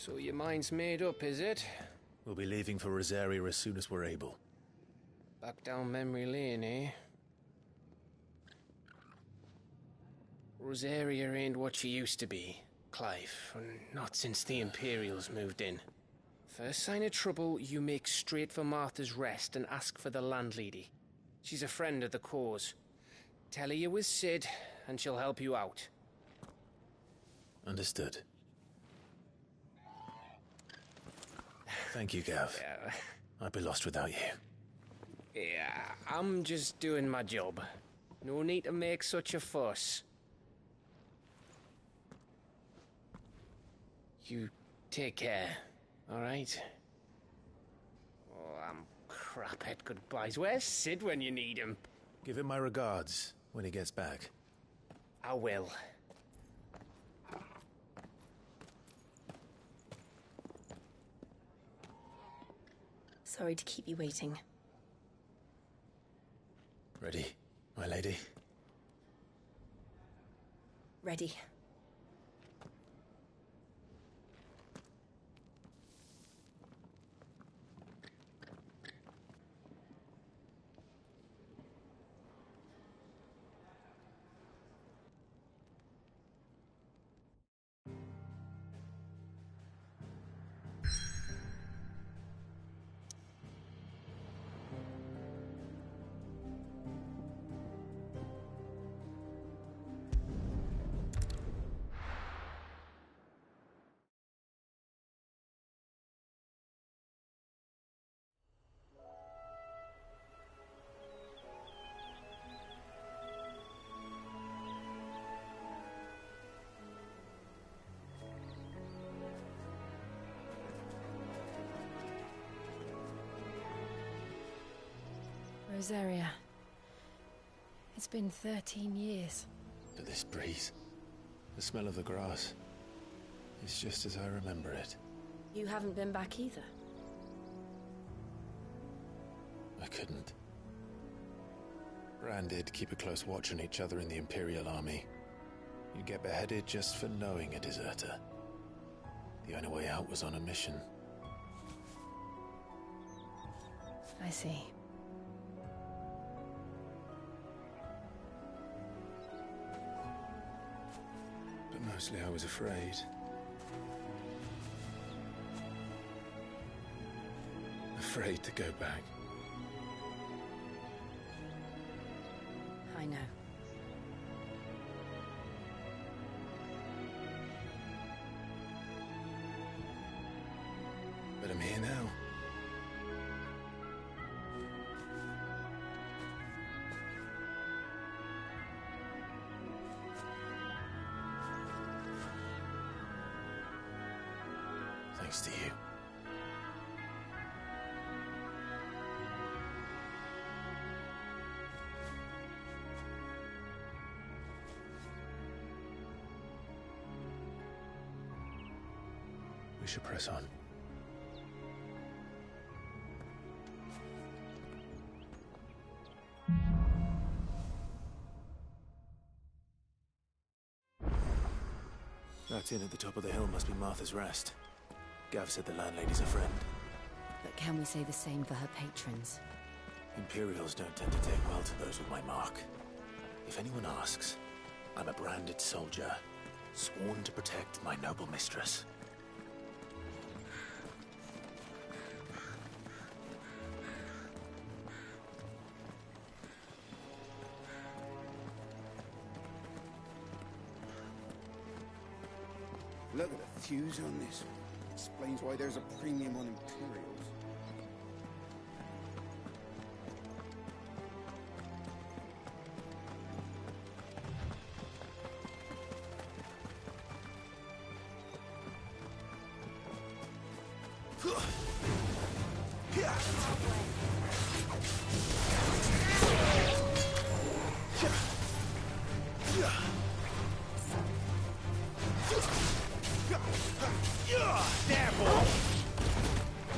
So your mind's made up, is it? We'll be leaving for Rosaria as soon as we're able. Back down memory lane, eh? Rosaria ain't what she used to be, Clive, and not since the Imperials moved in. First sign of trouble, you make straight for Martha's Rest and ask for the landlady. She's a friend of the cause. Tell her you was Sid, and she'll help you out. Understood. Thank you, Gav. Yeah. I'd be lost without you. Yeah, I'm just doing my job. No need to make such a fuss. You take care, alright? Oh, I'm crap at goodbyes. Where's Sid when you need him? Give him my regards when he gets back. I will. Sorry to keep you waiting. Ready, my lady? Ready. Rosaria. It's been 13 years. But this breeze, the smell of the grass, it's just as I remember it. You haven't been back either. I couldn't. Bran did keep a close watch on each other in the Imperial Army. You'd get beheaded just for knowing a deserter. The only way out was on a mission. I see. But mostly I was afraid. Afraid to go back. I know. But I'm here now. Thanks to you. We should press on. That inn at the top of the hill must be Martha's Rest. Gav said the landlady's a friend. But can we say the same for her patrons? Imperials don't tend to take well to those with my mark. If anyone asks, I'm a branded soldier, sworn to protect my noble mistress. Look at the fuse on this. Explains why there's a premium on Imperials.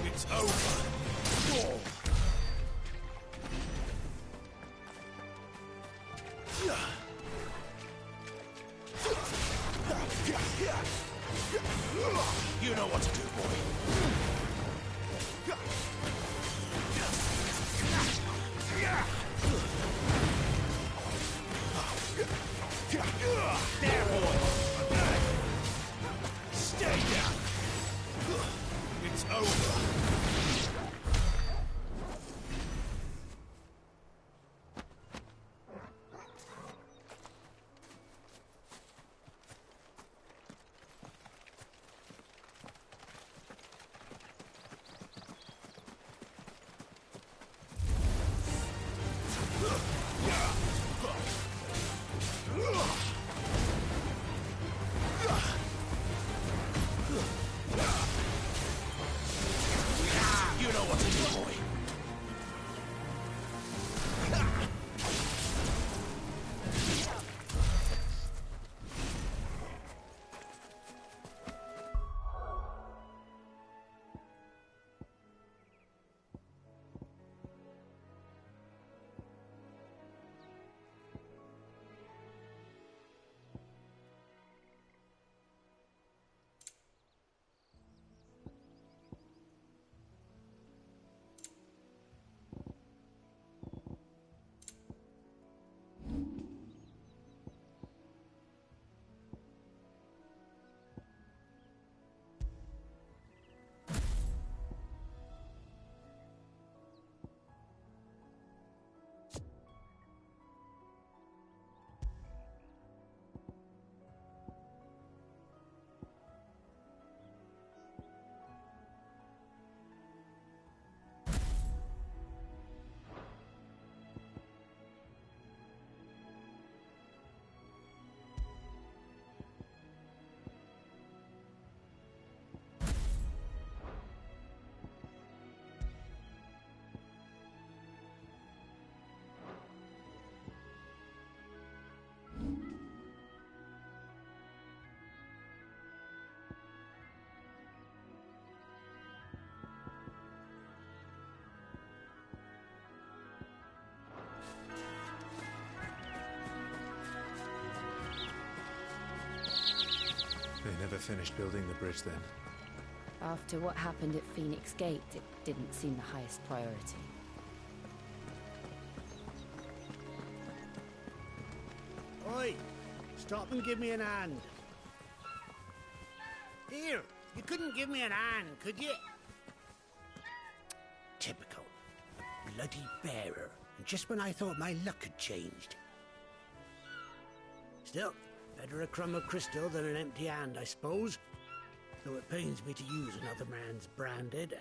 It's over. You know what to do, boy. There, boy. Stay down. It's over. You know what to do, boy. They never finished building the bridge then. After what happened at Phoenix Gate, it didn't seem the highest priority. Oi! Stop and give me an hand. Here, you couldn't give me an hand, could you? Typical. A bloody bearer. And just when I thought my luck had changed. Still, better a crumb of crystal than an empty hand, I suppose. Though it pains me to use another man's branded.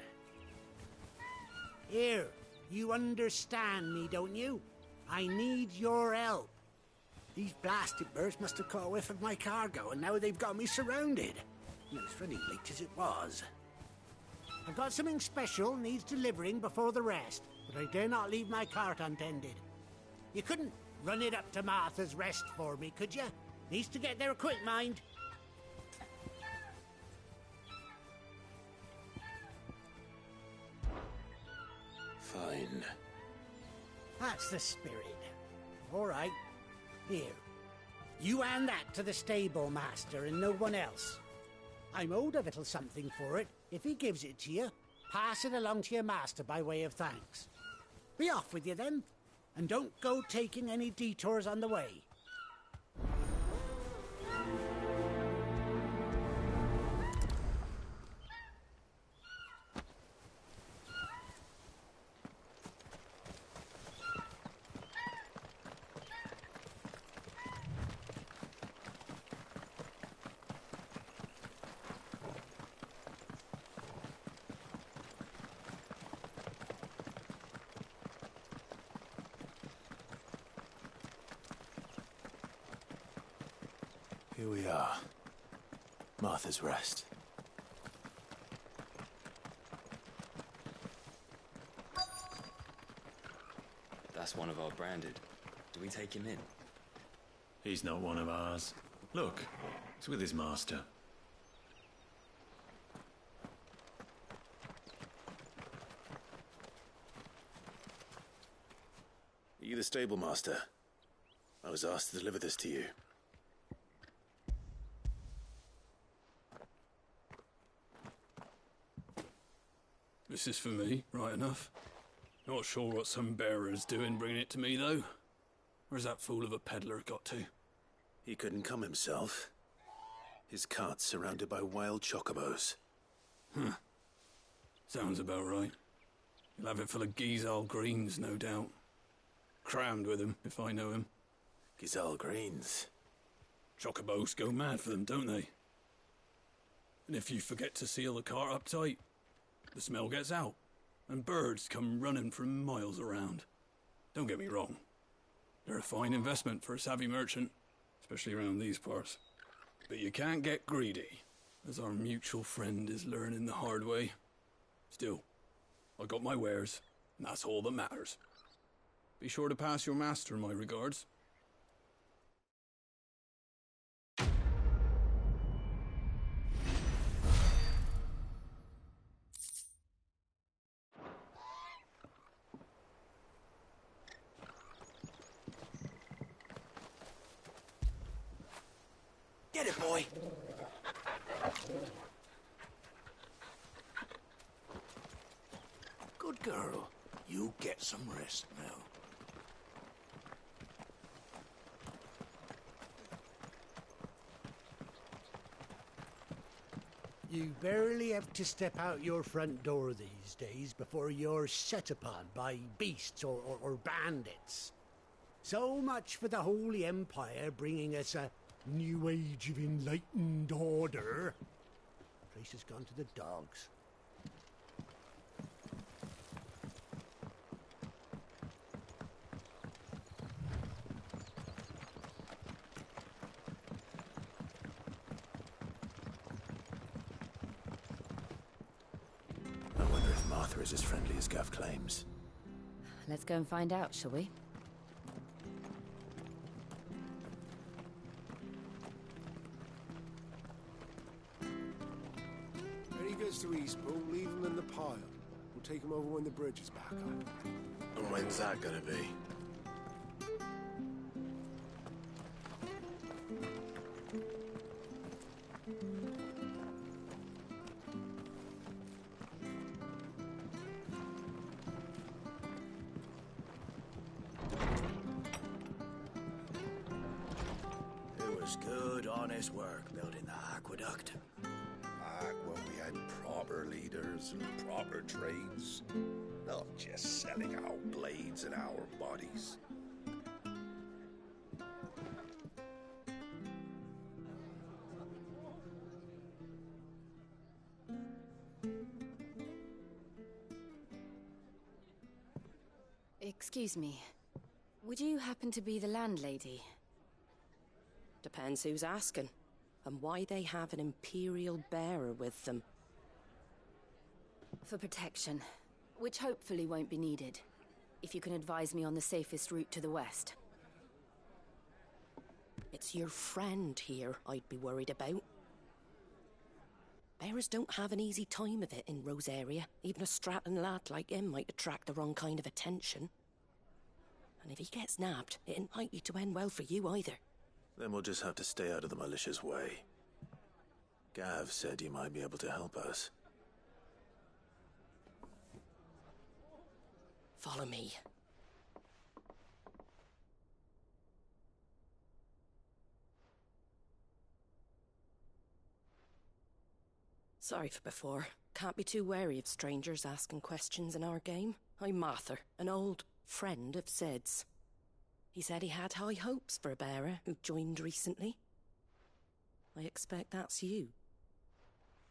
Here, you understand me, don't you? I need your help. These blasted birds must have caught a whiff of my cargo, and now they've got me surrounded. And it was running late as it was. I've got something special needs delivering before the rest, but I dare not leave my cart untended. You couldn't run it up to Martha's Rest for me, could you? Needs to get there quick, mind. Fine. That's the spirit. All right. Here. You hand that to the stable master and no one else. I'm owed a little something for it. If he gives it to you, pass it along to your master by way of thanks. Be off with you then, and don't go taking any detours on the way. Here we are. Martha's Rest. That's one of our branded. Do we take him in? He's not one of ours. Look, he's with his master. Are you the stable master? I was asked to deliver this to you. This is for me, right enough. Not sure what some bearer's doing bringing it to me, though. Where's that fool of a peddler got to? He couldn't come himself. His cart's surrounded by wild chocobos. Huh. Sounds about right. He'll have it full of Gizal greens, no doubt. Crammed with him, if I know him. Gizal greens? Chocobos go mad for them, don't they? And if you forget to seal the cart up tight, the smell gets out, and birds come running from miles around. Don't get me wrong. They're a fine investment for a savvy merchant, especially around these parts. But you can't get greedy, as our mutual friend is learning the hard way. Still, I got my wares, and that's all that matters. Be sure to pass your master my regards. Get it, boy! Good girl. You get some rest now. You barely have to step out your front door these days before you're set upon by beasts or bandits. So much for the Holy Empire bringing us a new age of enlightened order. The place has gone to the dogs. I wonder if Martha is as friendly as Gav claims. Let's go and find out, shall we? When he gets to Eastpool, leave him in the pile. We'll take him over when the bridge is back up. And when's that gonna be? It was good, honest work building the aqueduct. Back when we had proper leaders and proper trades. Not just selling our blades and our bodies. Excuse me. Would you happen to be the landlady? Depends who's asking, and why they have an Imperial bearer with them. For protection, which hopefully won't be needed. If you can advise me on the safest route to the west. It's your friend here I'd be worried about. Bearers don't have an easy time of it in Rosaria. Even a strapping lad like him might attract the wrong kind of attention. And if he gets nabbed, it ain't likely to end well for you either. Then we'll just have to stay out of the malicious way. Gav said he might be able to help us. Follow me. Sorry for before. Can't be too wary of strangers asking questions in our game. I'm Martha, an old friend of Sid's. He said he had high hopes for a bearer who joined recently. I expect that's you.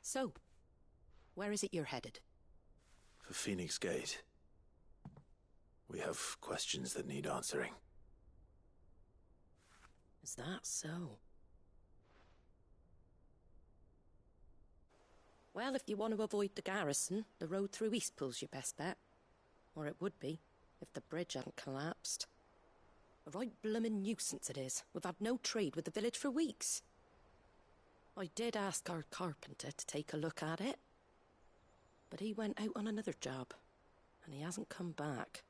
So, where is it you're headed? For Phoenix Gate. We have questions that need answering. Is that so? Well, if you want to avoid the garrison, the road through Eastpool's your best bet. Or it would be, if the bridge hadn't collapsed. A right bloomin' nuisance it is. We've had no trade with the village for weeks. I did ask our carpenter to take a look at it. But he went out on another job, and he hasn't come back.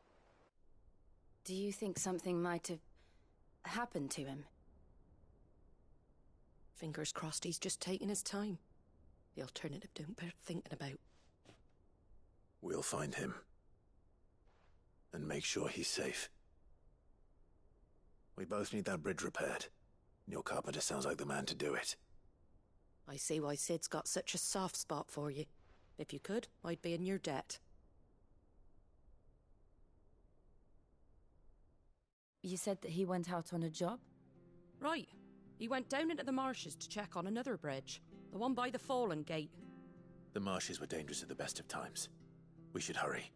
Do you think something might have happened to him? Fingers crossed he's just taking his time. The alternative don't bear thinking about. We'll find him. And make sure he's safe. We both need that bridge repaired. Your carpenter sounds like the man to do it. I see why Sid's got such a soft spot for you. If you could, I'd be in your debt. You said that he went out on a job? Right. He went down into the marshes to check on another bridge. The one by the Fallen Gate. The marshes were dangerous at the best of times. We should hurry.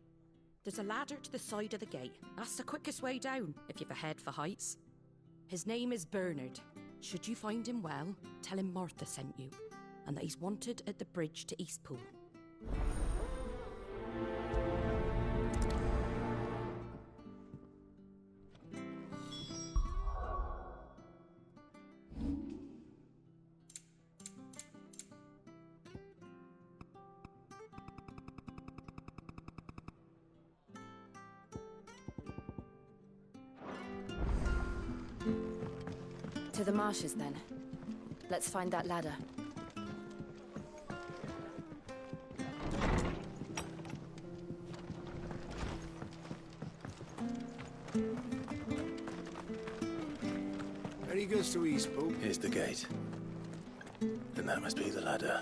There's a ladder to the side of the gate. That's the quickest way down, if you've a head for heights. His name is Bernard. Should you find him well, tell him Martha sent you, and that he's wanted at the bridge to Eastpool. To the marshes, then. Let's find that ladder. There he goes to Eastpool. Here's the gate. And that must be the ladder.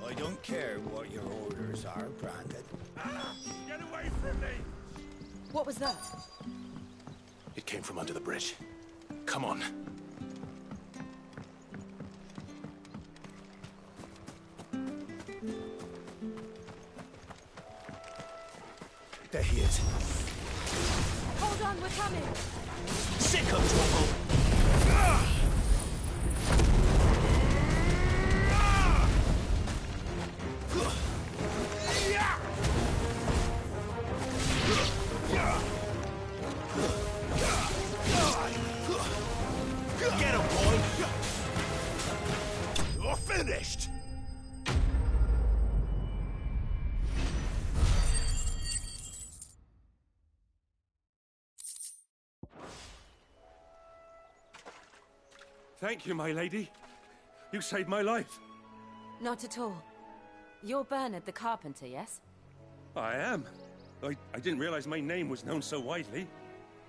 I don't care what your orders are, Brandon. Get away from me! What was that? It came from under the bridge. Come on. There he is. Hold on, we're coming! Sick of trouble! Get him, boy! You're finished! Thank you, my lady. You saved my life. Not at all. You're Bernard the carpenter, yes? I am. I didn't realize my name was known so widely.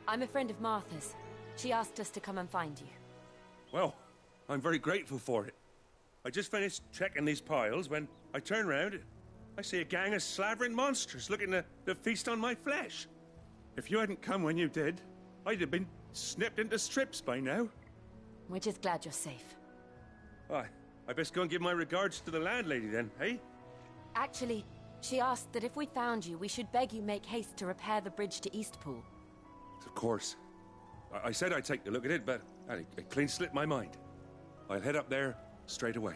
I'm a friend of Martha's. She asked us to come and find you. Well, I'm very grateful for it. I just finished checking these piles when I turn round. I see a gang of slavering monsters looking to feast on my flesh. If you hadn't come when you did, I'd have been snipped into strips by now. We're just glad you're safe. I best go and give my regards to the landlady then, eh? Actually, she asked that if we found you, we should beg you make haste to repair the bridge to Eastpool. Of course. I said I'd take a look at it, but it clean slipped my mind. I'll head up there straight away.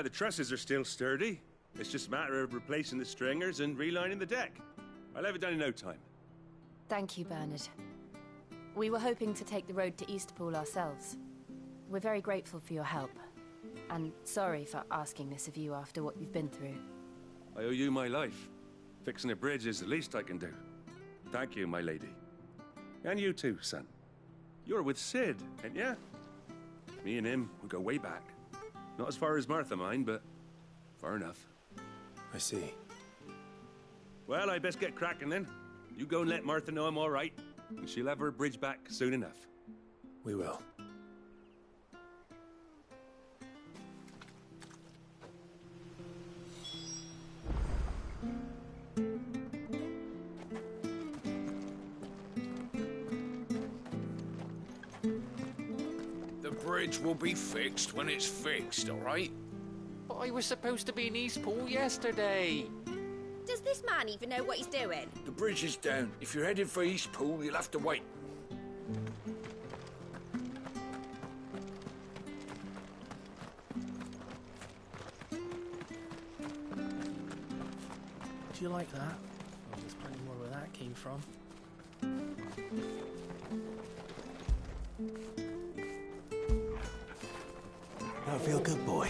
The trusses are still sturdy. It's just a matter of replacing the stringers and relining the deck. I'll have it done in no time. Thank you, Bernard. We were hoping to take the road to Eastpool ourselves. We're very grateful for your help. And sorry for asking this of you after what you've been through. I owe you my life. Fixing a bridge is the least I can do. Thank you, my lady. And you too, son. You're with Sid, ain't ya? Me and him, we go way back. Not as far as Martha, mind, but far enough. I see. Well, I best get cracking then. You go and let Martha know I'm all right, and she'll have her bridge back soon enough. We will. The bridge will be fixed when it's fixed, all right? But I was supposed to be in Eastpool yesterday. Does this man even know what he's doing? The bridge is down. If you're headed for Eastpool, you'll have to wait. Do you like that? Well, there's plenty more where that came from. Don't feel good, boy.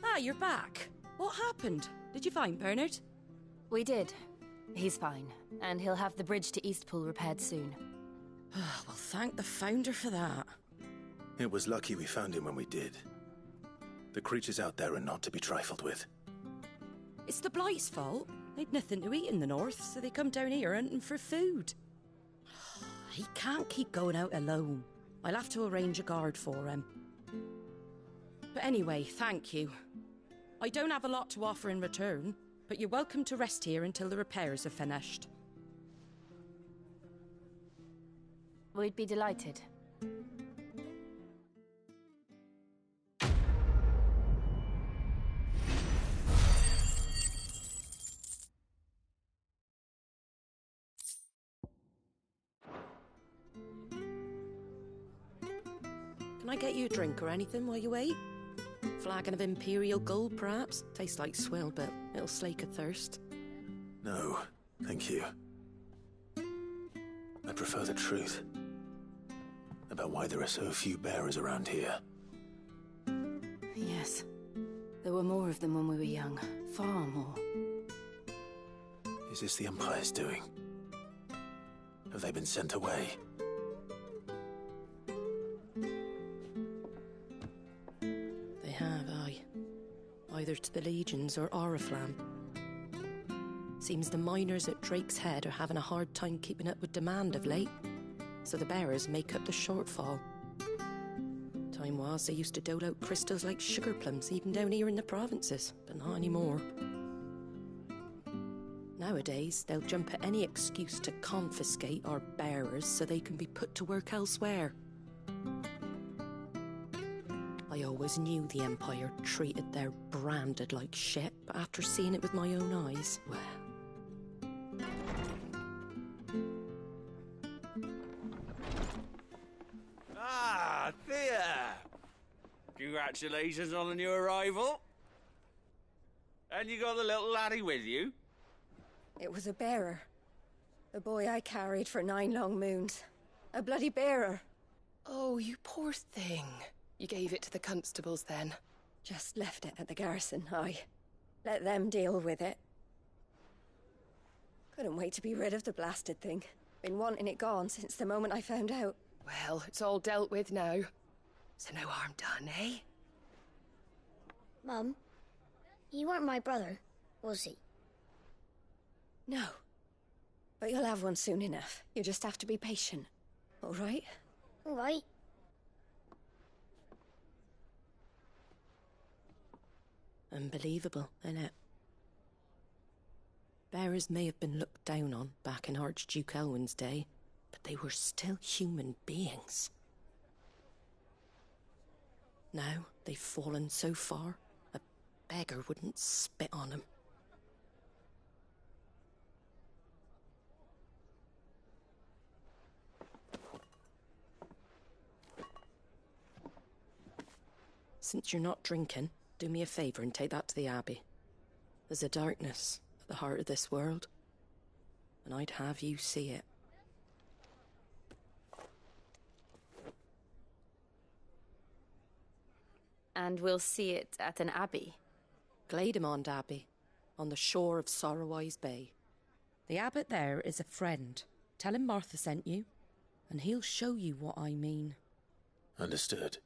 Ah, you're back. What happened? Did you find Bernard? We did. He's fine, and he'll have the bridge to Eastpool repaired soon. Well, thank the Founder for that. It was lucky we found him when we did. The creatures out there are not to be trifled with. It's the Blight's fault. They'd nothing to eat in the north, so they come down here hunting for food. He can't keep going out alone. I'll have to arrange a guard for him. But anyway, thank you. I don't have a lot to offer in return, but you're welcome to rest here until the repairs are finished. We'd be delighted. Can I get you a drink or anything while you wait? Flagon of Imperial Gold, perhaps? Tastes like swill, but it'll slake a thirst. No, thank you. I prefer the truth. About why there are so few bearers around here. Yes. There were more of them when we were young. Far more. Is this the Empire's doing? Have they been sent away? They have, aye. Either to the Legions or Oriflamme. Seems the miners at Drake's Head are having a hard time keeping up with demand of late, so the bearers make up the shortfall. Time was they used to dole out crystals like sugar plums even down here in the provinces, but not anymore. Nowadays, they'll jump at any excuse to confiscate our bearers so they can be put to work elsewhere. I always knew the Empire treated their branded like shit, but after seeing it with my own eyes, well... Ah, Thea! Congratulations on the new arrival. And you got the little laddie with you? It was a bearer. The boy I carried for 9 long moons. A bloody bearer. Oh, you poor thing. You gave it to the constables then? Just left it at the garrison, aye. Let them deal with it. Couldn't wait to be rid of the blasted thing. Been wanting it gone since the moment I found out. Well, it's all dealt with now. So no harm done, eh? Mum, he weren't my brother, was he? No. But you'll have one soon enough. You just have to be patient. All right? All right. Unbelievable, innit? Bearers may have been looked down on back in Archduke Elwin's day, but they were still human beings. Now they've fallen so far, a beggar wouldn't spit on them. Since you're not drinking, do me a favour and take that to the Abbey. There's a darkness at the heart of this world, and I'd have you see it. And we'll see it at an abbey? Glademond Abbey, on the shore of Sorrowwise Bay. The abbot there is a friend. Tell him Martha sent you, and he'll show you what I mean. Understood.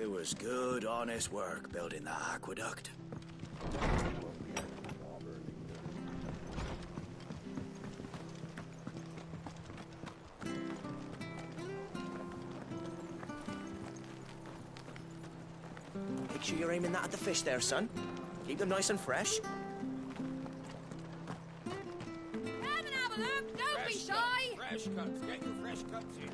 It was good, honest work building the aqueduct. Make sure you're aiming that at the fish there, son. Keep them nice and fresh. Come and have a look, don't be shy! Fresh cuts, get your fresh cuts here.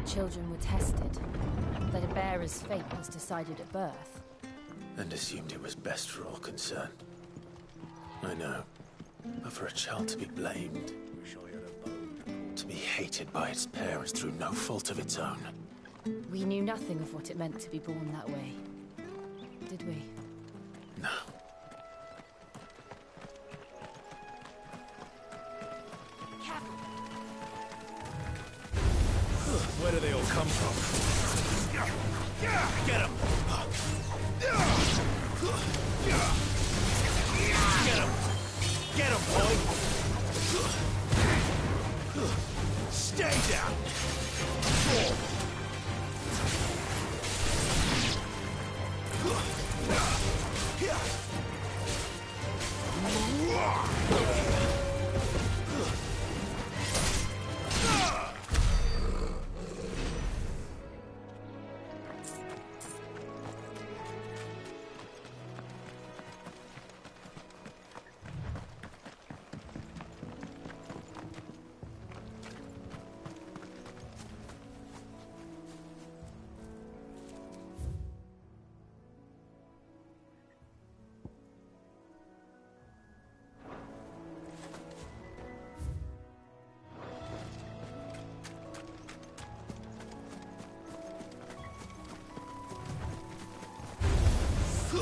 children were tested, that a bearer's fate was decided at birth. And assumed it was best for all concerned. I know. But for a child to be blamed, to be hated by its parents through no fault of its own. We knew nothing of what it meant to be born that way, did we? No. Where do they all come from? Get him! Get him! Get him, boy! Stay down!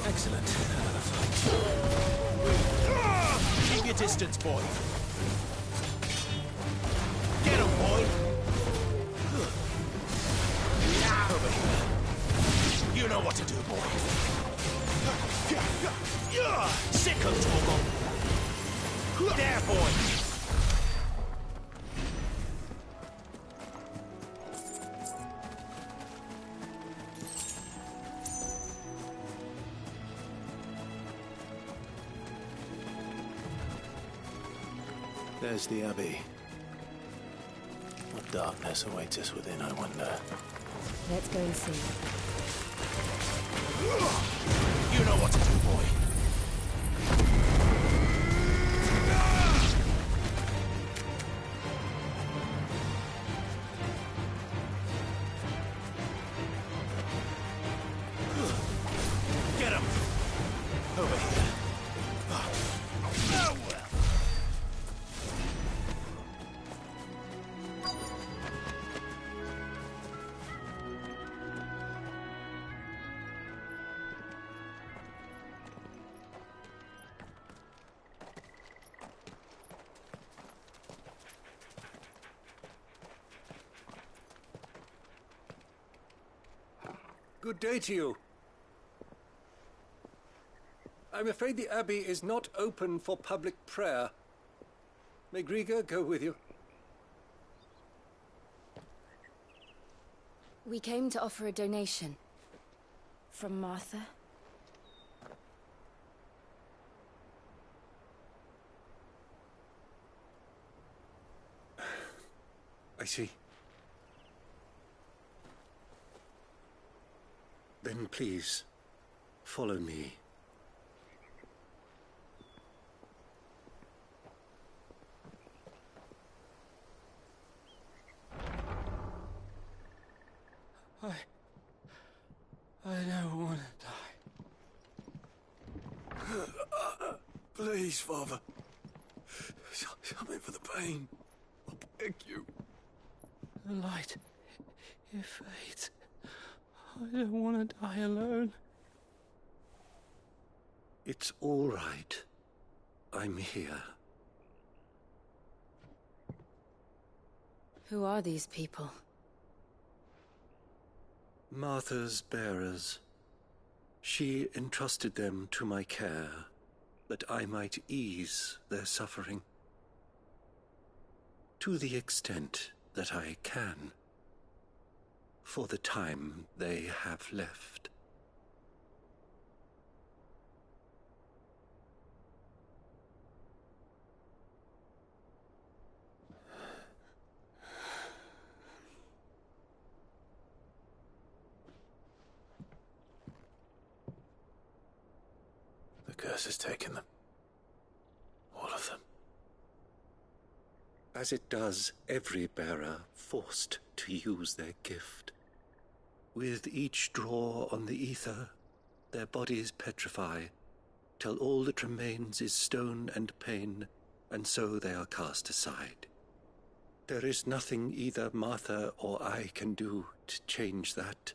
Excellent. Keep your distance, boy. Get him, boy. Over here. You know what to do, boy. Sick of Toggle. There, boy. There's the Abbey. What darkness awaits us within, I wonder. Let's go and see. You know what to do, boy. Get him! Over here. Good day to you. I'm afraid the Abbey is not open for public prayer. May Griga go with you? We came to offer a donation. From Martha. I see. Then please, follow me. I don't want to die. Please, Father. Something for the pain. I beg you. The light, it fades. I don't want to die alone. It's all right. I'm here. Who are these people? Martha's bearers. She entrusted them to my care, that I might ease their suffering. To the extent that I can. For the time they have left. The curse has taken them. All of them. as it does every bearer forced to use their gift. With each draw on the ether, their bodies petrify, till all that remains is stone and pain, and so they are cast aside. There is nothing either Martha or I can do to change that,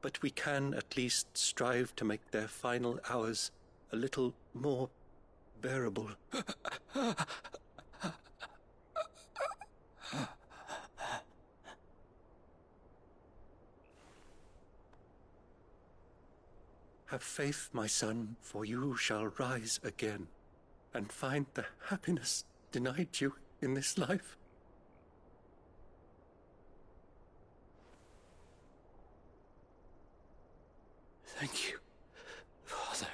but we can at least strive to make their final hours a little more bearable. Have faith, my son, for you shall rise again and find the happiness denied you in this life. Thank you, Father.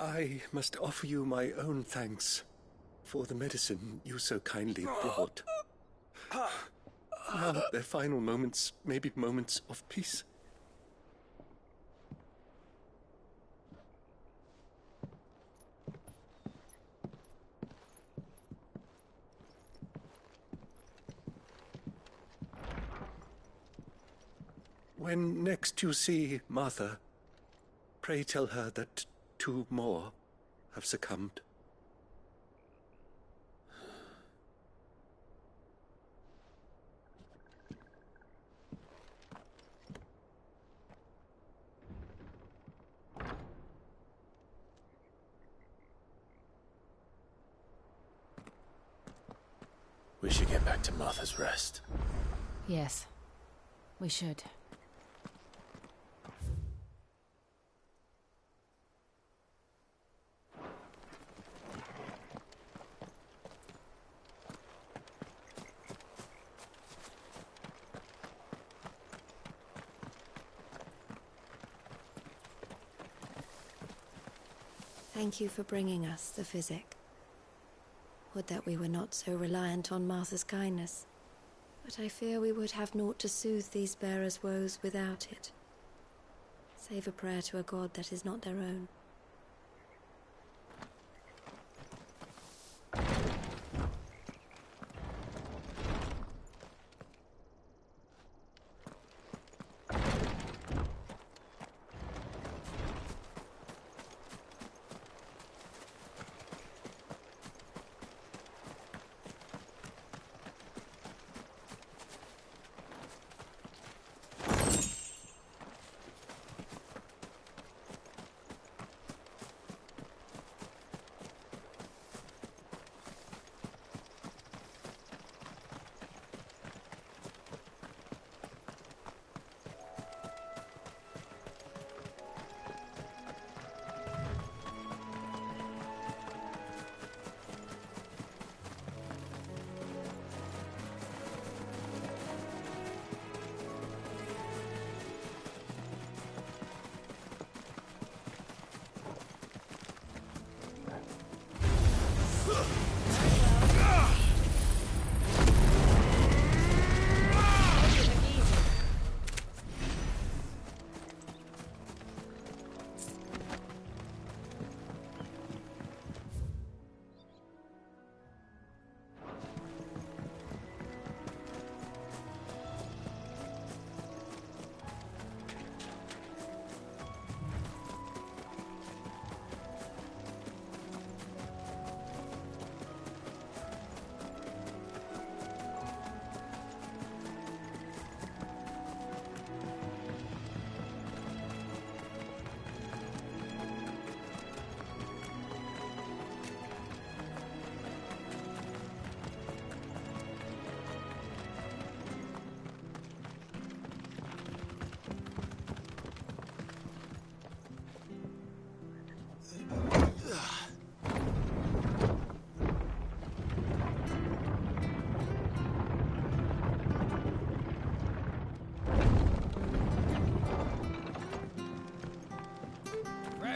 I must offer you my own thanks for the medicine you so kindly brought. Now their final moments may be moments of peace. When next you see Martha, pray tell her that 2 more have succumbed. We should get back to Martha's Rest. Yes, we should. Thank you for bringing us the physic. Would that we were not so reliant on Martha's kindness. But I fear we would have naught to soothe these bearers' woes without it. Save a prayer to a god that is not their own.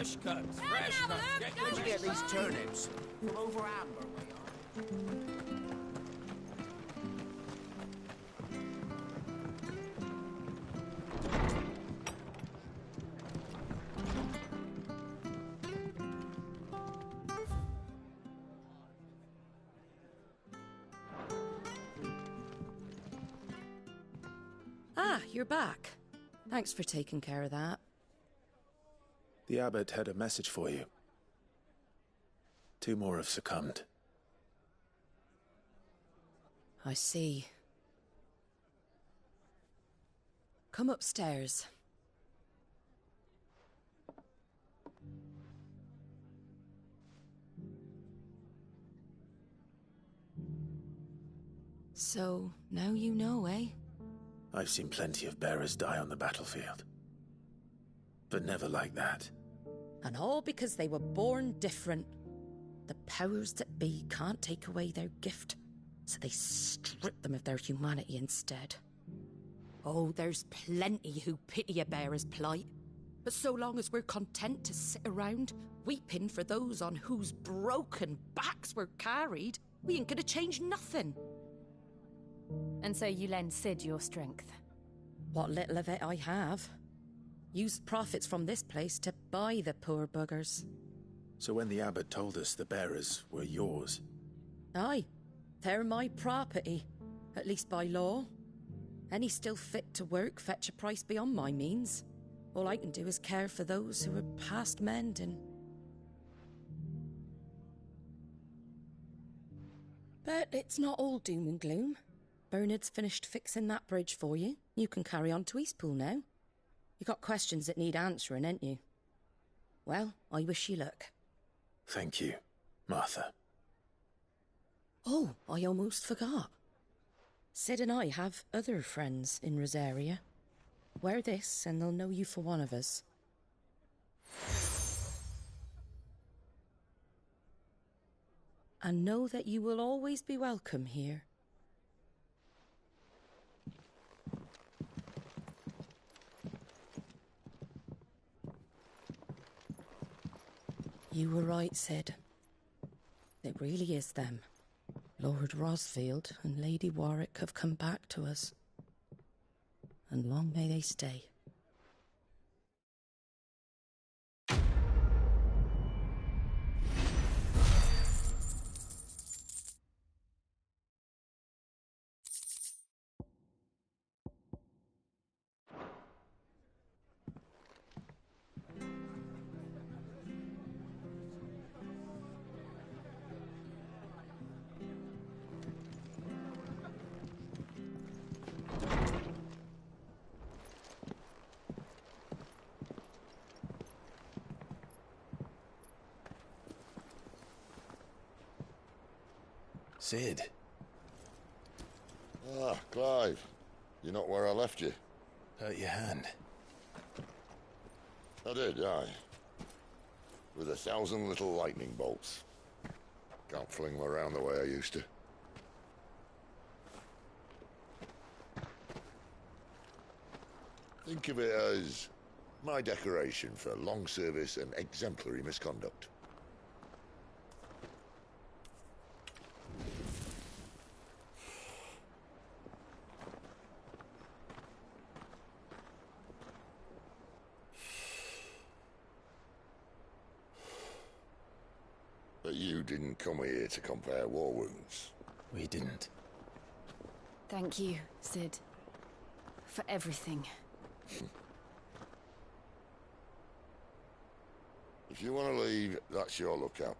Fresh cuts, fresh cuts. Where'd you get these turnips? From over Amber way, Ah, you're back. Thanks for taking care of that. The abbot had a message for you. 2 more have succumbed. I see. Come upstairs. So, now you know, eh? I've seen plenty of bearers die on the battlefield. But never like that. And all because they were born different. The powers that be can't take away their gift, so they strip them of their humanity instead. Oh, there's plenty who pity a bearer's plight. But so long as we're content to sit around, weeping for those on whose broken backs we're carried, we ain't gonna change nothing. And so you lend Sid your strength? What little of it I have. Used profits from this place to buy the poor buggers. So when the abbot told us the bearers were yours... Aye, they're my property, at least by law. Any still fit to work fetch a price beyond my means. All I can do is care for those who are past mending. But it's not all doom and gloom. Bernard's finished fixing that bridge for you. You can carry on to Eastpool now. You got questions that need answering, ain't you? Well, I wish you luck. Thank you, Martha. Oh, I almost forgot. Sid and I have other friends in Rosaria. Wear this and they'll know you for one of us. And know that you will always be welcome here. You were right, Sid. It really is them. Lord Rosfield and Lady Warwick have come back to us. And long may they stay. Sid. Ah, Clive. You're not where I left you. Hurt your hand. I did, aye. With 1,000 little lightning bolts. Can't fling them around the way I used to. Think of it as my decoration for long service and exemplary misconduct. But you didn't come here to compare war wounds. We didn't. Thank you, Sid. For everything. If you want to leave, that's your lookout.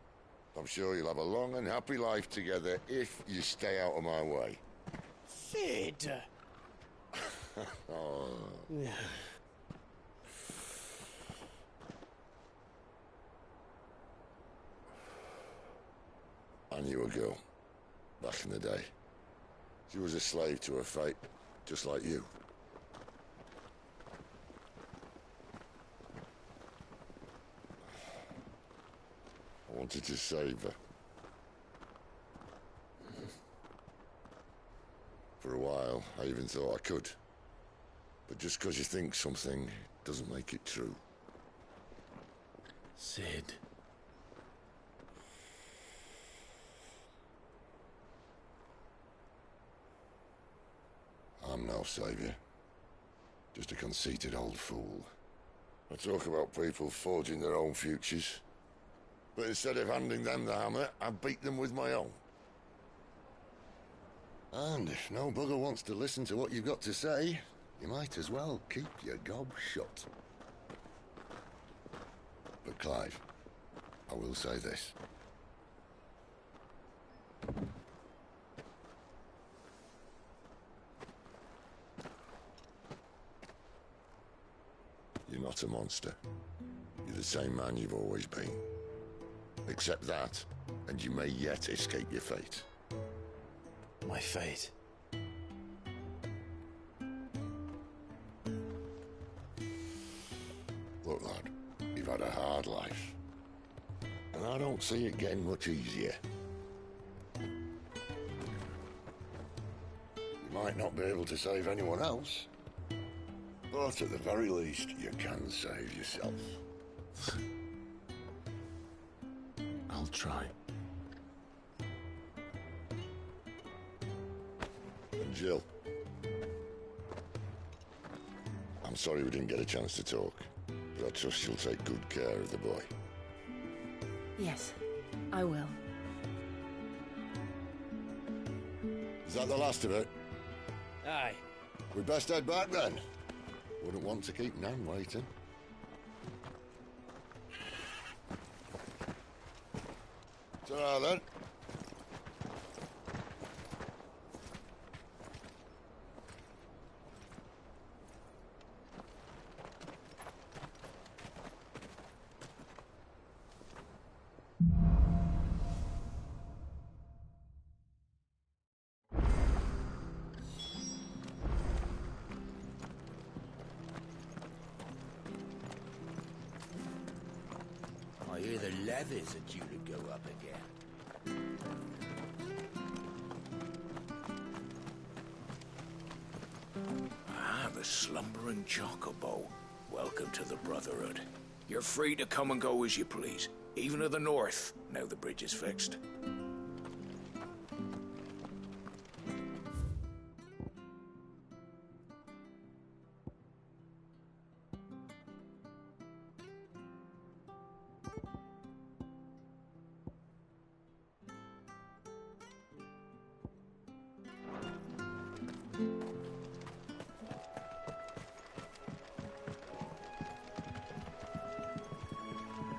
I'm sure you'll have a long and happy life together if you stay out of my way. Sid! Oh. I knew a girl, back in the day. She was a slave to her fate, just like you. I wanted to save her. For a while, I even thought I could. But just because you think something doesn't make it true. Sid. I'm no saviour. Just a conceited old fool. I talk about people forging their own futures. But instead of handing them the hammer, I beat them with my own. And if no bugger wants to listen to what you've got to say, you might as well keep your gob shut. But Clive, I will say this. You're not a monster. You're the same man you've always been. Accept that, and you may yet escape your fate. My fate? Look, lad, you've had a hard life. And I don't see it getting much easier. You might not be able to save anyone else, but at the very least, you can save yourself. I'll try. And Jill, I'm sorry we didn't get a chance to talk, but I trust you'll take good care of the boy. Yes, I will. Is that the last of it? Aye. We'd best head back then. Wouldn't want to keep Nan waiting. Ta-ra then. I hear the levies are due to go up again. Ah, the slumbering chocobo. Welcome to the Brotherhood. You're free to come and go as you please, even to the north, now the bridge is fixed.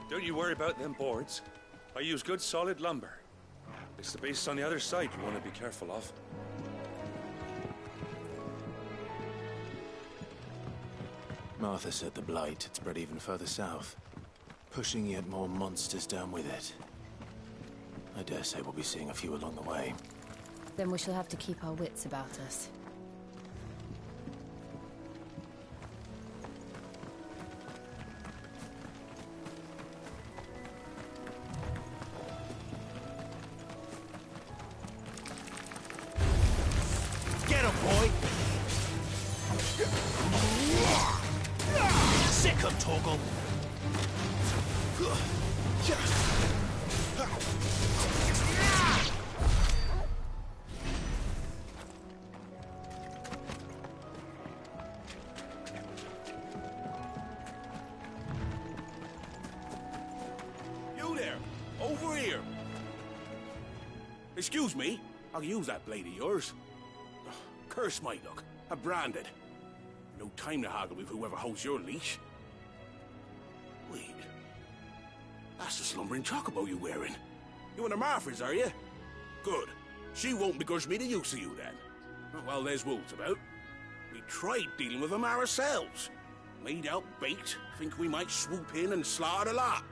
Don't you worry about them boards. I use good solid lumber. It's the base on the other side you want to be careful of. Martha said the blight had spread even further south, pushing yet more monsters down with it. I dare say we'll be seeing a few along the way. Then we shall have to keep our wits about us. Get him, boy! Sick of Toggle! You there! Over here! Excuse me, I'll use that blade of yours. Curse my luck. I'm branded. No time to haggle with whoever holds your leash. Wait. That's the slumbering chocobo you're wearing. You and the Marfors, are you? Good. She won't begrudge me the use of you, then. Well, there's wolves about. We tried dealing with them ourselves. Made out bait, think we might swoop in and slaughter the lot.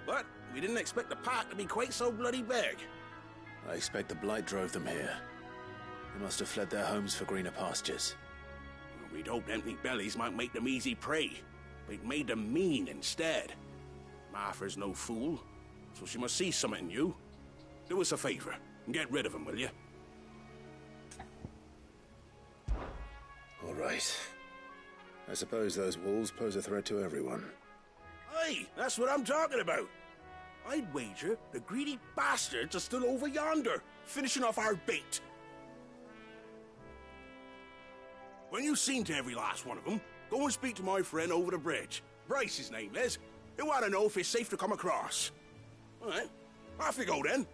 But we didn't expect the pack to be quite so bloody big. I expect the blight drove them here. They must have fled their homes for greener pastures. We'd hoped empty bellies might make them easy prey, but it made them mean instead. Martha's no fool, so she must see something in you. Do us a favor and get rid of them, will you? All right. I suppose those wolves pose a threat to everyone. Aye, that's what I'm talking about. I'd wager the greedy bastards are still over yonder, finishing off our bait. When you've seen to every last one of them, go and speak to my friend over the bridge. Bryce, his name is. He'll want to know if it's safe to come across. All right, off you go then.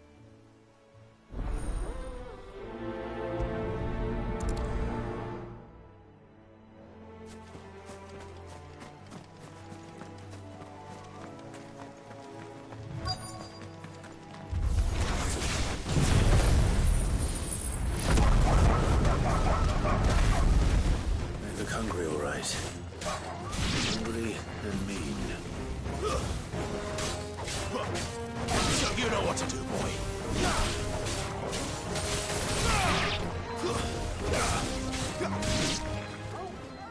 They look hungry, all right. Hungry and mean. So you know what to do, boy.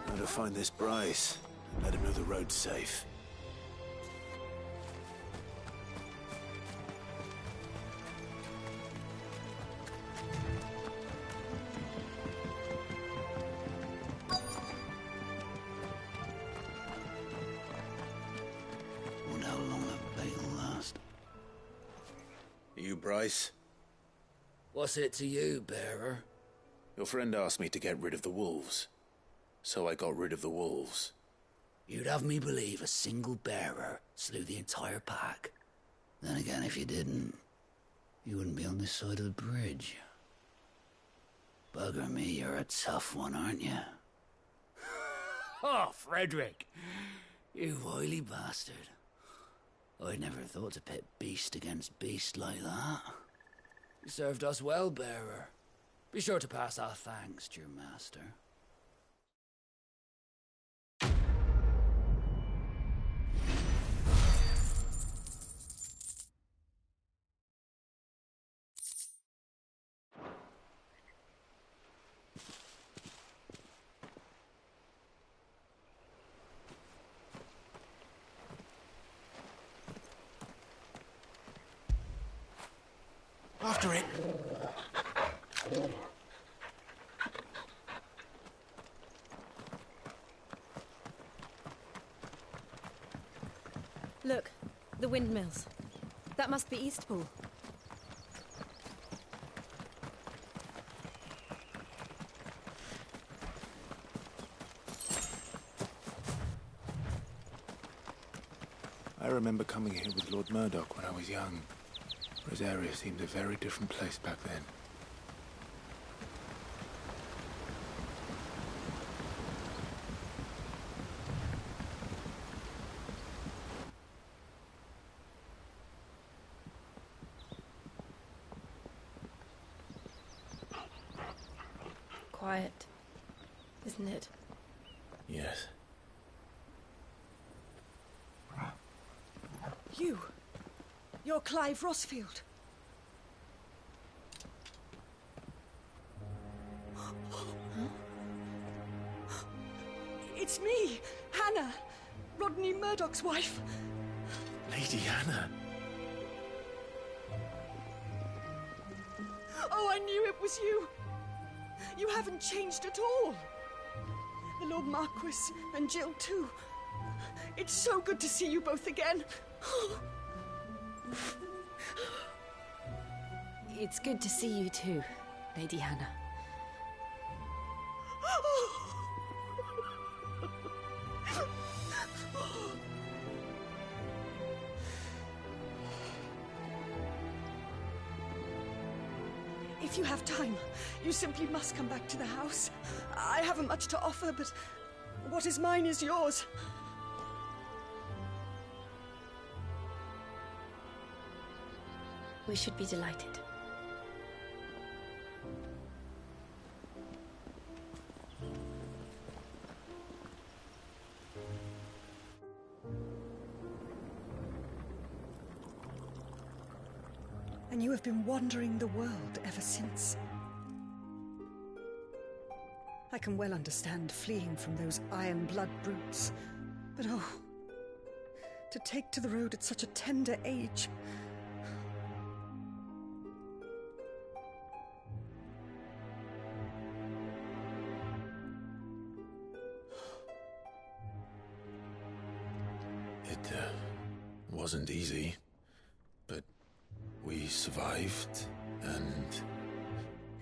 How to find this Bryce and let him know the road's safe. Wonder how long that bait will last. You, Bryce? What's it to you, bearer? Your friend asked me to get rid of the wolves. So I got rid of the wolves. You'd have me believe a single bearer slew the entire pack. Then again, if you didn't, you wouldn't be on this side of the bridge. Bugger me, you're a tough one, aren't you? Oh, Frederick! You wily bastard. I'd never thought to pit beast against beast like that. You served us well, bearer. Be sure to pass our thanks to your master. After it. Look, the windmills. That must be Eastpool. I remember coming here with Lord Murdoch when I was young. Rosaria seemed a very different place back then. Quiet, isn't it? Yes. You're Clive Rossfield. It's me, Hannah, Rodney Murdoch's wife. Lady Hannah. Oh, I knew it was you. You haven't changed at all. The Lord Marquis and Jill too. It's so good to see you both again. It's good to see you too, Lady Hannah. If you have time, you simply must come back to the house. I haven't much to offer, but what is mine is yours. We should be delighted. And you have been wandering the world ever since. I can well understand fleeing from those iron blood brutes. But oh, to take to the road at such a tender age. wasn't easy, but we survived, and...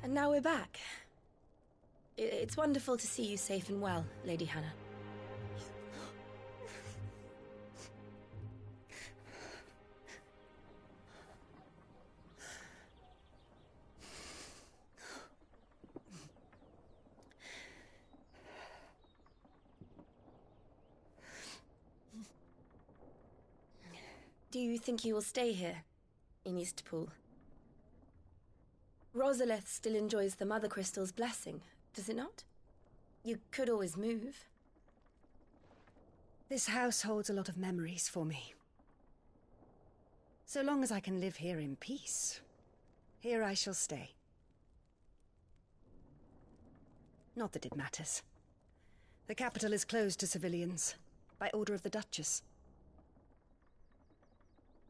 And now we're back. It's wonderful to see you safe and well, Lady Hannah. Do you think you will stay here, in Eastpool? Rosalith still enjoys the Mother Crystal's blessing, does it not? You could always move. This house holds a lot of memories for me. So long as I can live here in peace, here I shall stay. Not that it matters. The capital is closed to civilians, by order of the Duchess.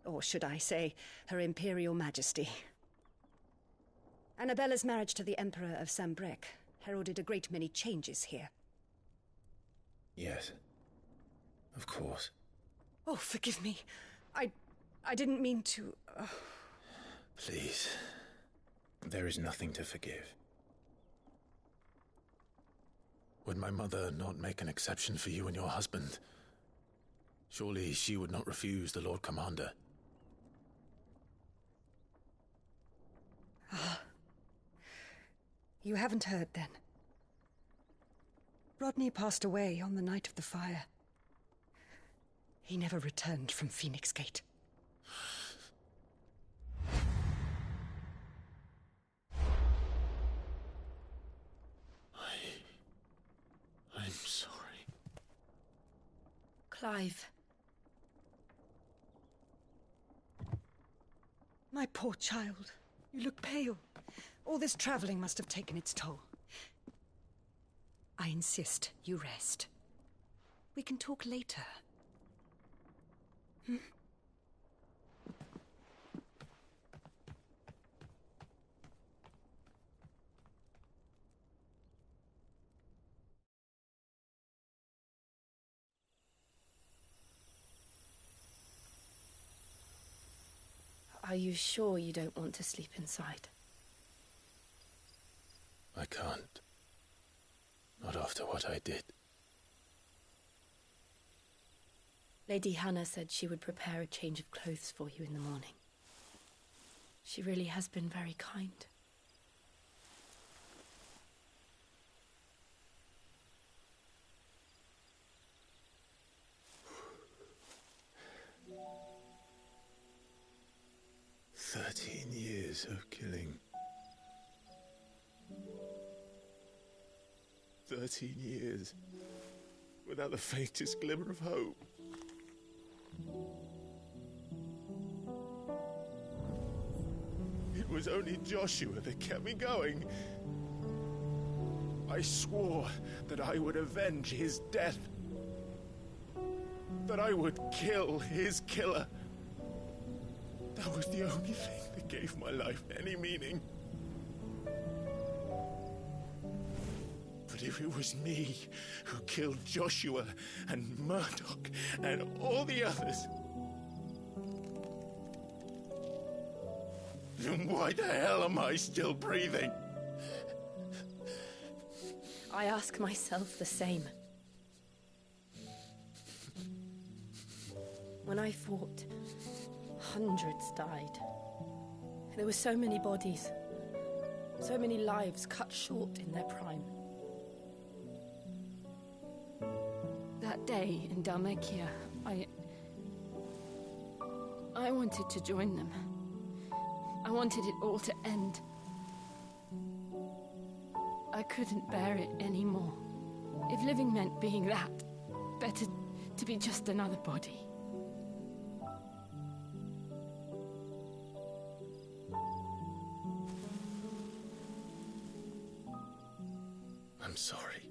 Or should I say, Her Imperial Majesty. Annabella's marriage to the Emperor of Sambrec heralded a great many changes here. Yes. Of course. Oh, forgive me. I didn't mean to... Please. There is nothing to forgive. Would my mother not make an exception for you and your husband? Surely she would not refuse the Lord Commander. You haven't heard, then. Rodney passed away on the night of the fire. He never returned from Phoenix Gate. I'm sorry. Clive. My poor child. You look pale. All this traveling must have taken its toll. I insist you rest. We can talk later. Hmm? Are you sure you don't want to sleep inside? I can't. Not after what I did. Lady Hannah said she would prepare a change of clothes for you in the morning. She really has been very kind. Years of killing. 13 years. Without the faintest glimmer of hope. It was only Joshua that kept me going. I swore that I would avenge his death. That I would kill his killer. That was the only thing that gave my life any meaning. But if it was me who killed Joshua and Murdoch and all the others, then why the hell am I still breathing? I ask myself the same. When I fought, hundreds died. There were so many bodies, so many lives cut short in their prime. That day in Dalmekia, I wanted to join them. I wanted it all to end. I couldn't bear it anymore. If living meant being that, better to be just another body. I'm sorry.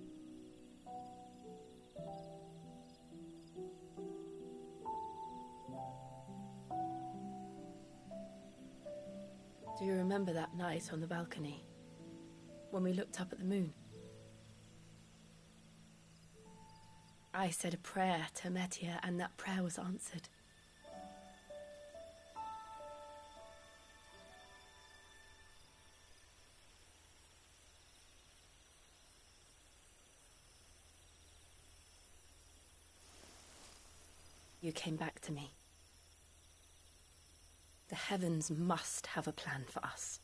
Do you remember that night on the balcony, when we looked up at the moon? I said a prayer to Metia, and that prayer was answered. you came back to me. The heavens must have a plan for us.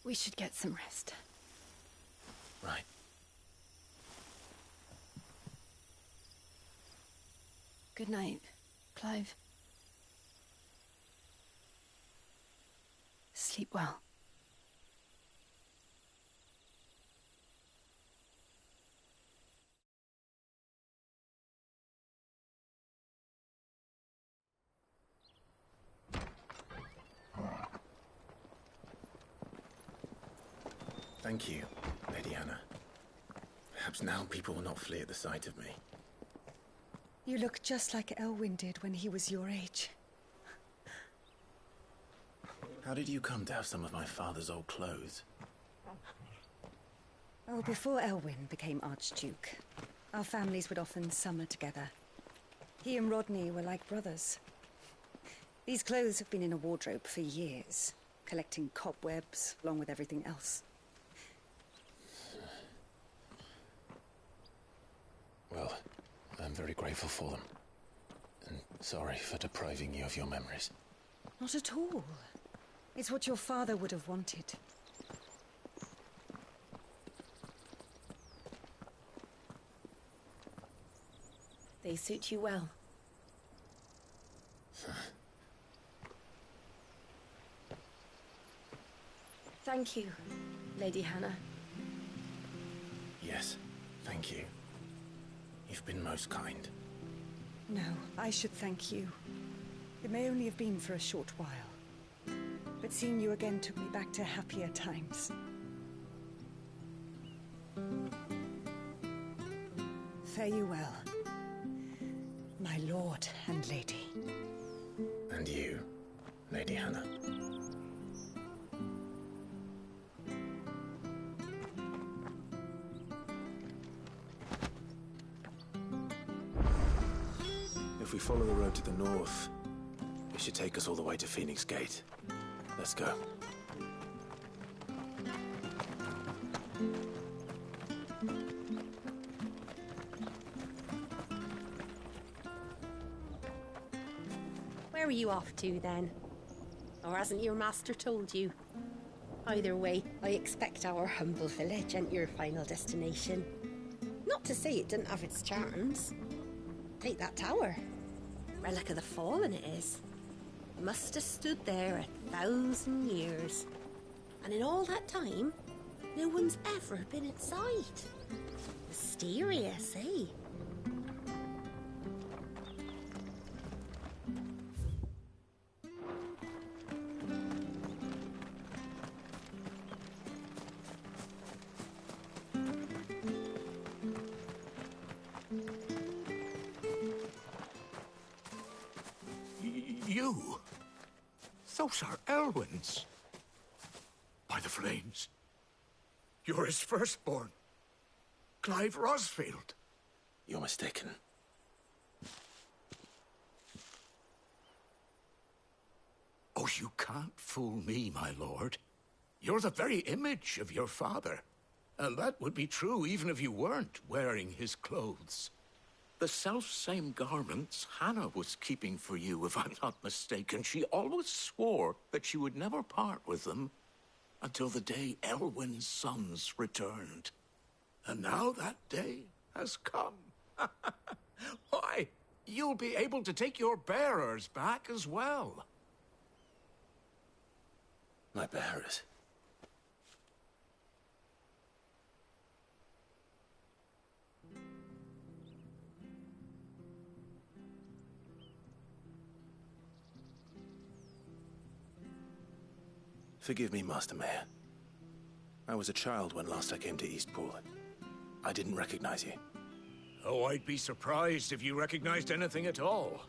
We should get some rest. Right. Good night, Clive. Sleep well. Thank you, Lady Hannah. Perhaps now people will not flee at the sight of me. You look just like Elwyn did when he was your age. How did you come to have some of my father's old clothes? Oh, before Elwyn became Archduke, our families would often summer together. He and Rodney were like brothers. These clothes have been in a wardrobe for years, collecting cobwebs along with everything else. Well, I'm very grateful for them. And sorry for depriving you of your memories. Not at all. It's what your father would have wanted. They suit you well. Thank you, Lady Hannah. Yes, thank you. You've been most kind. No, I should thank you. It may only have been for a short while. But seeing you again took me back to happier times. Fare you well, my lord and lady. And you, Lady Hannah. If we follow the road to the north, it should take us all the way to Phoenix Gate. Let's go. Where are you off to, then? Or hasn't your master told you? Either way, I expect our humble village ain't your final destination. Not to say it didn't have its charms. Take that tower. Relic of the Fallen it is. Must have stood there 1,000 years. And in all that time, no one's ever been inside. Mysterious, eh? You? Those are Elwyn's. By the flames. You're his firstborn. Clive Rosfield. You're mistaken. Oh, you can't fool me, my lord. You're the very image of your father. And that would be true even if you weren't wearing his clothes. The self-same garments Hannah was keeping for you, if I'm not mistaken. She always swore that she would never part with them until the day Elwyn's sons returned. And now that day has come. Why, you'll be able to take your bearers back as well. My bearers? Forgive me, Master Mayor. I was a child when last I came to Eastpool. I didn't recognize you. Oh, I'd be surprised if you recognized anything at all.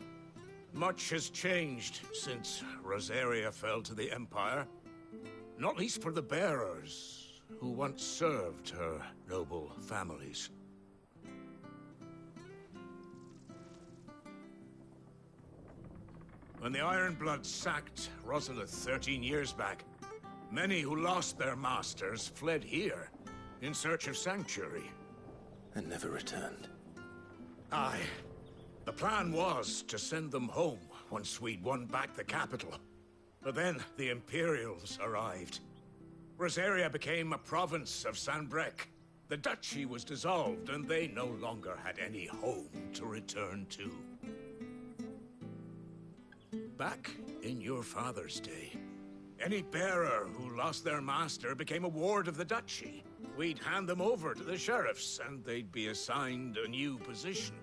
Much has changed since Rosaria fell to the Empire. Not least for the bearers, who once served her noble families. When the Ironbloods sacked Rosalith 13 years back, many who lost their masters fled here in search of sanctuary. And never returned. Aye. The plan was to send them home once we'd won back the capital. But then the Imperials arrived. Rosaria became a province of Sanbreque. The duchy was dissolved, and they no longer had any home to return to. Back in your father's day, any bearer who lost their master became a ward of the duchy. We'd hand them over to the sheriffs, and they'd be assigned a new position.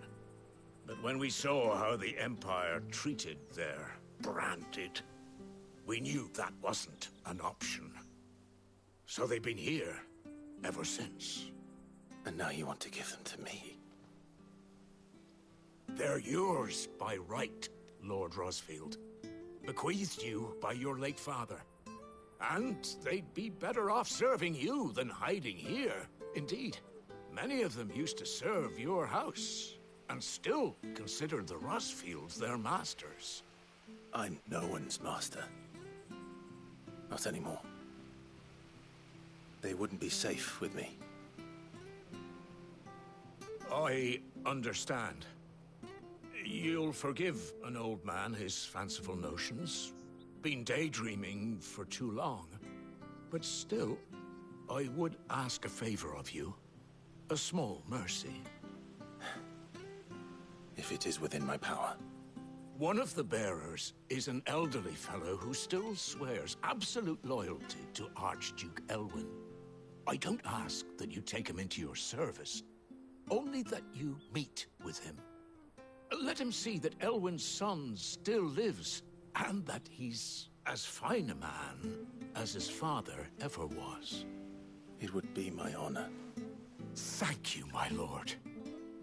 But when we saw how the Empire treated their branded, we knew that wasn't an option. So they've been here ever since. And now you want to give them to me? They're yours by right, Lord Rosfield. Bequeathed you by your late father. And they'd be better off serving you than hiding here. Indeed, many of them used to serve your house, and still considered the Rosfields their masters. I'm no one's master. Not anymore. They wouldn't be safe with me. I understand. You'll forgive an old man his fanciful notions. Been daydreaming for too long. But still, I would ask a favor of you. A small mercy. If it is within my power. One of the bearers is an elderly fellow who still swears absolute loyalty to Archduke Elwyn. I don't ask that you take him into your service, only that you meet with him. Let him see that Elwyn's son still lives, and that he's as fine a man as his father ever was. It would be my honor. Thank you, my lord.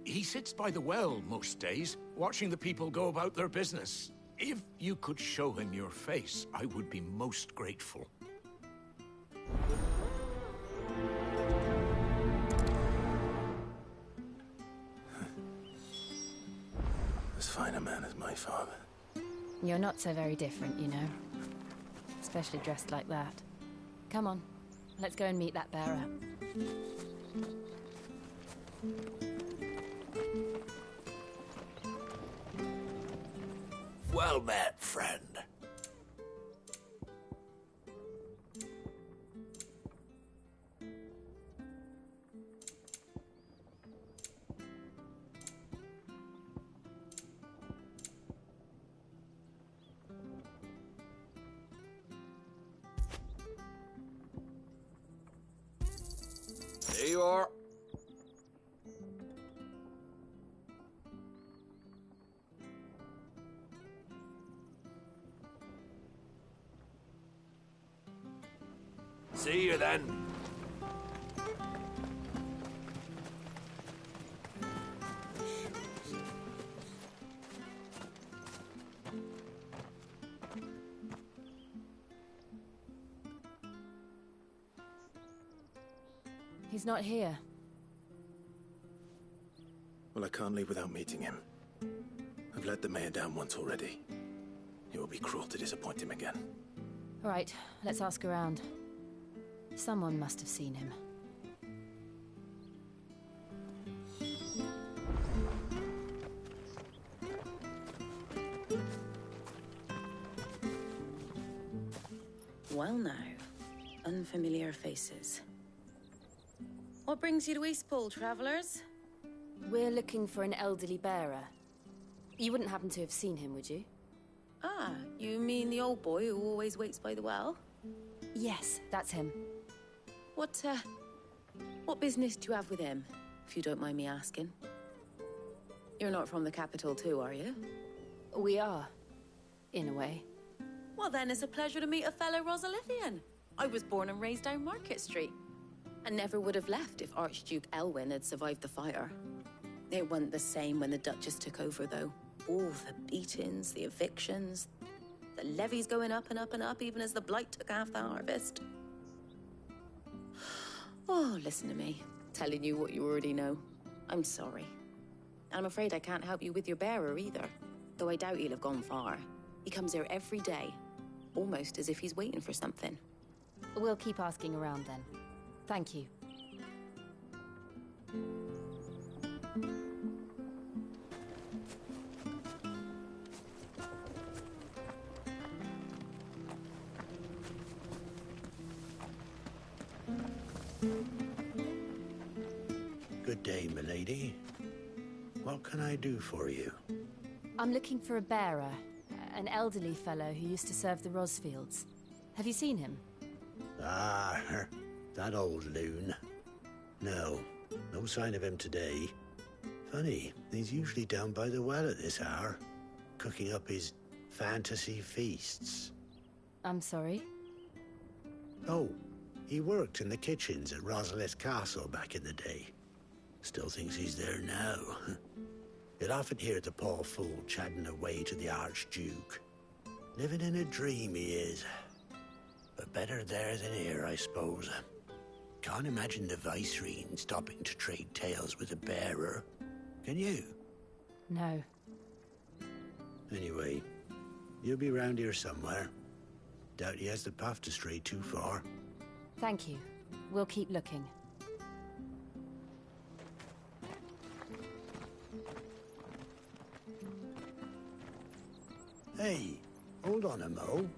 He sits by the well most days, watching the people go about their business. If you could show him your face, I would be most grateful. As fine a man as my father. You're not so very different, you know. Especially dressed like that. Come on, let's go and meet that bearer. Well met, friend. There you are. See you then. He's not here. Well, I can't leave without meeting him. I've let the mayor down once already. It would be cruel to disappoint him again. All right, let's ask around. Someone must have seen him. Well now, unfamiliar faces. What brings you to Eastpool, travellers? We're looking for an elderly bearer. You wouldn't happen to have seen him, would you? Ah, you mean the old boy who always waits by the well? Yes, that's him. What business do you have with him, if you don't mind me asking? You're not from the capital too, are you? We are, in a way. Well then, it's a pleasure to meet a fellow Rosalithian. I was born and raised down Market Street. And never would have left if Archduke Elwyn had survived the fire. It wasn't the same when the Duchess took over, though. All the beatings, the evictions, the levies going up and up and up, even as the blight took half the harvest. Oh, listen to me, telling you what you already know. I'm sorry. And I'm afraid I can't help you with your bearer either, though I doubt he'll have gone far. He comes here every day, almost as if he's waiting for something. We'll keep asking around then. Thank you. Good day, milady. What can I do for you? I'm looking for a bearer, an elderly fellow who used to serve the Rosfields. Have you seen him? Ah, that old loon. No sign of him today. Funny, he's usually down by the well at this hour, cooking up his fantasy feasts. I'm sorry? Oh, he worked in the kitchens at Rosalith Castle back in the day. Still thinks he's there now. You'll often hear the poor fool chatting away to the Archduke. Living in a dream he is. But better there than here, I suppose. Can't imagine the Vicereine stopping to trade tales with a bearer. Can you? No. Anyway, you'll be round here somewhere. Doubt he has the path to stray too far. Thank you. We'll keep looking. Hey, hold on a mo.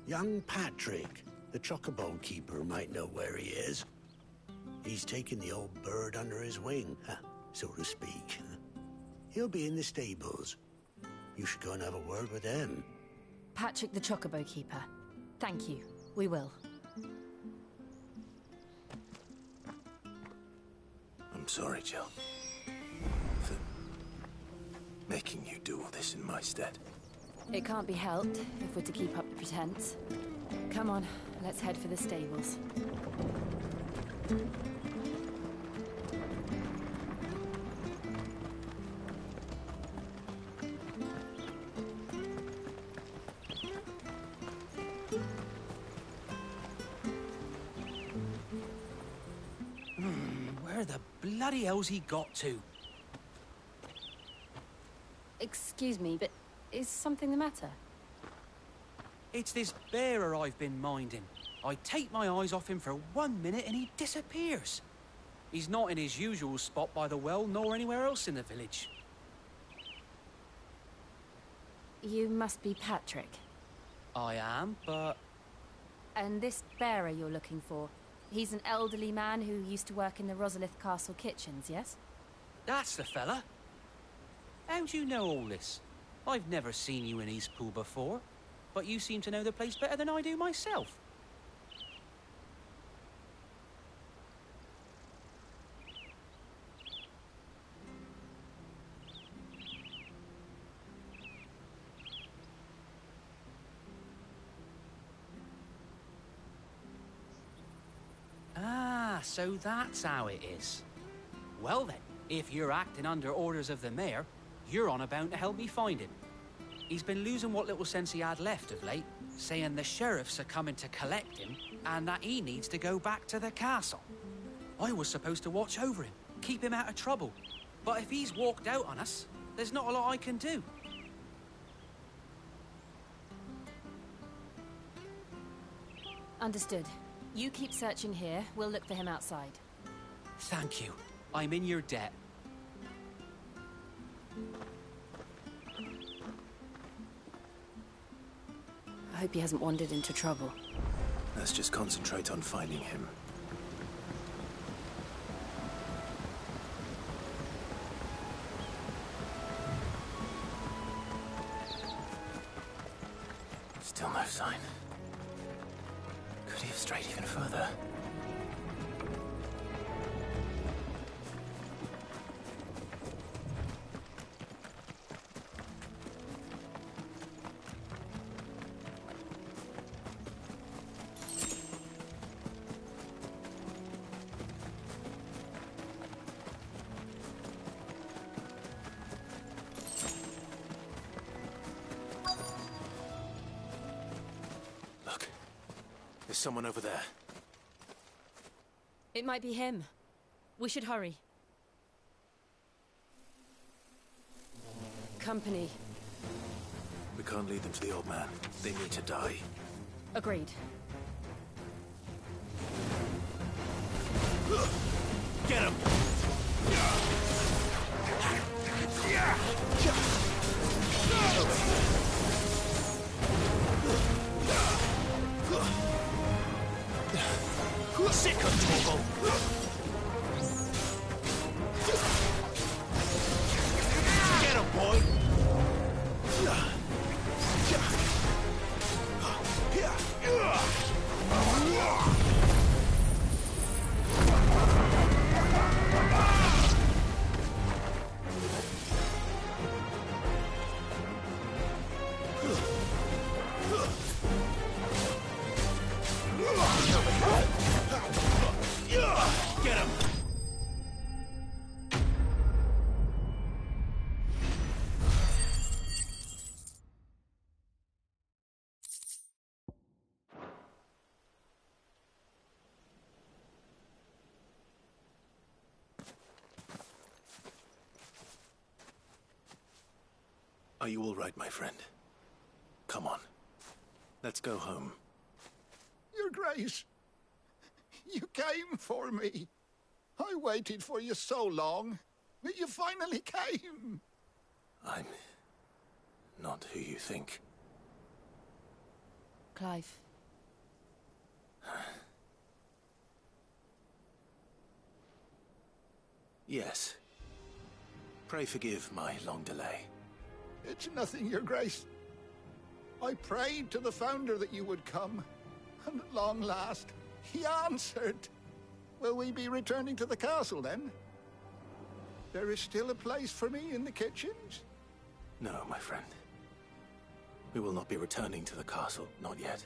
Young Patrick, the chocobo keeper, might know where he is. He's taken the old bird under his wing, so to speak. He'll be in the stables. You should go and have a word with him. Patrick the chocobo keeper. Thank you. We will. I'm sorry, Jill. For making you do all this in my stead. It can't be helped if we're to keep up the pretense. Come on, let's head for the stables. Where the bloody hell's he got to? Excuse me, but is something the matter? It's this bearer I've been minding. I take my eyes off him for 1 minute and he disappears. He's not in his usual spot by the well, nor anywhere else in the village. You must be Patrick. I am, but... And this bearer you're looking for, he's an elderly man who used to work in the Rosalith Castle kitchens, yes? That's the fella. How do you know all this? I've never seen you in Eastpool before, but you seem to know the place better than I do myself. Ah, so that's how it is. Well then, if you're acting under orders of the mayor, you're on about to help me find him. He's been losing what little sense he had left of late, saying the sheriffs are coming to collect him and that he needs to go back to the castle. I was supposed to watch over him, keep him out of trouble. But if he's walked out on us, there's not a lot I can do. Understood. You keep searching here, we'll look for him outside. Thank you. I'm in your debt. I hope he hasn't wandered into trouble. Let's just concentrate on finding him. Still no sign. Could he have strayed even further? There's someone over there. It might be him. We should hurry. Company. We can't lead them to the old man. They need to die. Agreed. Get him! Sick of trouble! Get him, boy! Get him! Are you all right, my friend? Come on. Let's go home. Your Grace, you came for me. I waited for you so long, but you finally came. I'm not who you think. Clive. Yes. Pray forgive my long delay. It's nothing, Your Grace. I prayed to the Founder that you would come, and at long last, he answered. Will we be returning to the castle, then? There is still a place for me in the kitchens? No, my friend. We will not be returning to the castle, not yet.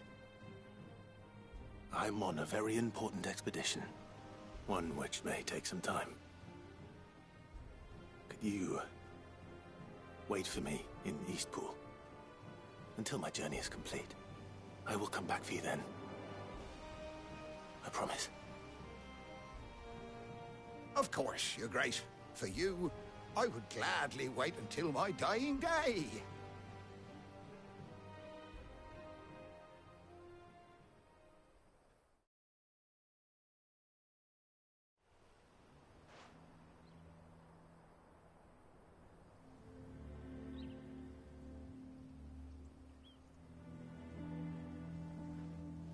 I'm on a very important expedition, one which may take some time. Could you wait for me in Eastpool until my journey is complete? I will come back for you then. I promise. Of course, Your Grace. For you, I would gladly wait until my dying day.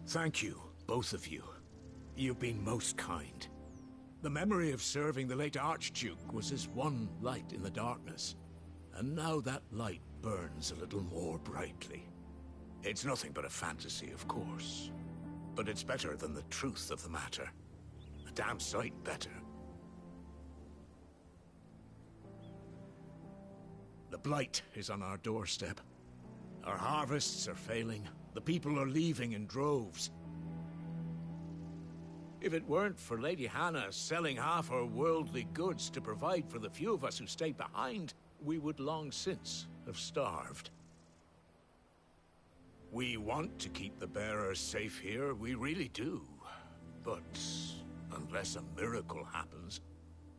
Thank you, both of you. You've been most kind. The memory of serving the late Archduke was as one light in the darkness, and now that light burns a little more brightly. It's nothing but a fantasy, of course, but it's better than the truth of the matter. A damn sight better. The blight is on our doorstep. Our harvests are failing. The people are leaving in droves. If it weren't for Lady Hannah selling half her worldly goods to provide for the few of us who stayed behind, we would long since have starved. We want to keep the bearers safe here, we really do. But unless a miracle happens,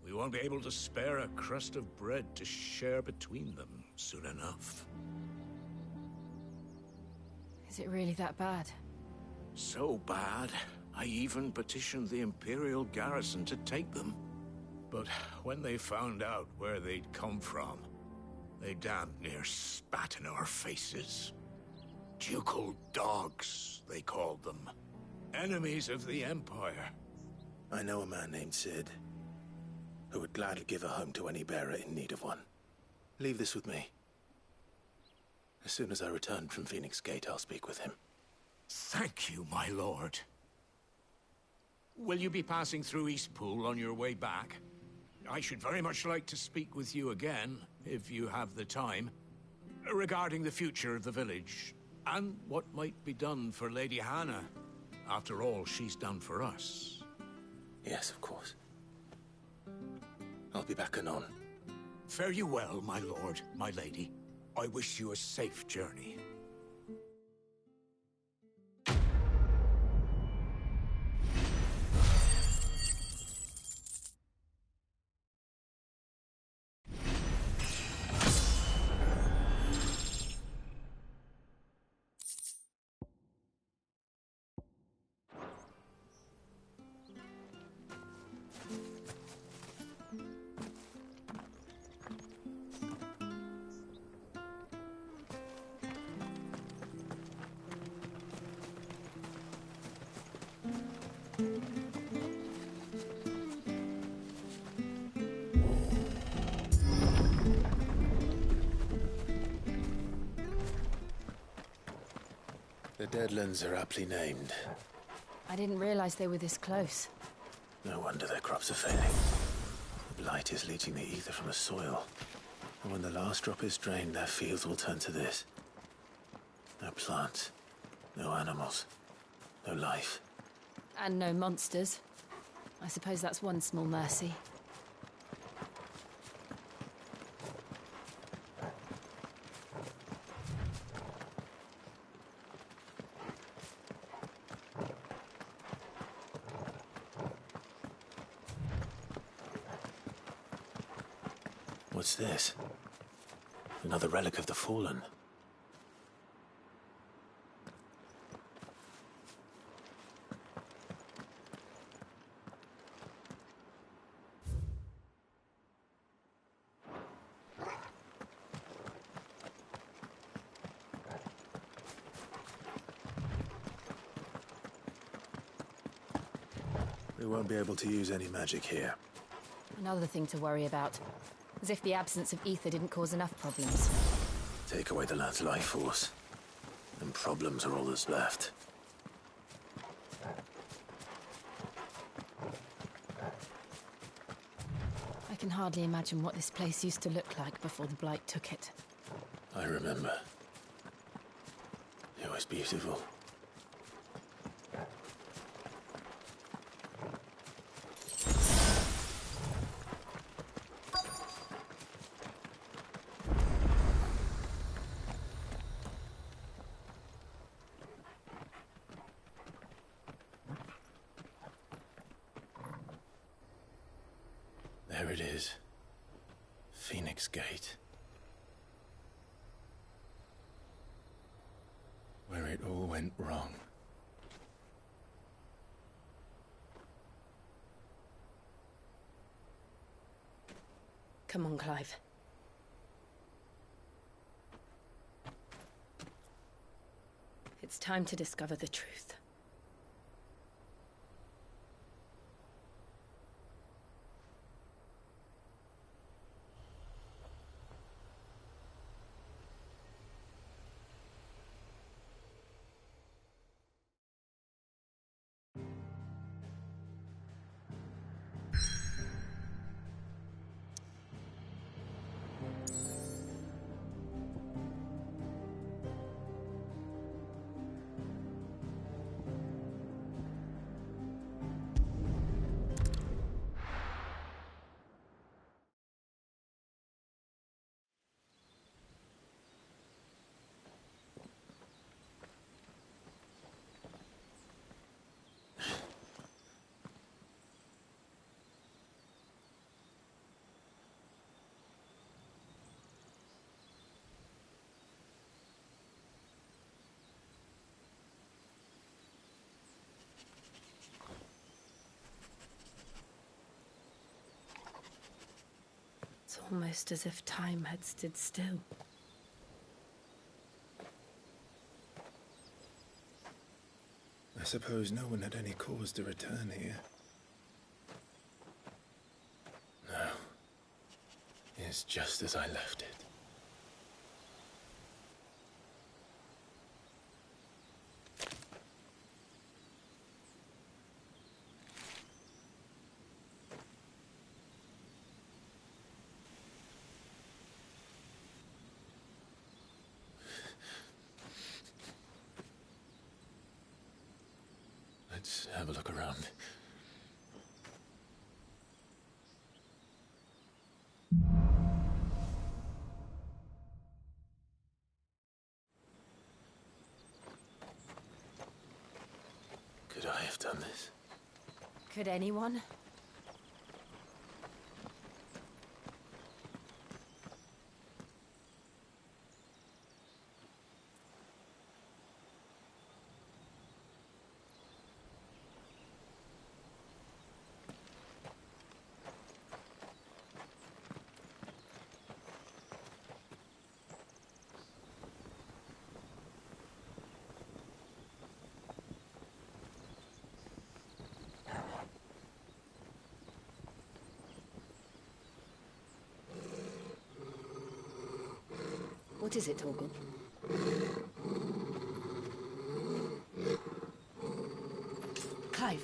we won't be able to spare a crust of bread to share between them soon enough. Is it really that bad? So bad, I even petitioned the Imperial garrison to take them. But when they found out where they'd come from, they damn near spat in our faces. Ducal dogs, they called them. Enemies of the Empire. I know a man named Sid, who would gladly give a home to any bearer in need of one. Leave this with me. As soon as I return from Phoenix Gate, I'll speak with him. Thank you, my lord. Will you be passing through Eastpool on your way back? I should very much like to speak with you again, if you have the time, regarding the future of the village, and what might be done for Lady Hannah. After all she's done for us. Yes, of course. I'll be back anon. Fare you well, my lord, my lady. I wish you a safe journey. The Deadlands are aptly named. I didn't realize they were this close. No wonder their crops are failing. The blight is leaching the ether from the soil. And when the last drop is drained, their fields will turn to this. No plants, no animals, no life. And no monsters. I suppose that's one small mercy. What's this? Another relic of the Fallen. We won't be able to use any magic here. Another thing to worry about. As if the absence of ether didn't cause enough problems. Take away the lad's life force, and problems are all that's left. I can hardly imagine what this place used to look like before the Blight took it. I remember. It was beautiful. There it is. Phoenix Gate. Where it all went wrong. Come on, Clive. It's time to discover the truth. It's almost as if time had stood still. I suppose no one had any cause to return here. No. It's just as I left it. Let's have a look around. Could I have done this? Could anyone? What is it, Torgal? Clive.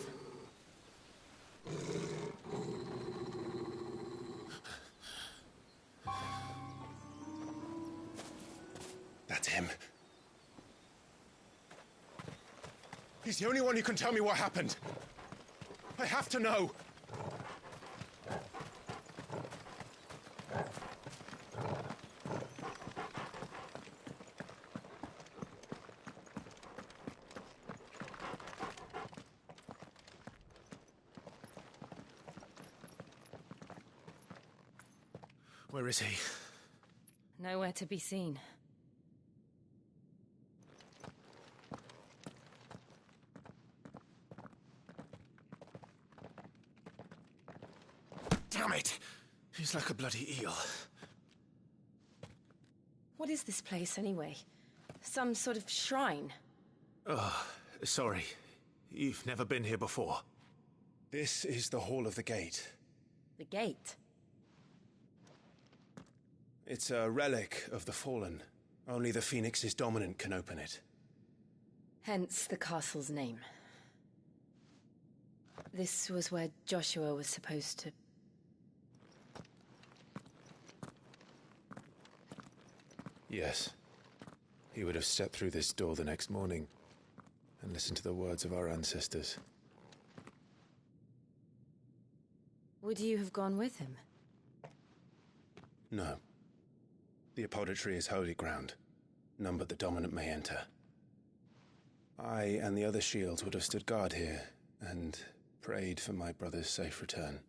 That's him. He's the only one who can tell me what happened. I have to know. Where is he? Nowhere to be seen. Damn it! He's like a bloody eel. What is this place, anyway? Some sort of shrine? Oh, sorry. You've never been here before. This is the Hall of the Gate. The gate? It's a relic of the Fallen. Only the Phoenix's dominant can open it. Hence the castle's name. This was where Joshua was supposed to... Yes. He would have stepped through this door the next morning and listened to the words of our ancestors. Would you have gone with him? No. The apodatory is holy ground. None but the dominant may enter. I and the other shields would have stood guard here and prayed for my brother's safe return.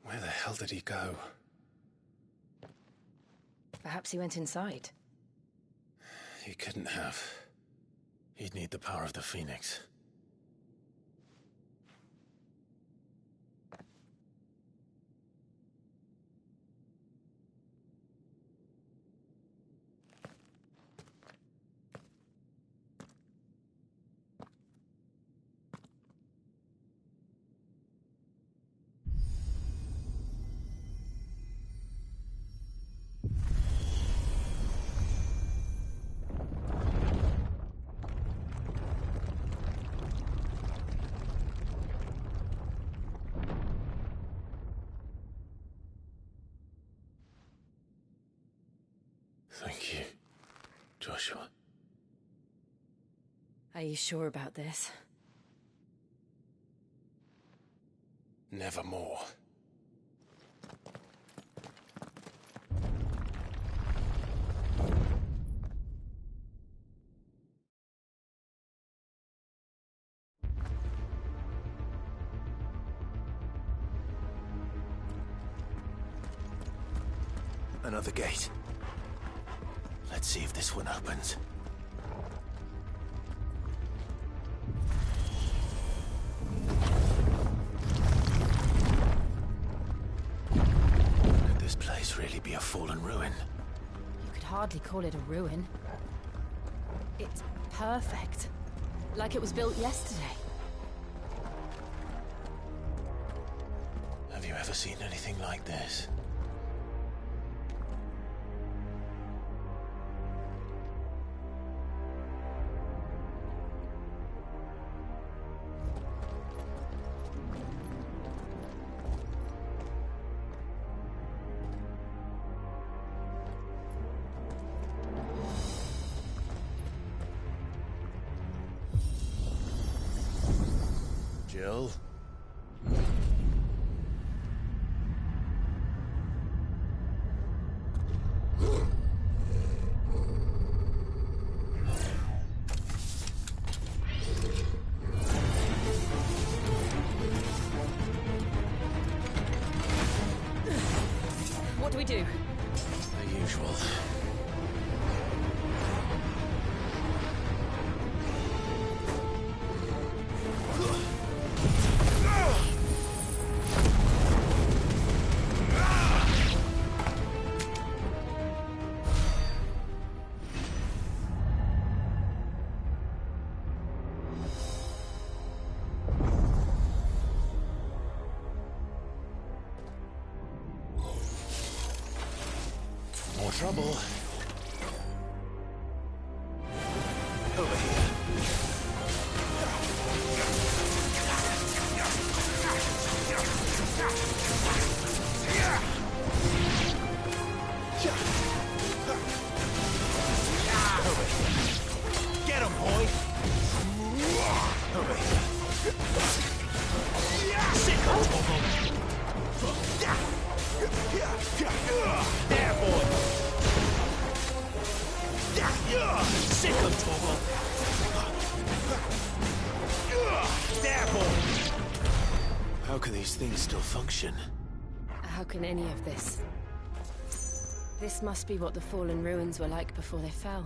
Where the hell did he go? Perhaps he went inside. He couldn't have. He'd need the power of the Phoenix. Thank you, Joshua. Are you sure about this? Nevermore. Another gate. Let's see if this one opens. Could this place really be a fallen ruin? You could hardly call it a ruin. It's perfect. Like it was built yesterday. Have you ever seen anything like this? Jill? What do we do? The usual. trouble. Over here. Get him, boy! Over here. Sick of trouble! There, boy! Sick of trouble! There, boy! How can these things still function? How can any of this? This must be what the fallen ruins were like before they fell.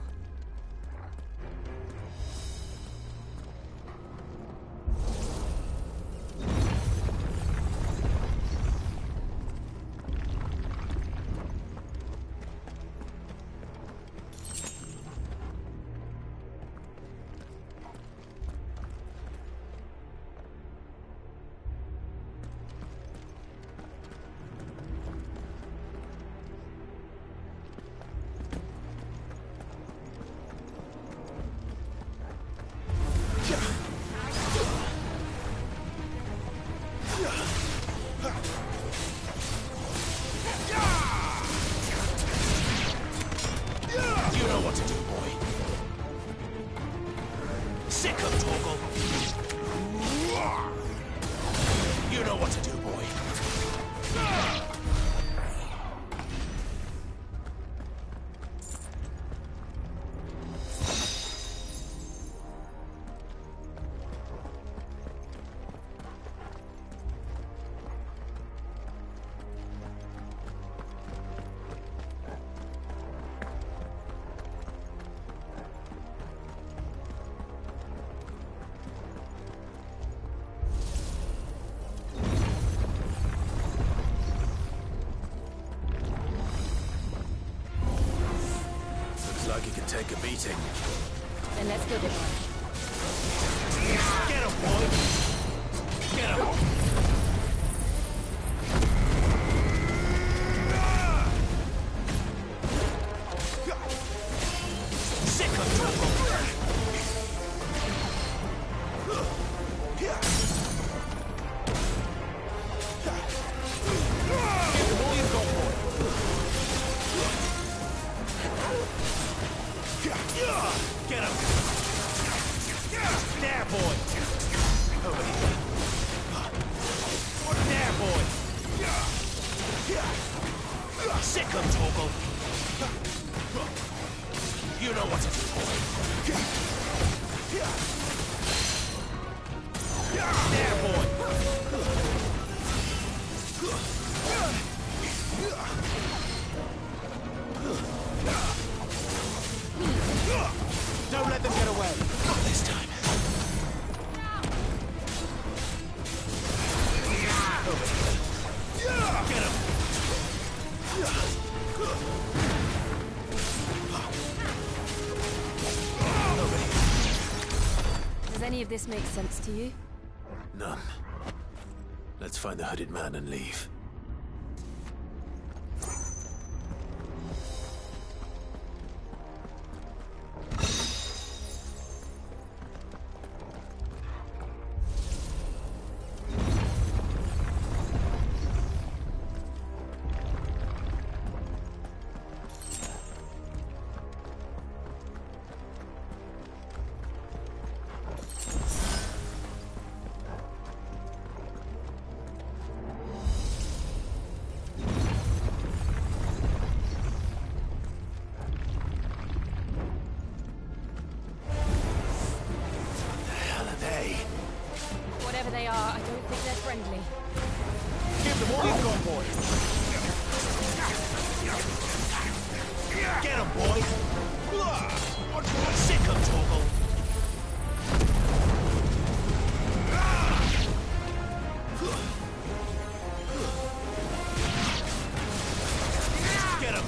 You know what to do, boy. Sick of Torgal. You know what to do, boy. Looks like he can take a beating. Then let's give it one. Get him, boy! Get him! Sick of trouble! Give him all you've got, boy! Get him! There, boy! Over here. There, boy! Sick of Torgal! You know what to do, boy! There, boy! Don't let them get away! Not this time. Over here. Get him! Over here. Does any of this make sense to you? None. Let's find the hooded man and leave. Whatever they are, I don't think they're friendly. Give them all you've got, boy! Get him, boy! Sick of Torgal! Get him!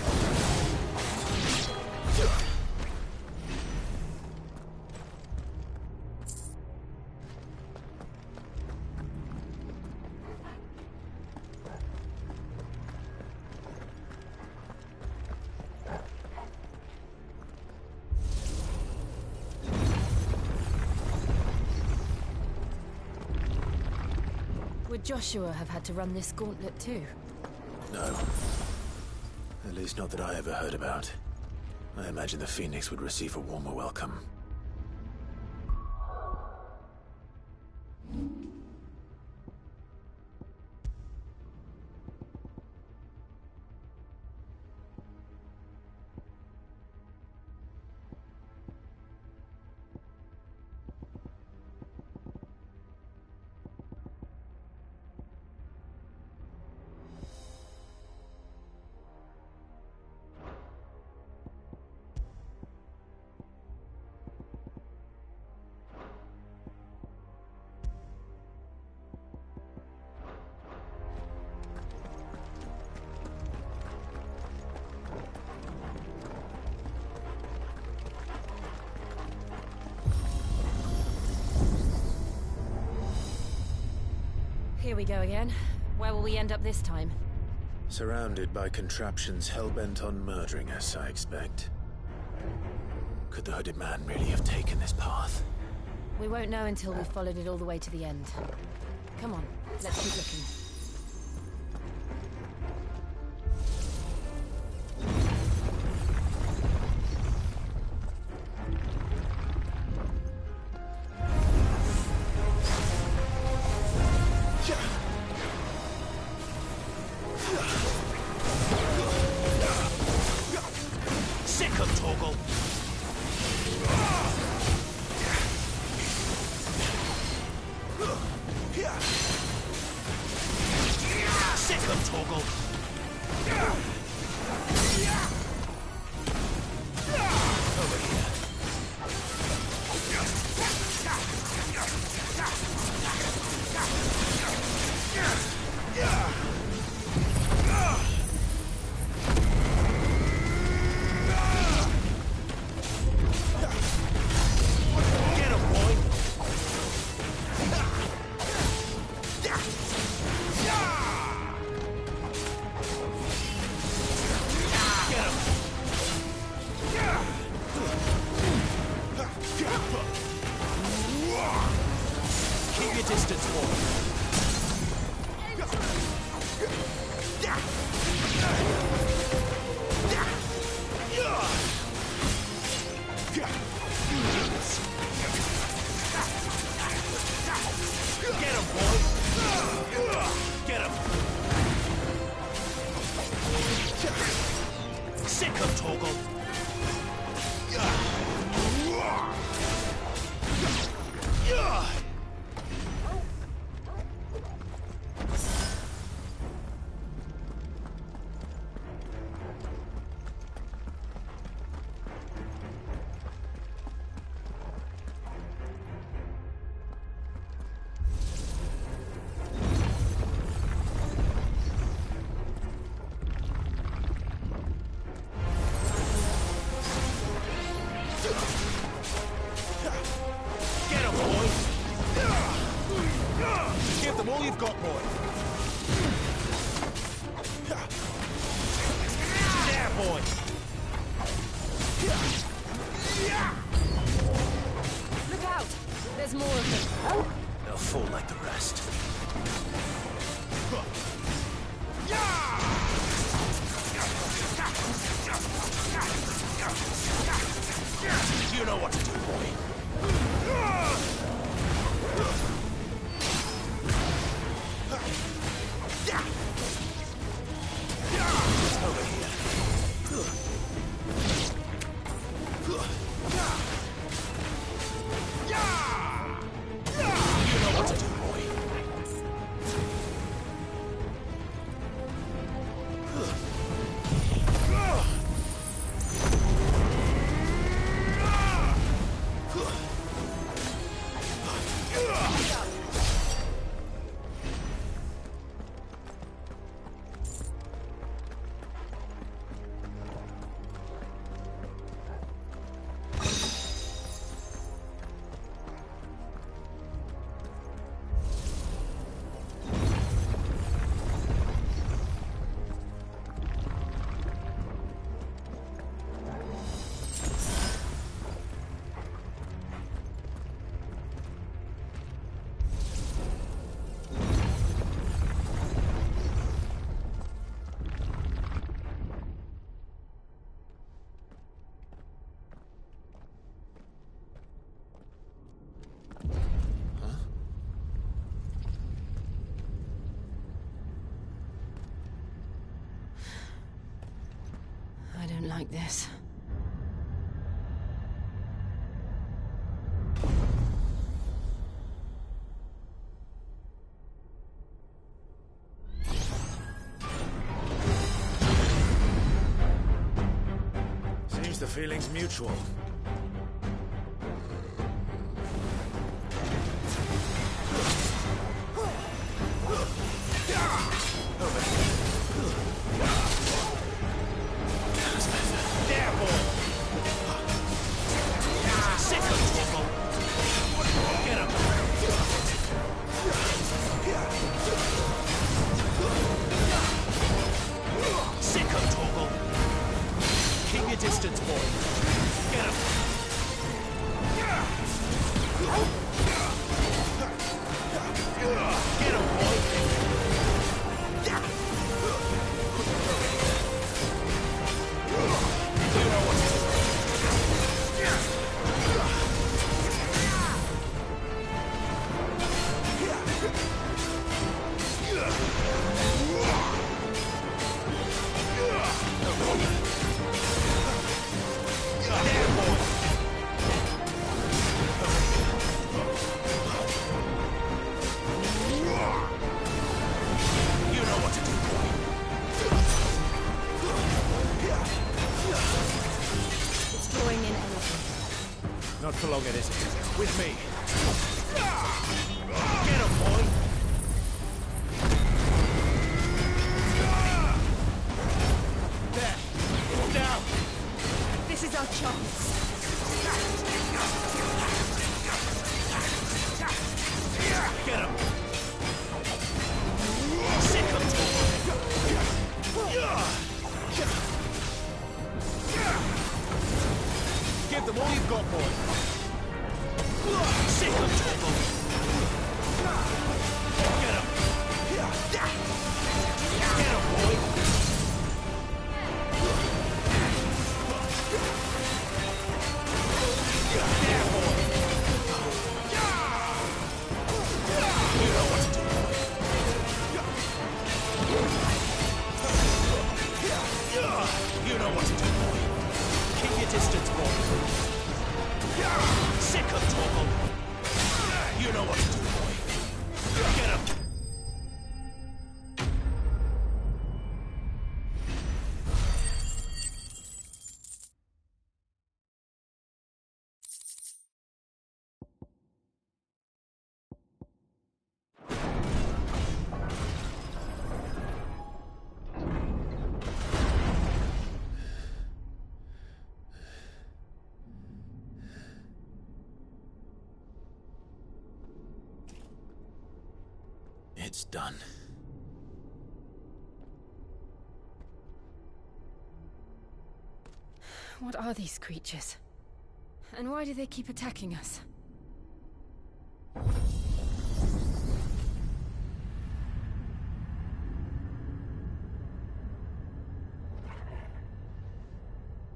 Would Joshua have had to run this gauntlet too? No. At least not that I ever heard about. I imagine the Phoenix would receive a warmer welcome. Here we go again. Where will we end up this time? Surrounded by contraptions hell-bent on murdering us, I expect. Could the hooded man really have taken this path? We won't know until we've followed it all the way to the end. Come on, let's keep looking. this. Seems the feeling's mutual. Distance, boy. Get him. Get him, boy. You know what to do. Not for long, it isn't. With me. Get him, boy. There. Down. This is our chance. Get him. Sick him. Give them all you've got, boy. Sick him, Torgal. Get him. Get him, boy. Yeah, boy. You know what to do, boy. You know what to do, boy. Keep your distance, boy. Sick of Torgal. You know what to do, boy. Get him. It's done. What are these creatures? And why do they keep attacking us?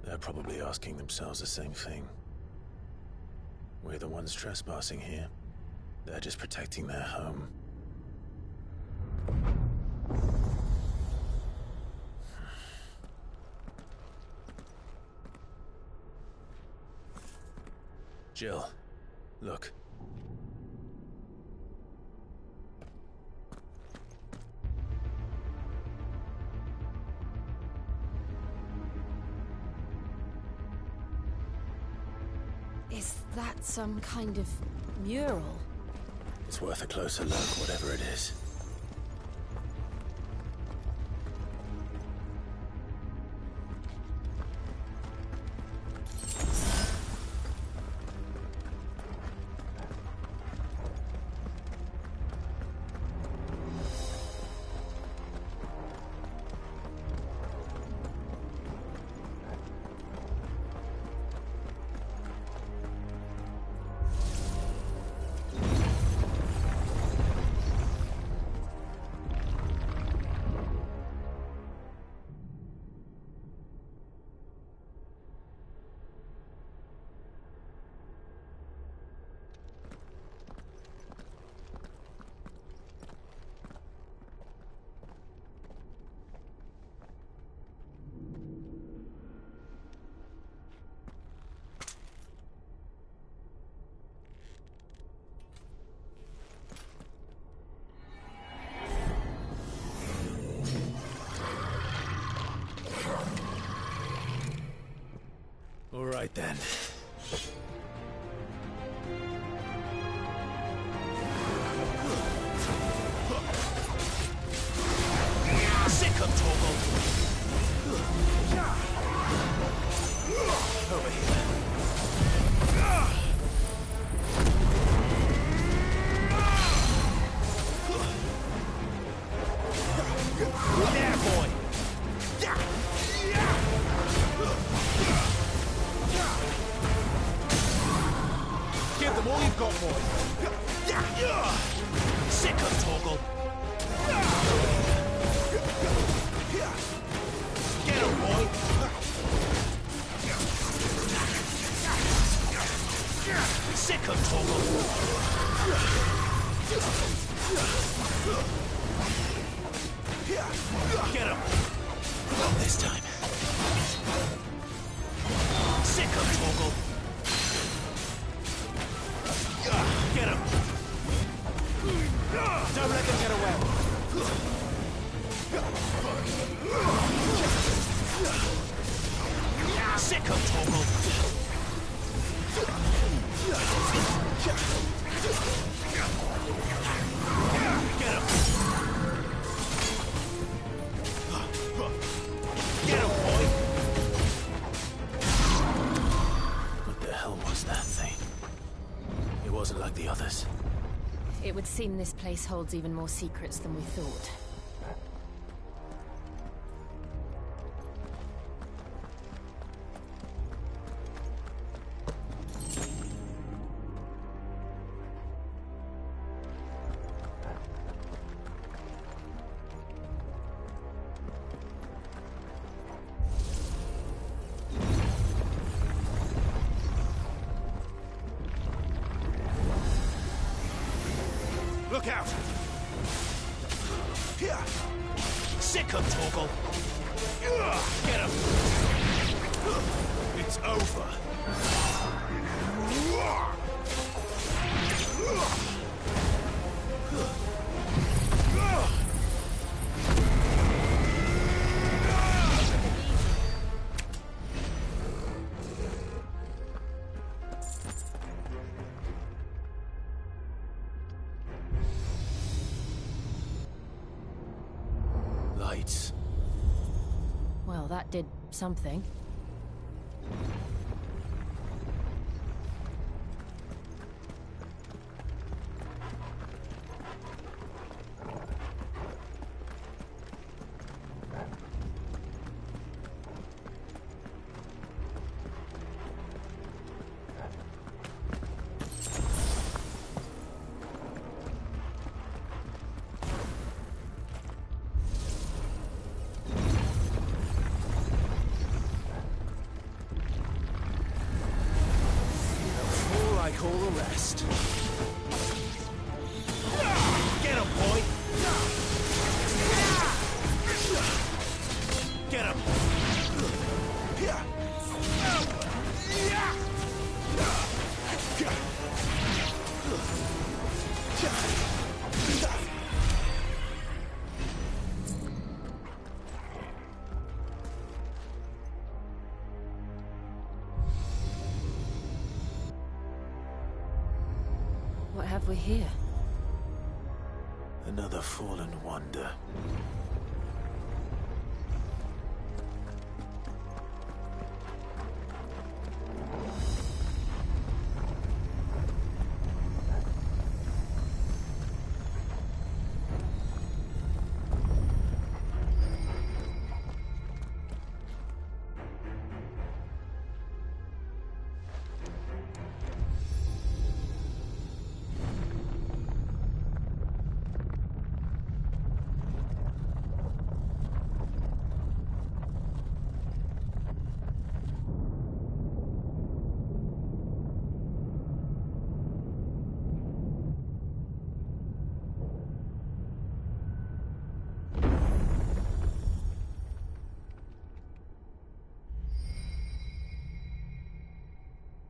They're probably asking themselves the same thing. We're the ones trespassing here. They're just protecting their home. Jill, look. Is that some kind of mural? It's worth a closer look, whatever it is. end. Sick of Torgal! Over here. There, boy! Give them all you've got, boy! Sick of Torgal! Get him, boy! Sick of Torgal! Get him! Not this time. Sick of Torgal! Get him! Don't let them get away! Sick of Torgal! Get him! Get him, boy! What the hell was that thing? It wasn't like the others. It would seem this place holds even more secrets than we thought. Look out! Here! Sick of Torgal! Get him! It's over! Lights. Well, that did something. Like all the rest. Get him, boy! Get him! What have we here? Another fallen wonder.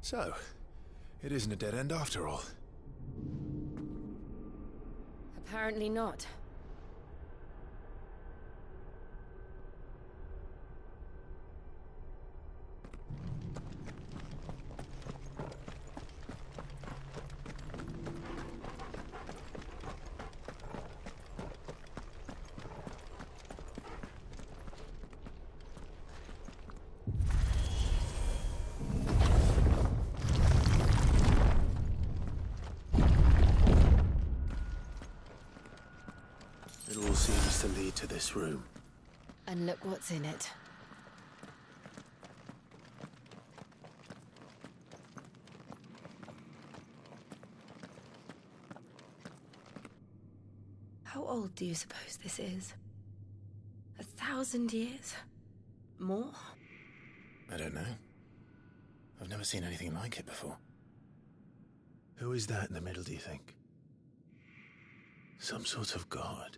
So, it isn't a dead end after all. Apparently not. to lead to this room. And look what's in it. How old do you suppose this is? 1,000 years? More? I don't know. I've never seen anything like it before. Who is that in the middle, do you think? Some sort of god?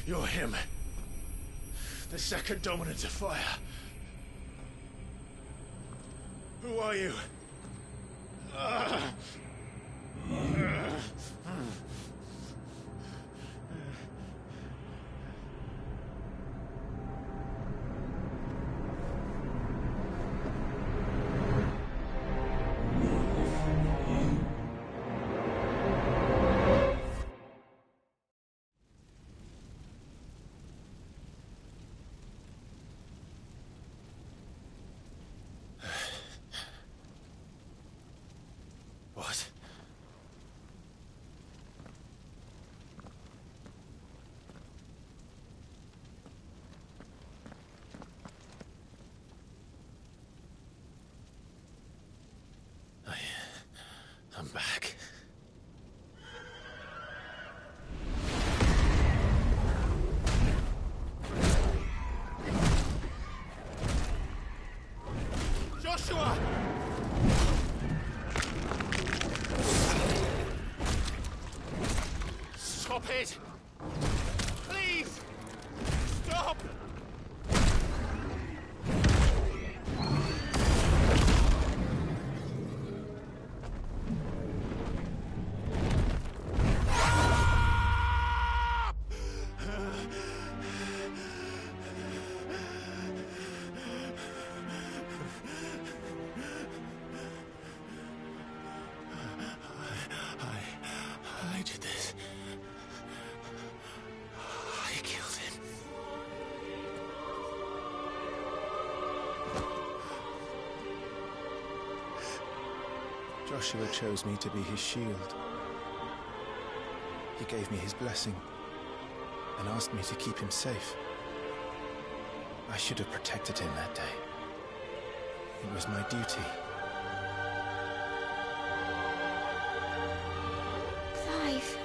You're him. The second dominant of fire. Who are you? What? I'm back. Joshua! Stop it! Please! Stop! I did this. I killed him. Joshua chose me to be his shield. He gave me his blessing and asked me to keep him safe. I should have protected him that day. It was my duty. Clive.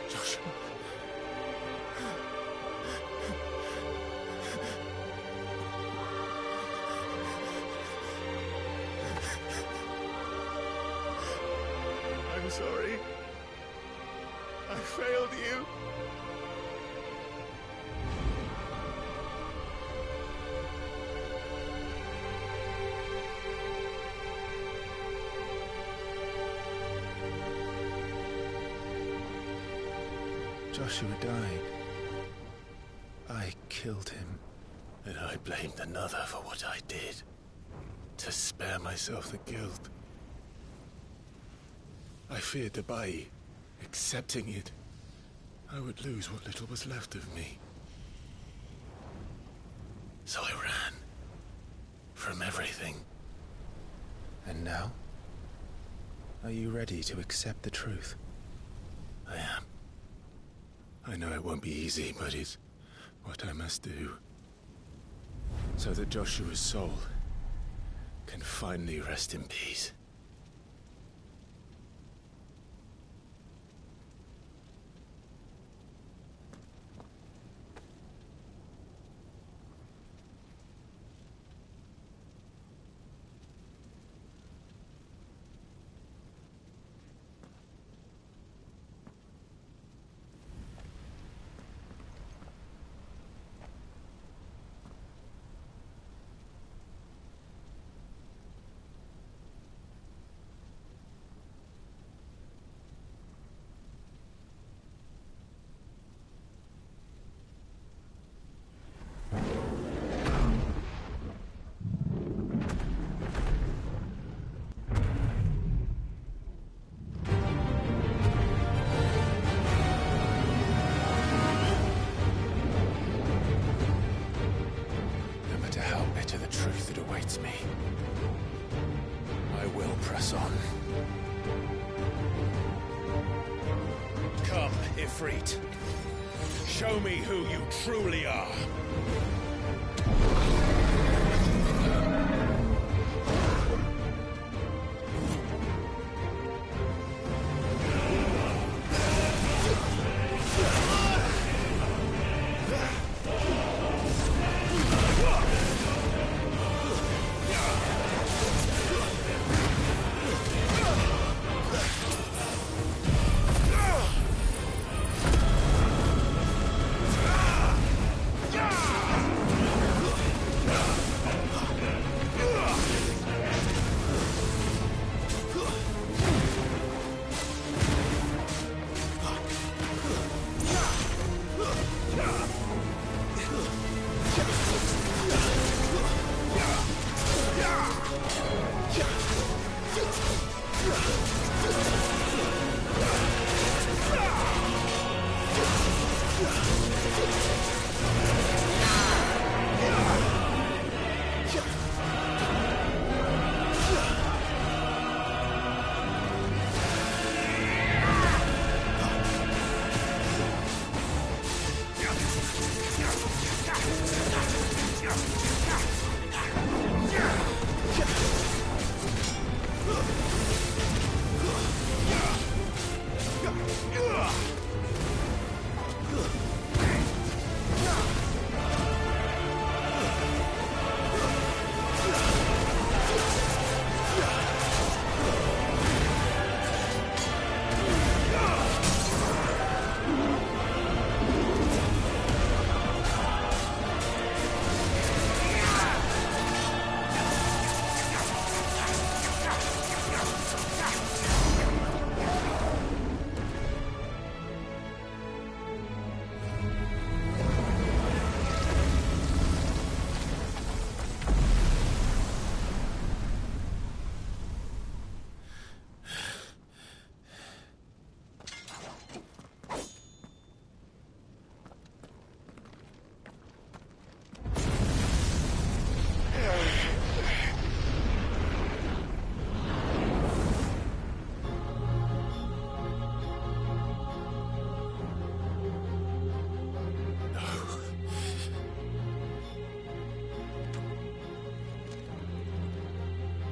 Joshua. I'm sorry. I failed you. Joshua died. I killed him. And I blamed another for what I did. To spare myself the guilt. I feared that by accepting it, I would lose what little was left of me. So I ran. From everything. And now? Are you ready to accept the truth? I am. I know it won't be easy, but it's what I must do. So that Joshua's soul can finally rest in peace. Ifrit. Show me who you truly are.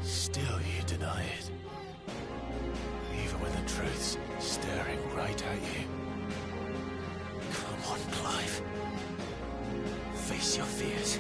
Still you deny it. Even when the truth's staring right at you. Come on, Clive. Face your fears.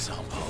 Example.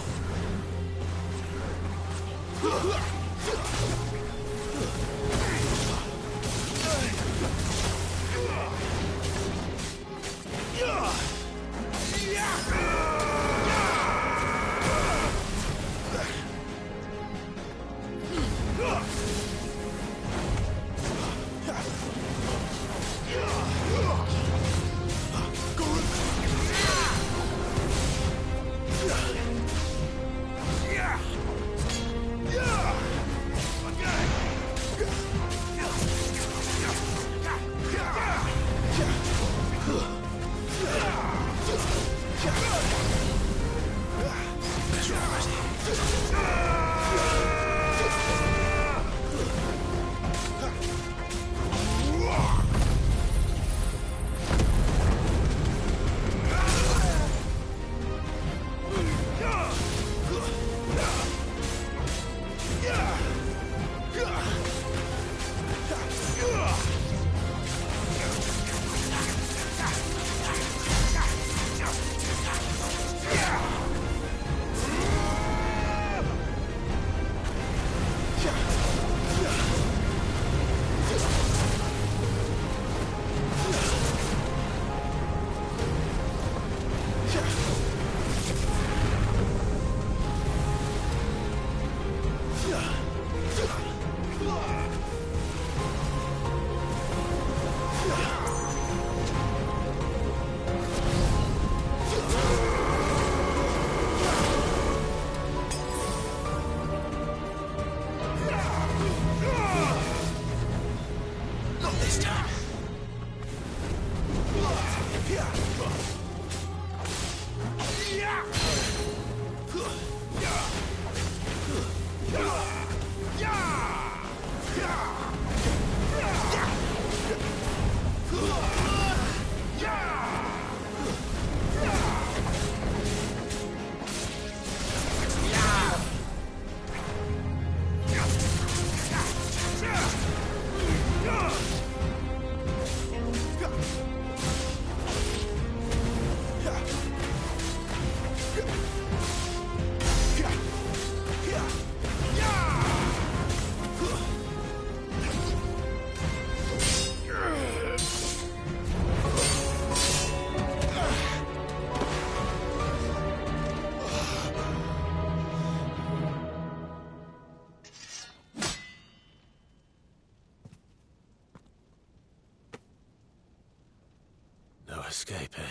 Escape, eh?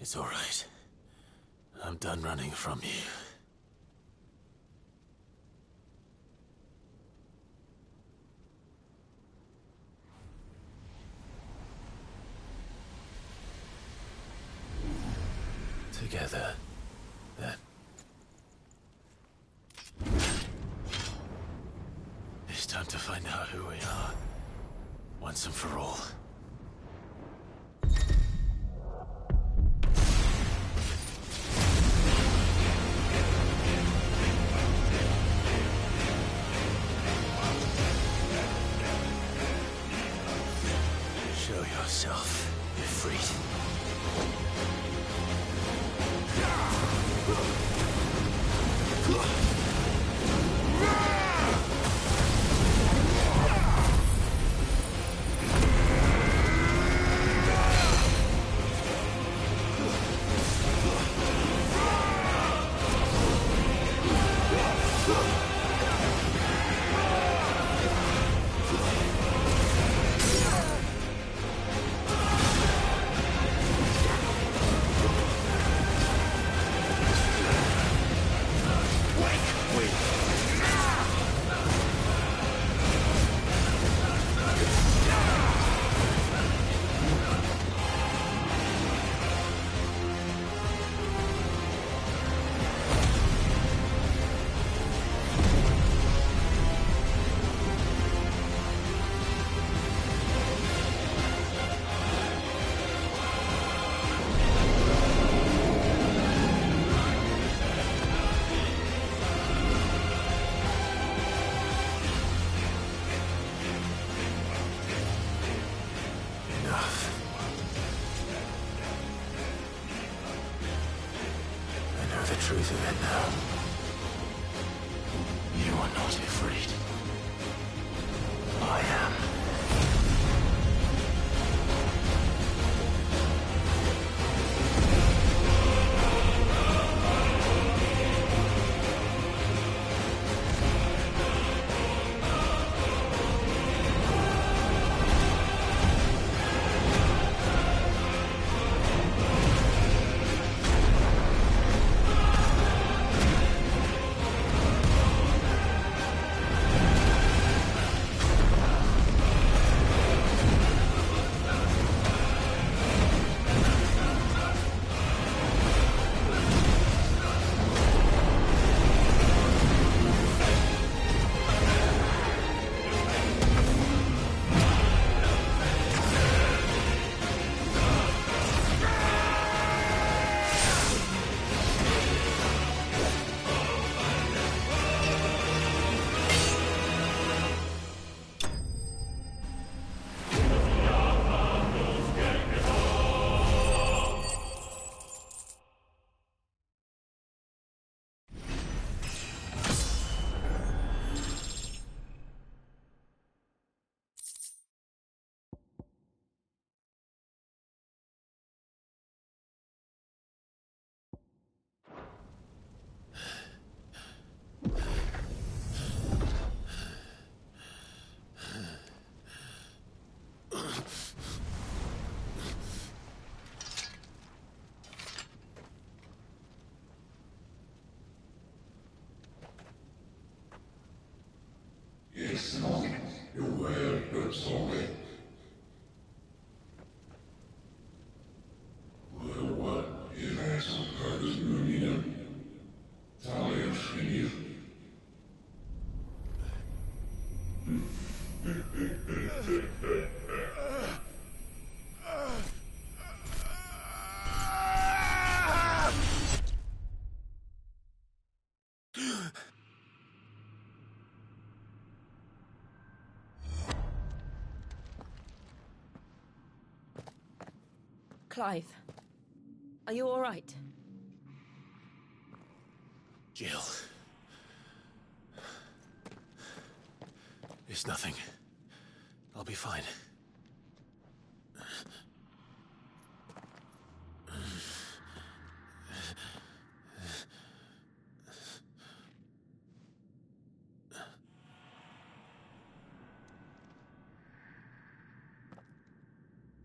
It's all right. I'm done running from you. Together, then. It's time to find out who we are, once and for all. Show yourself, Ifrit. Truth of it now. You are not afraid. I am. Clive, are you all right? Jill. It's nothing. I'll be fine.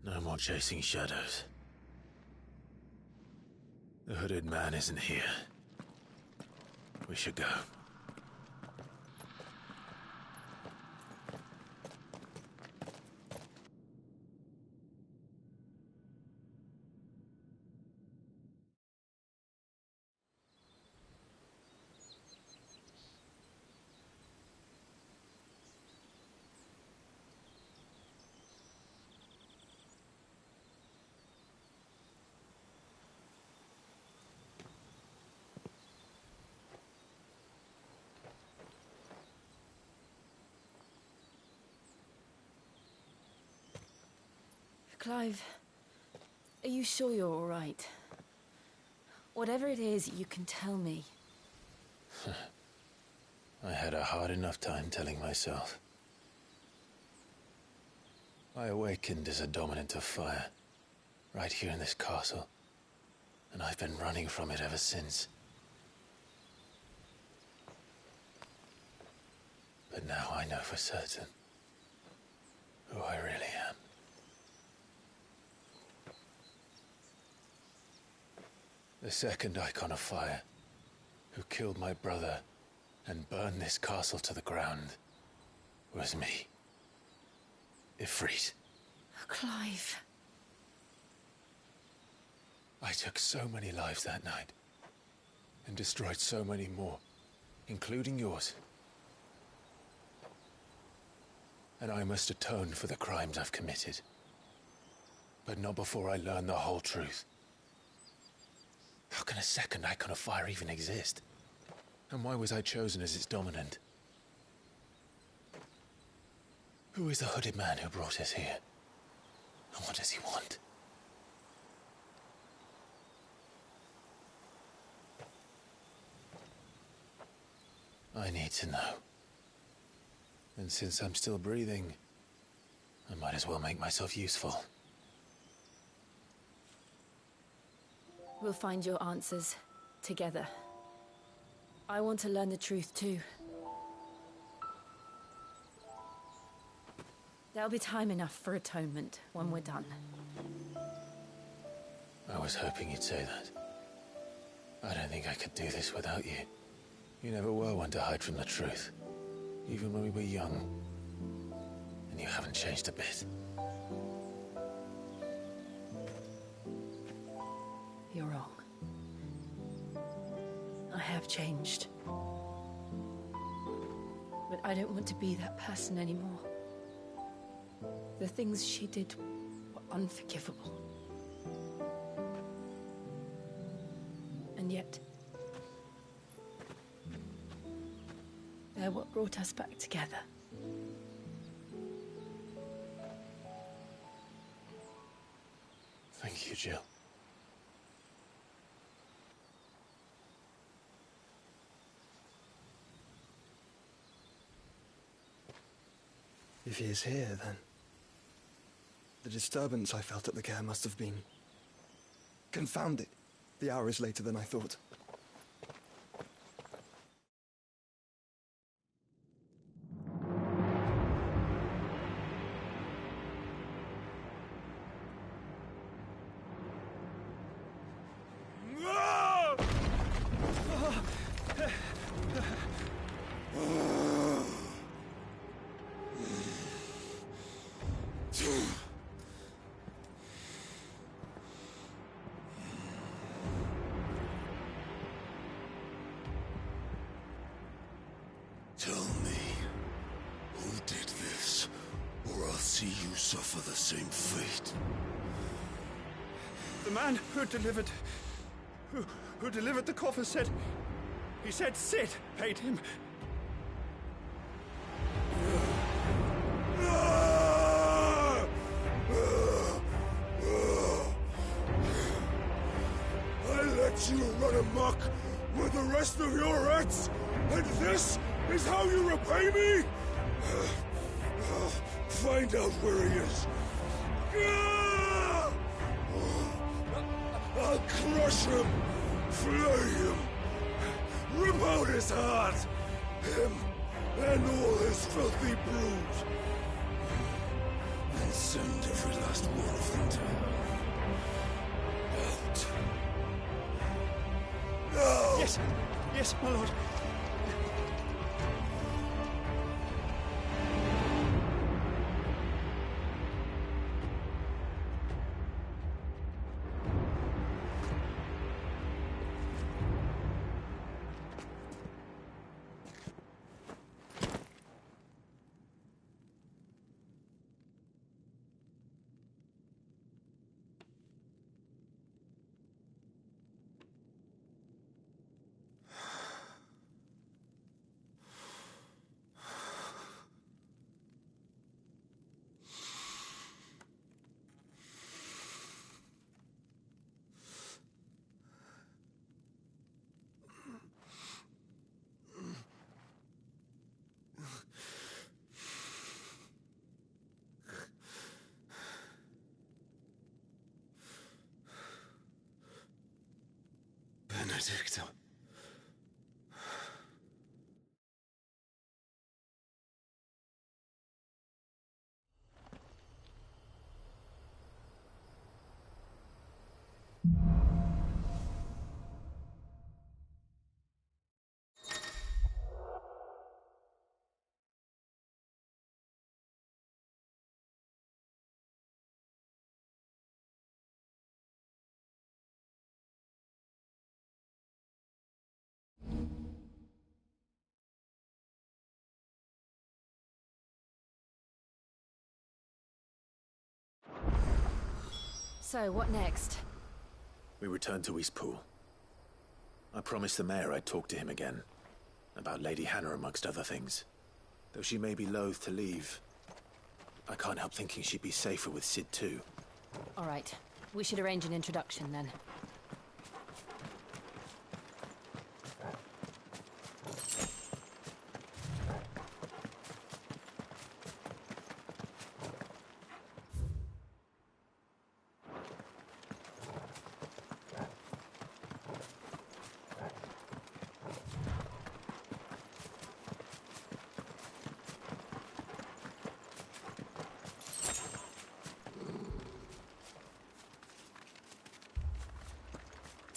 No more chasing shadows. The hooded man isn't here. We should go. Clive, are you sure you're all right? Whatever it is, you can tell me. I had a hard enough time telling myself. I awakened as a dominant of fire, right here in this castle, and I've been running from it ever since. But now I know for certain who I really am. The second icon of fire, who killed my brother and burned this castle to the ground, was me. Ifrit. Clive. I took so many lives that night, and destroyed so many more, including yours. And I must atone for the crimes I've committed. But not before I learn the whole truth. How can a second icon of fire even exist? And why was I chosen as its dominant? Who is the hooded man who brought us here? And what does he want? I need to know. And since I'm still breathing, I might as well make myself useful. We'll find your answers together. I want to learn the truth too. There'll be time enough for atonement when we're done. I was hoping you'd say that. I don't think I could do this without you. You never were one to hide from the truth, even when we were young. And you haven't changed a bit. You're wrong. I have changed. But I don't want to be that person anymore. The things she did were unforgivable. And yet, they're what brought us back together. Thank you, Jill. If he is here, then the disturbance I felt at the care must have been... Confound it! The hour is later than I thought. Tell me, who did this, or I'll see you suffer the same fate. The man who delivered the coffer said... He said Sid paid him. I let you run amok with the rest of your rats, and this is how you repay me? Find out where he is. I'll crush him, flay him, rip out his heart, him and all his filthy brood, and send every last one of them to hell. Out. No! Yes, yes, my lord. Benedicta. So, what next? We return to Eastpool. I promised the mayor I'd talk to him again. About Lady Hannah, amongst other things. Though she may be loath to leave, I can't help thinking she'd be safer with Sid too. All right. We should arrange an introduction, then.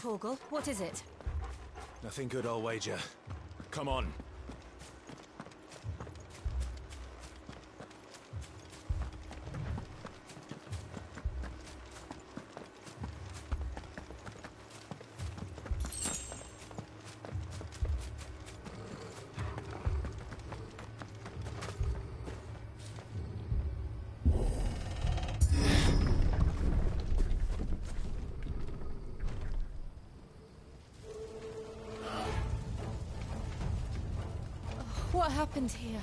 Torgal, what is it? Nothing good, I'll wager. Come on. What happened here?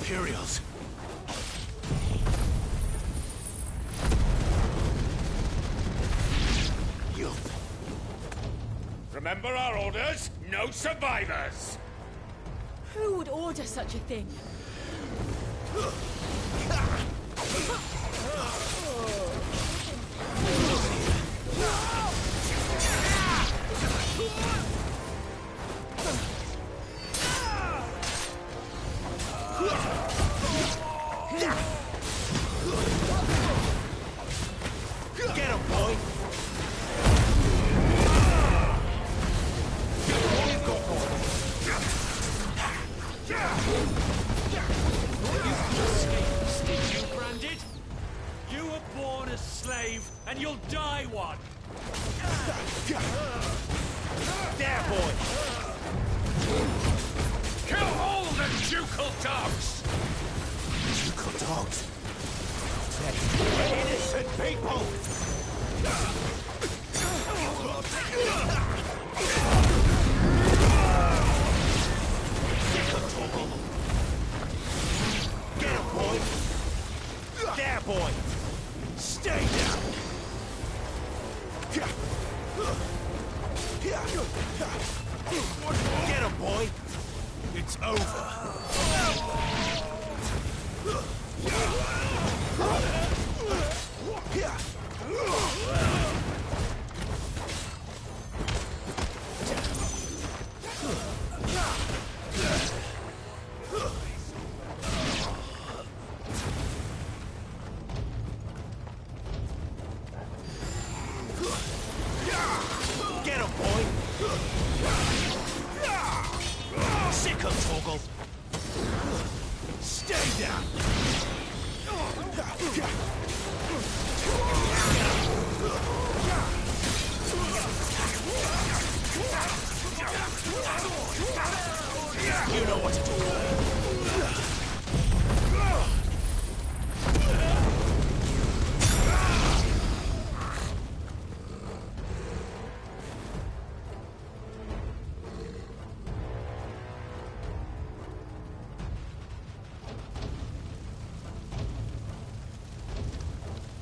Imperials! Remember our orders? No survivors! Who would order such a thing? Get him, boy! Did you, Branded? dogs. Innocent people! Get him, boy! There, boy! Stay down! Get him, boy! It's over. Get him, boy! Sick him, Torgal! Stay down! You know what to do.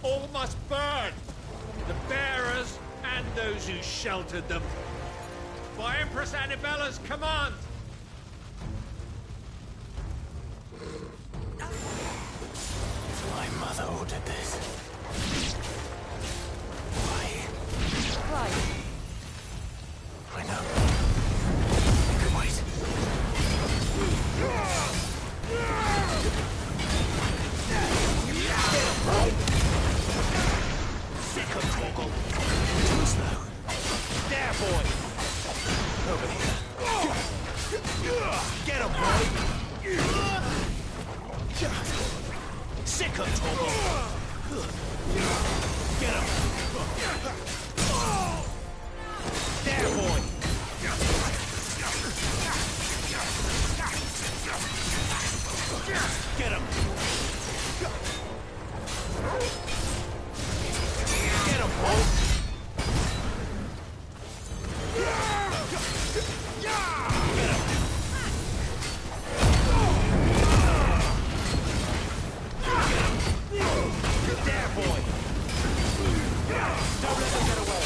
All must burn! The bearers and those who sheltered them. By Empress Annibella's command! My mother ordered this. Why? I know. I can wait. Sick of Torgal. Too slow. There, boy. Over here. Get him, boy. Sick of Torgal. Get him. There, boy. Get him. Get him, boy. There, boy. Don't let them get away.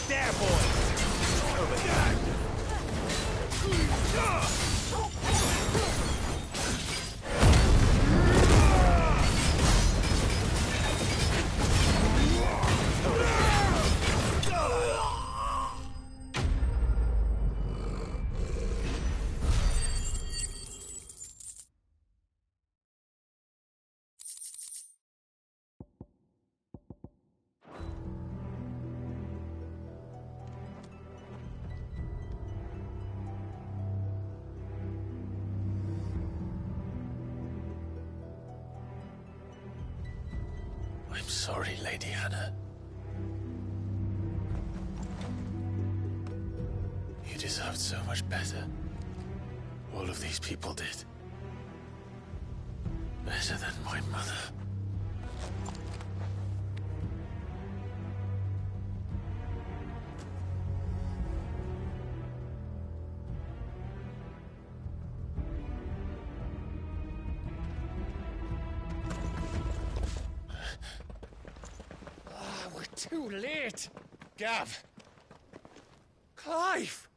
There, boy. Over there. I'm sorry, Lady Hannah. You deserved so much better. All of these people did. Better than my mother. We're too late. Gav. Clive.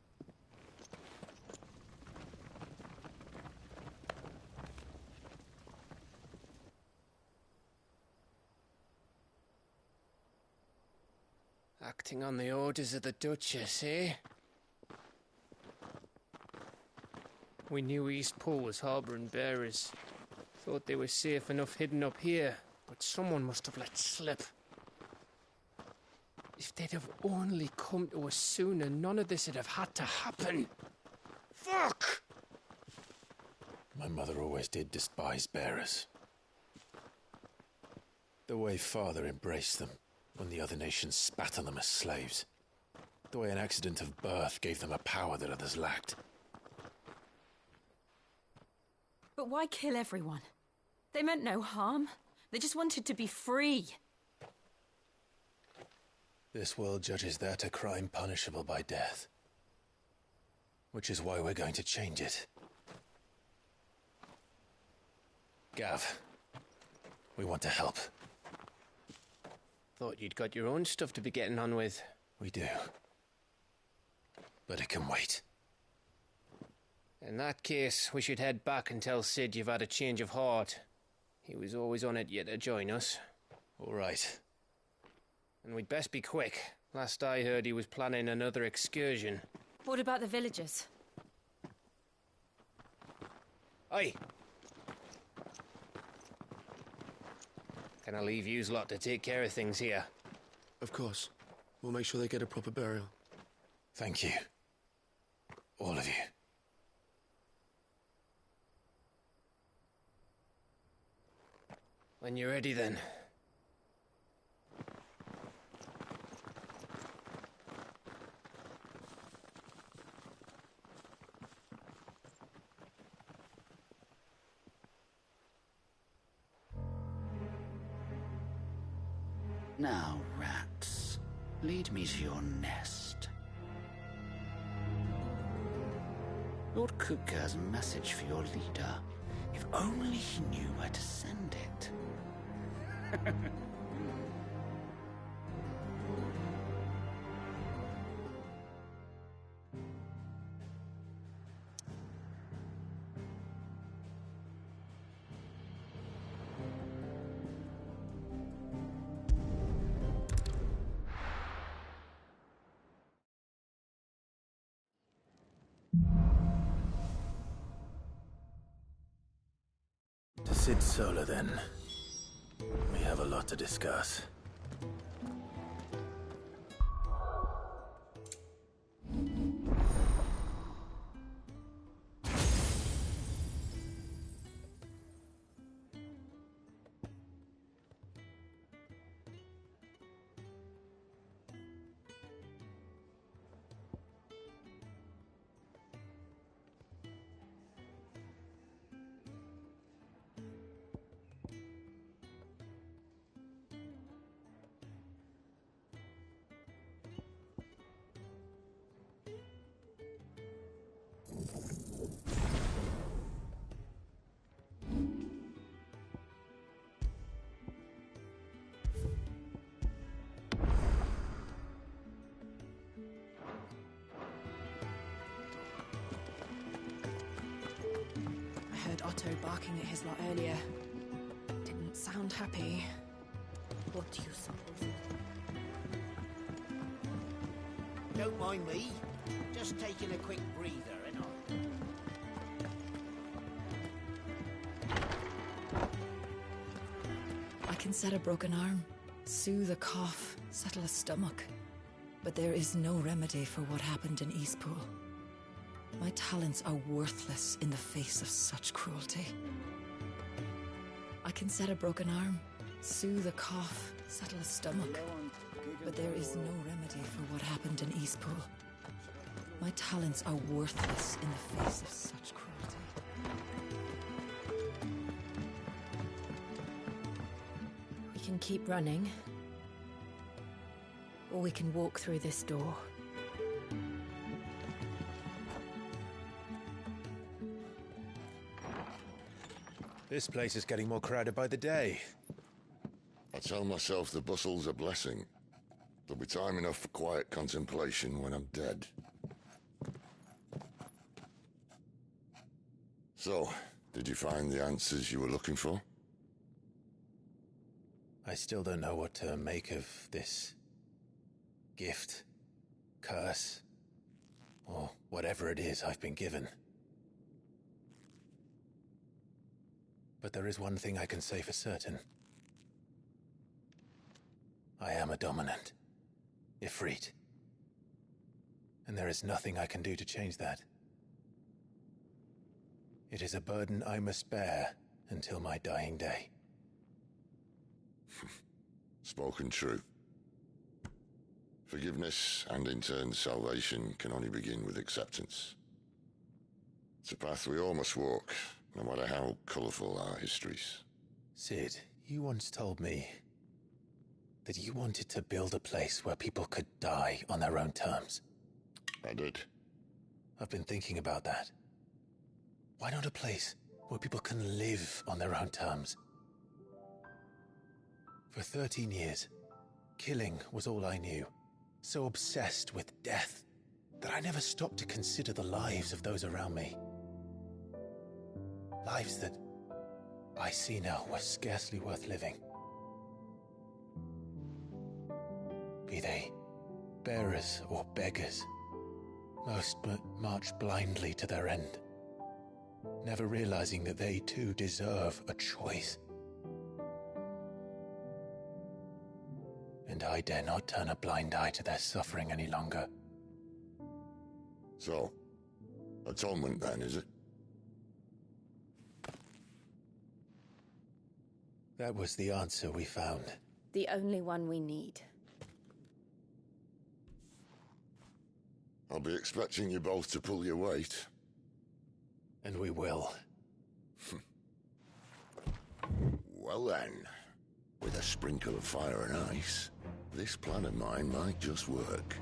Acting on the orders of the Duchess, eh? We knew Eastpool was harbouring bearers. Thought they were safe enough hidden up here, but someone must have let slip. If they'd have only come to us sooner, none of this would have had to happen. Fuck! My mother always did despise bearers. The way Father embraced them when the other nations spat on them as slaves. The way an accident of birth gave them a power that others lacked. But why kill everyone? They meant no harm. They just wanted to be free. This world judges that a crime punishable by death. Which is why we're going to change it. Gav, we want to help. Thought you'd got your own stuff to be getting on with. We do. But it can wait. In that case, we should head back and tell Sid you've had a change of heart. He was always on it yet to join us. All right. And we'd best be quick. Last I heard, he was planning another excursion. What about the villagers? Aye. Can I leave yous lot to take care of things here? Of course. We'll make sure they get a proper burial. Thank you. All of you. When you're ready, then. Now, rats, lead me to your nest. Lord Kupka has a message for your leader. If only he knew where to send it. To Sid Solar, then. We have a lot to discuss. I heard Otto barking at his lot earlier. Didn't sound happy. What do you suppose? Don't mind me. Just taking a quick breather, ain't I can set a broken arm, soothe a cough, settle a stomach. But there is no remedy for what happened in Eastpool. My talents are worthless in the face of such cruelty. I can set a broken arm, soothe a cough, settle a stomach. But there is no remedy for what happened in Eastpool. My talents are worthless in the face of such cruelty. We can keep running, or we can walk through this door. This place is getting more crowded by the day. I tell myself the bustle's a blessing. There'll be time enough for quiet contemplation when I'm dead. So, did you find the answers you were looking for? I still don't know what to make of this gift, curse, or whatever it is I've been given. But there is one thing I can say for certain. I am a dominant. Ifrit. And there is nothing I can do to change that. It is a burden I must bear until my dying day. Spoken true. Forgiveness, and in turn salvation, can only begin with acceptance. It's a path we all must walk, no matter how colourful our histories. Cid, you once told me that you wanted to build a place where people could die on their own terms. I did. I've been thinking about that. Why not a place where people can live on their own terms? For 13 years, killing was all I knew. So obsessed with death that I never stopped to consider the lives of those around me. Lives that I see now were scarcely worth living. Be they bearers or beggars, most march blindly to their end, never realizing that they too deserve a choice. And I dare not turn a blind eye to their suffering any longer. So, atonement then, is it? That was the answer we found. The only one we need. I'll be expecting you both to pull your weight. And we will. Well then, with a sprinkle of fire and ice, this plan of mine might just work.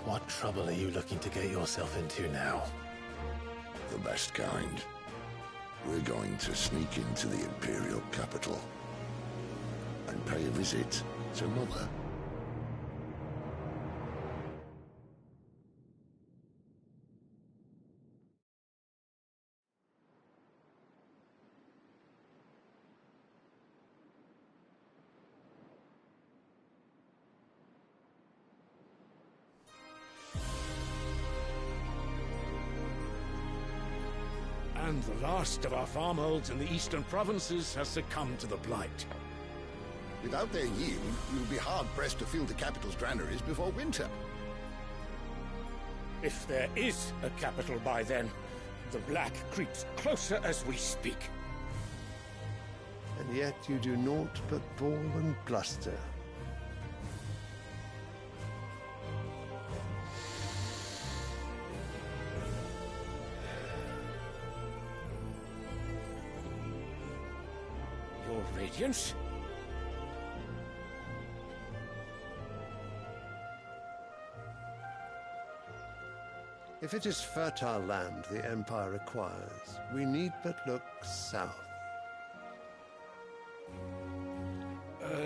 What trouble are you looking to get yourself into now? The best kind. We're going to sneak into the Imperial capital and pay a visit to Mother. And the last of our farmholds in the eastern provinces has succumbed to the blight. Without their yield, you'll be hard-pressed to fill the capital's granaries before winter. If there is a capital by then, the black creeps closer as we speak. And yet you do naught but bawl and bluster. Your Radiance? If it is fertile land the Empire requires, we need but look south.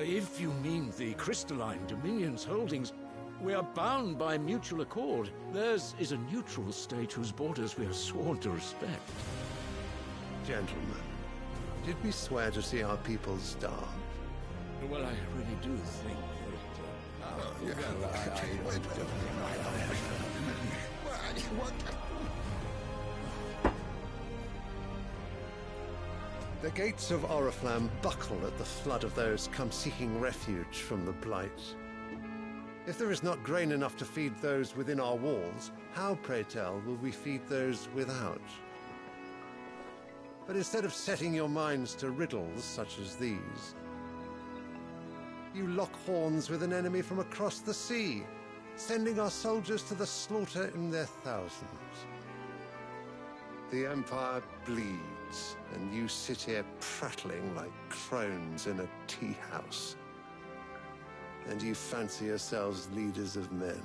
If you mean the crystalline Dominion's holdings, we are bound by mutual accord. Theirs is a neutral state whose borders we are sworn to respect. Gentlemen, did we swear to see our people starve? Well, I really do think The gates of Oriflamme buckle at the flood of those come seeking refuge from the Blight. If there is not grain enough to feed those within our walls, how, pray tell, will we feed those without? But instead of setting your minds to riddles such as these, you lock horns with an enemy from across the sea, sending our soldiers to the slaughter in their thousands. The Empire bleeds, and you sit here prattling like crones in a tea house. And you fancy yourselves leaders of men.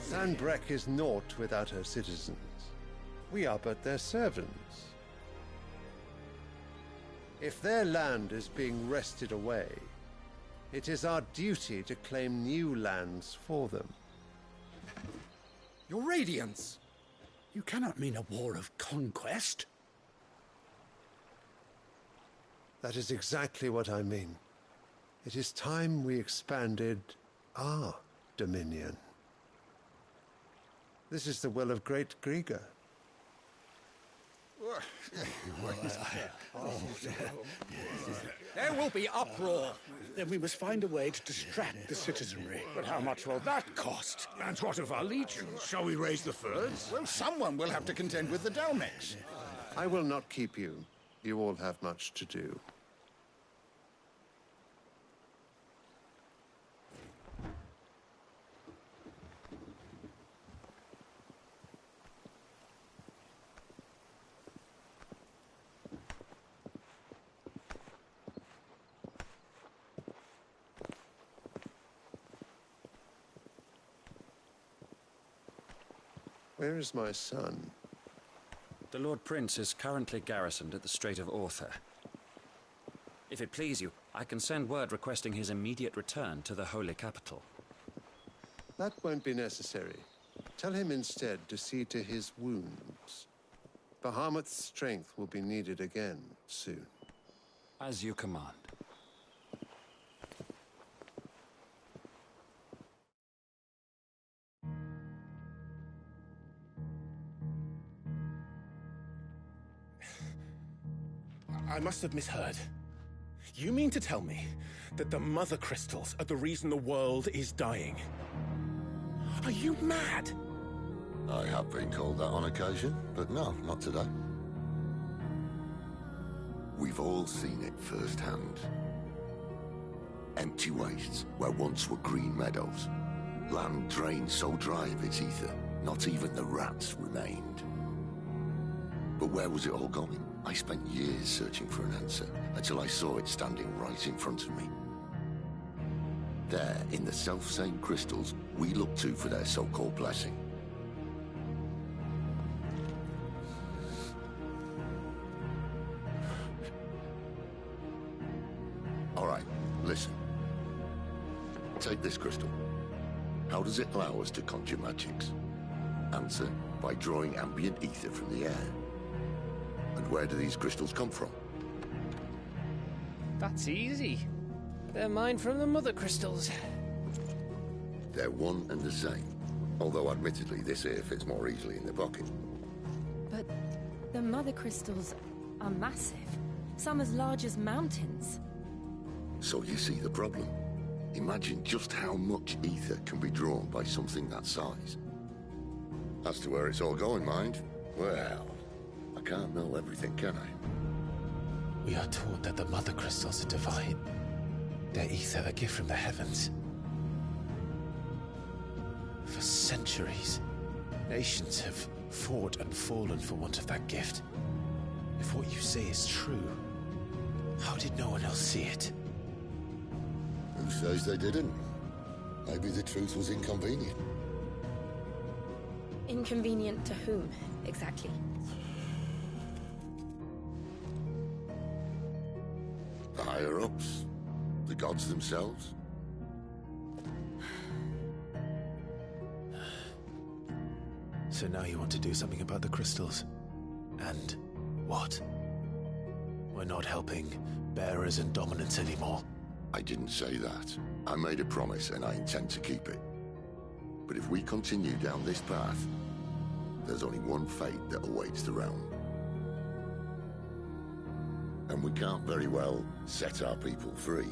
Sandbreck is naught without her citizens. We are but their servants. If their land is being wrested away, it is our duty to claim new lands for them. Your Radiance! You cannot mean a war of conquest. That is exactly what I mean. It is time we expanded our dominion. This is the will of great Grieger. There will be uproar. Then we must find a way to distract the citizenry. But how much will that cost? And what of our legions? Shall we raise the furs? Well, someone will have to contend with the Delmics. I will not keep you. You all have much to do. Where is my son? The Lord Prince is currently garrisoned at the Strait of Arthur. If it please you, I can send word requesting his immediate return to the Holy Capital. That won't be necessary. Tell him instead to see to his wounds. Bahamut's strength will be needed again soon. As you command. I must have misheard. You mean to tell me that the mother crystals are the reason the world is dying? Are you mad? I have been called that on occasion, but no, not today. We've all seen it firsthand. Empty wastes where once were green meadows. Land drained so dry of its ether, not even the rats remained. But where was it all going? I spent years searching for an answer, until I saw it standing right in front of me. There, in the self-same crystals we look to for their so-called blessing. All right, listen. Take this crystal. How does it allow us to conjure magics? Answer, by drawing ambient ether from the air. And where do these crystals come from? That's easy. They're mine from the mother crystals. They're one and the same. Although admittedly this here fits more easily in the pocket. But the mother crystals are massive. Some as large as mountains. So you see the problem. Imagine just how much ether can be drawn by something that size. As to where it's all going, mind, well, I can't know everything, can I? We are taught that the mother crystals are divine. Their ether a gift from the heavens. For centuries, nations have fought and fallen for want of that gift. If what you say is true, how did no one else see it? Who says they didn't? Maybe the truth was inconvenient. Inconvenient to whom, exactly? The higher-ups? The gods themselves? So now you want to do something about the crystals? And what? We're not helping bearers and dominants anymore. I didn't say that. I made a promise and I intend to keep it. But if we continue down this path, there's only one fate that awaits the realm. And we can't very well set our people free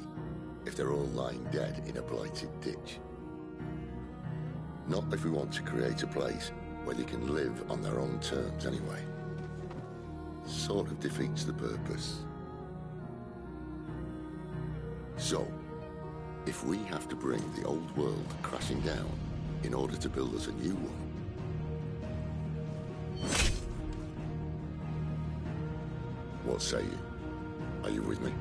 if they're all lying dead in a blighted ditch. Not if we want to create a place where they can live on their own terms anyway. Sort of defeats the purpose. So, if we have to bring the old world crashing down in order to build us a new one, what say you? Are you with me?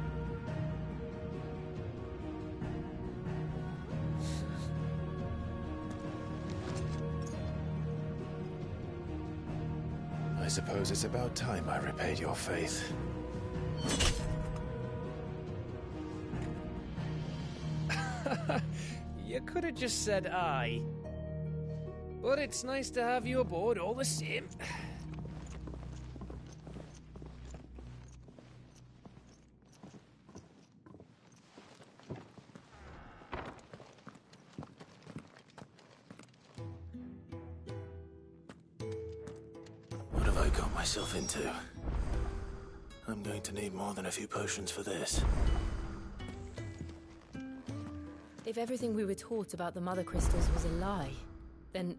I suppose it's about time I repaid your faith. You could have just said aye. But it's nice to have you aboard all the same. What have I got myself into? I'm going to need more than a few potions for this. If everything we were taught about the Mother Crystals was a lie, then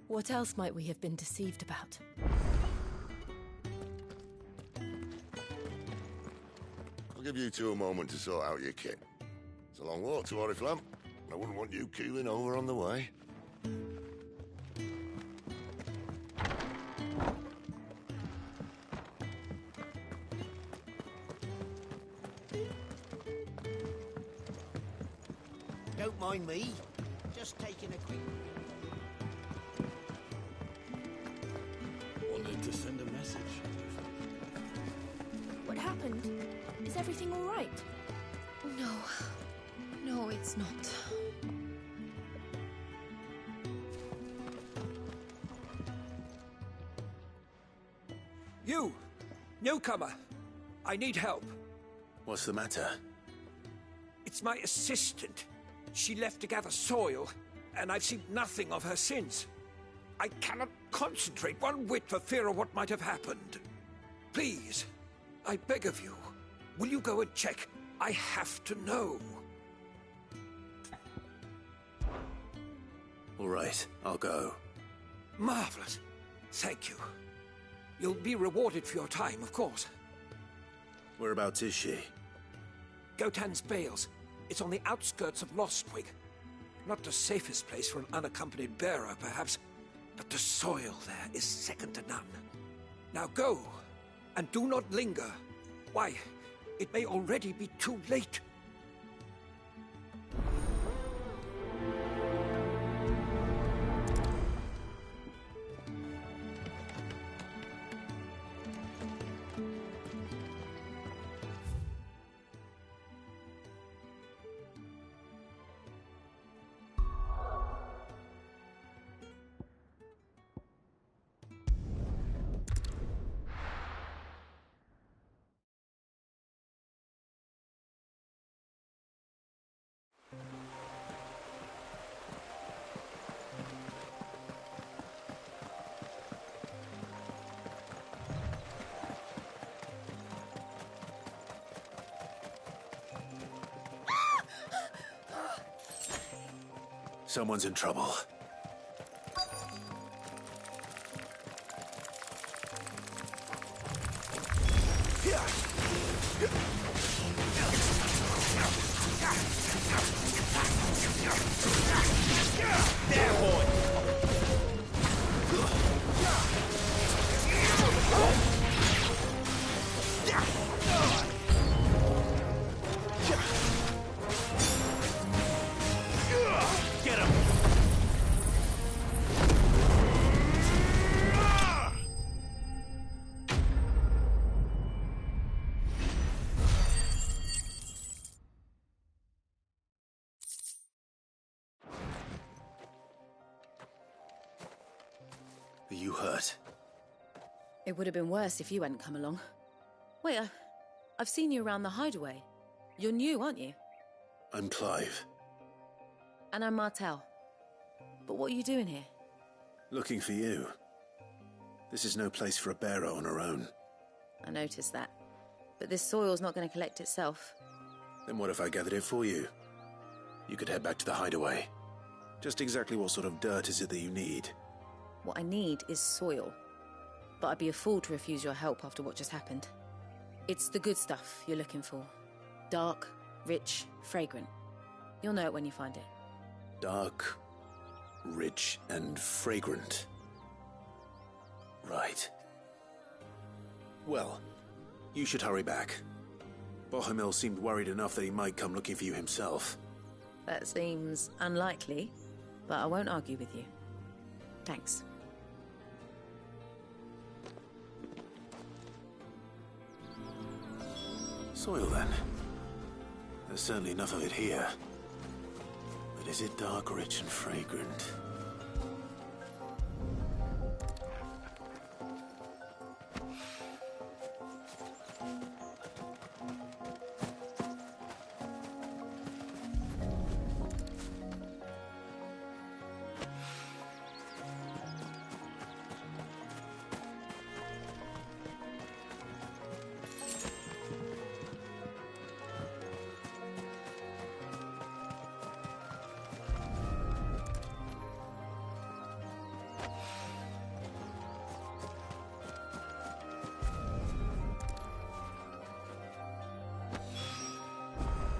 what else might we have been deceived about? I'll give you two a moment to sort out your kit. It's a long walk to Oriflamme. I wouldn't want you keeling over on the way. Don't mind me. Just taking a quick... Wanted to send a message. What happened? Is everything all right? No. No, it's not. You! Newcomer! I need help. What's the matter? It's my assistant. She left to gather soil, and I've seen nothing of her since. I cannot concentrate one whit for fear of what might have happened. Please, I beg of you, will you go and check? I have to know. All right, I'll go. Marvelous. Thank you. You'll be rewarded for your time, of course. Whereabouts is she? Gotan's Bales. It's on the outskirts of Lostwig. Not the safest place for an unaccompanied bearer, perhaps, but the soil there is second to none. Now go, and do not linger. Why, it may already be too late. Someone's in trouble. There, boy! Get him! Are you hurt? It would have been worse if you hadn't come along. Wait, I've seen you around the hideaway. You're new, aren't you? I'm Clive. And I'm Martel. But what are you doing here? Looking for you. This is no place for a bearer on her own. I noticed that. But this soil's not going to collect itself. Then what if I gathered it for you? You could head back to the hideaway. Just exactly what sort of dirt is it that you need? What I need is soil. But I'd be a fool to refuse your help after what just happened. It's the good stuff you're looking for. Dark, rich, fragrant. You'll know it when you find it. Dark, rich, and fragrant. Right. Well, you should hurry back. Bohemil seemed worried enough that he might come looking for you himself. That seems unlikely, but I won't argue with you. Thanks. Soil, then. There's certainly enough of it here. But is it dark, rich, and fragrant?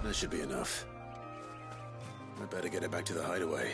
That should be enough. I better get it back to the hideaway.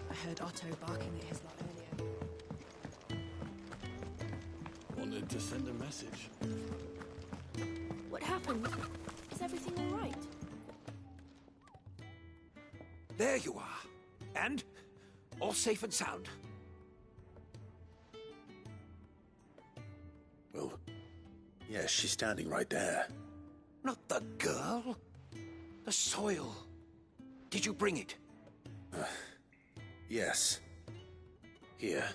I heard Otto barking at his lot earlier. Wanted to send a message. What happened? Is everything all right? There you are. And? All safe and sound? Well, yes, she's standing right there. Not the girl. The soil. Did you bring it? Yes. Here.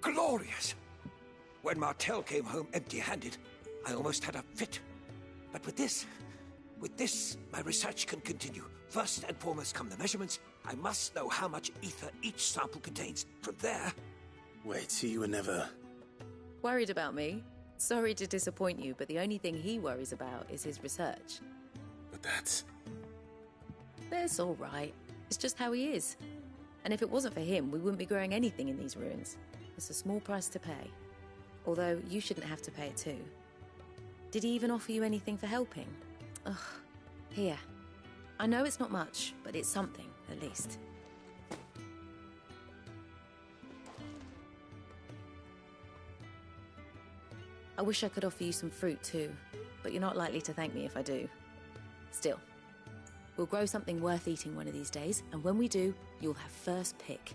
Glorious! When Martel came home empty-handed, I almost had a fit. But with this, my research can continue. First and foremost come the measurements. I must know how much ether each sample contains. From there... Wait, so you were never... Worried about me? Sorry to disappoint you, but the only thing he worries about is his research. But that's... That's all right. It's just how he is. And if it wasn't for him, we wouldn't be growing anything in these ruins. It's a small price to pay. Although, you shouldn't have to pay it too. Did he even offer you anything for helping? Ugh. Here. I know it's not much, but it's something, at least. I wish I could offer you some fruit too, but you're not likely to thank me if I do. Still, we'll grow something worth eating one of these days, and when we do, you'll have first pick.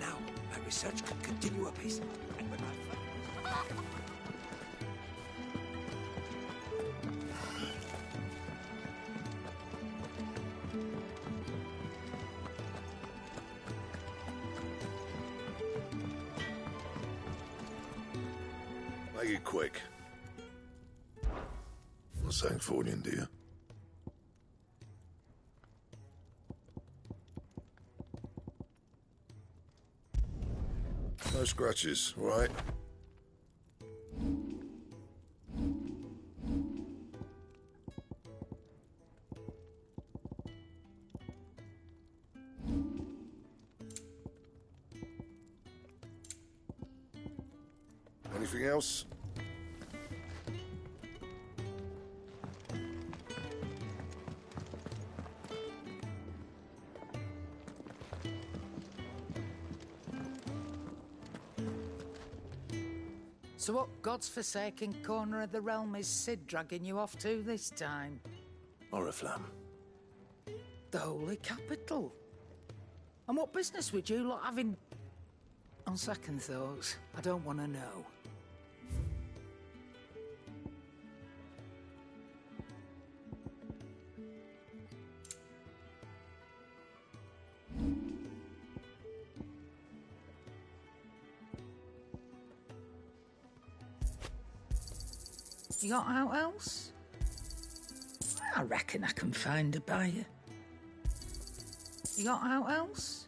Now, my research can continue apace. And when Make it quick. Not saying fortune, do you? No scratches, right? Anything else? So what God's forsaken corner of the realm is Sid dragging you off to this time? Oriflamme. The Holy Capital. And what business would you lot have in... On second thoughts, I don't want to know. You got out else? I reckon I can find a buyer. You got out else?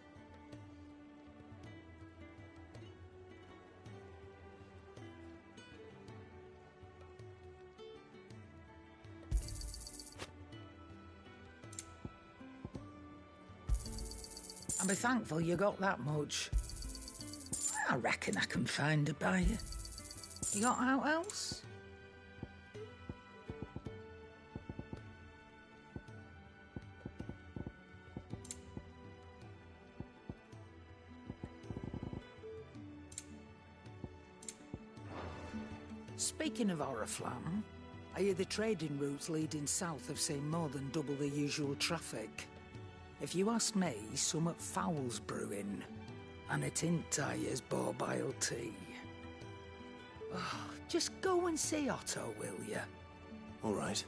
I'll be thankful you got that much. I reckon I can find a buyer. You got out else? Speaking of Oriflamme, I hear the trading routes leading south have seen more than double the usual traffic. If you ask me, summat foul's brewing, and it entires borbile tea. Oh, just go and see Otto, will you? All right.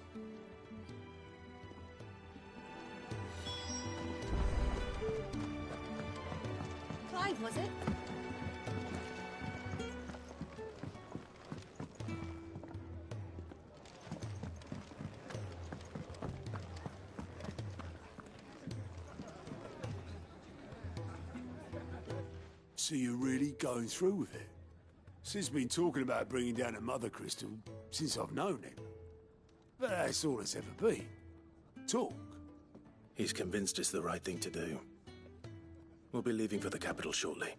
drive, was it? So you're really going through with it? Sid's been talking about bringing down a Mother Crystal since I've known him. But that's all it's ever been. Talk. He's convinced it's the right thing to do. We'll be leaving for the capital shortly.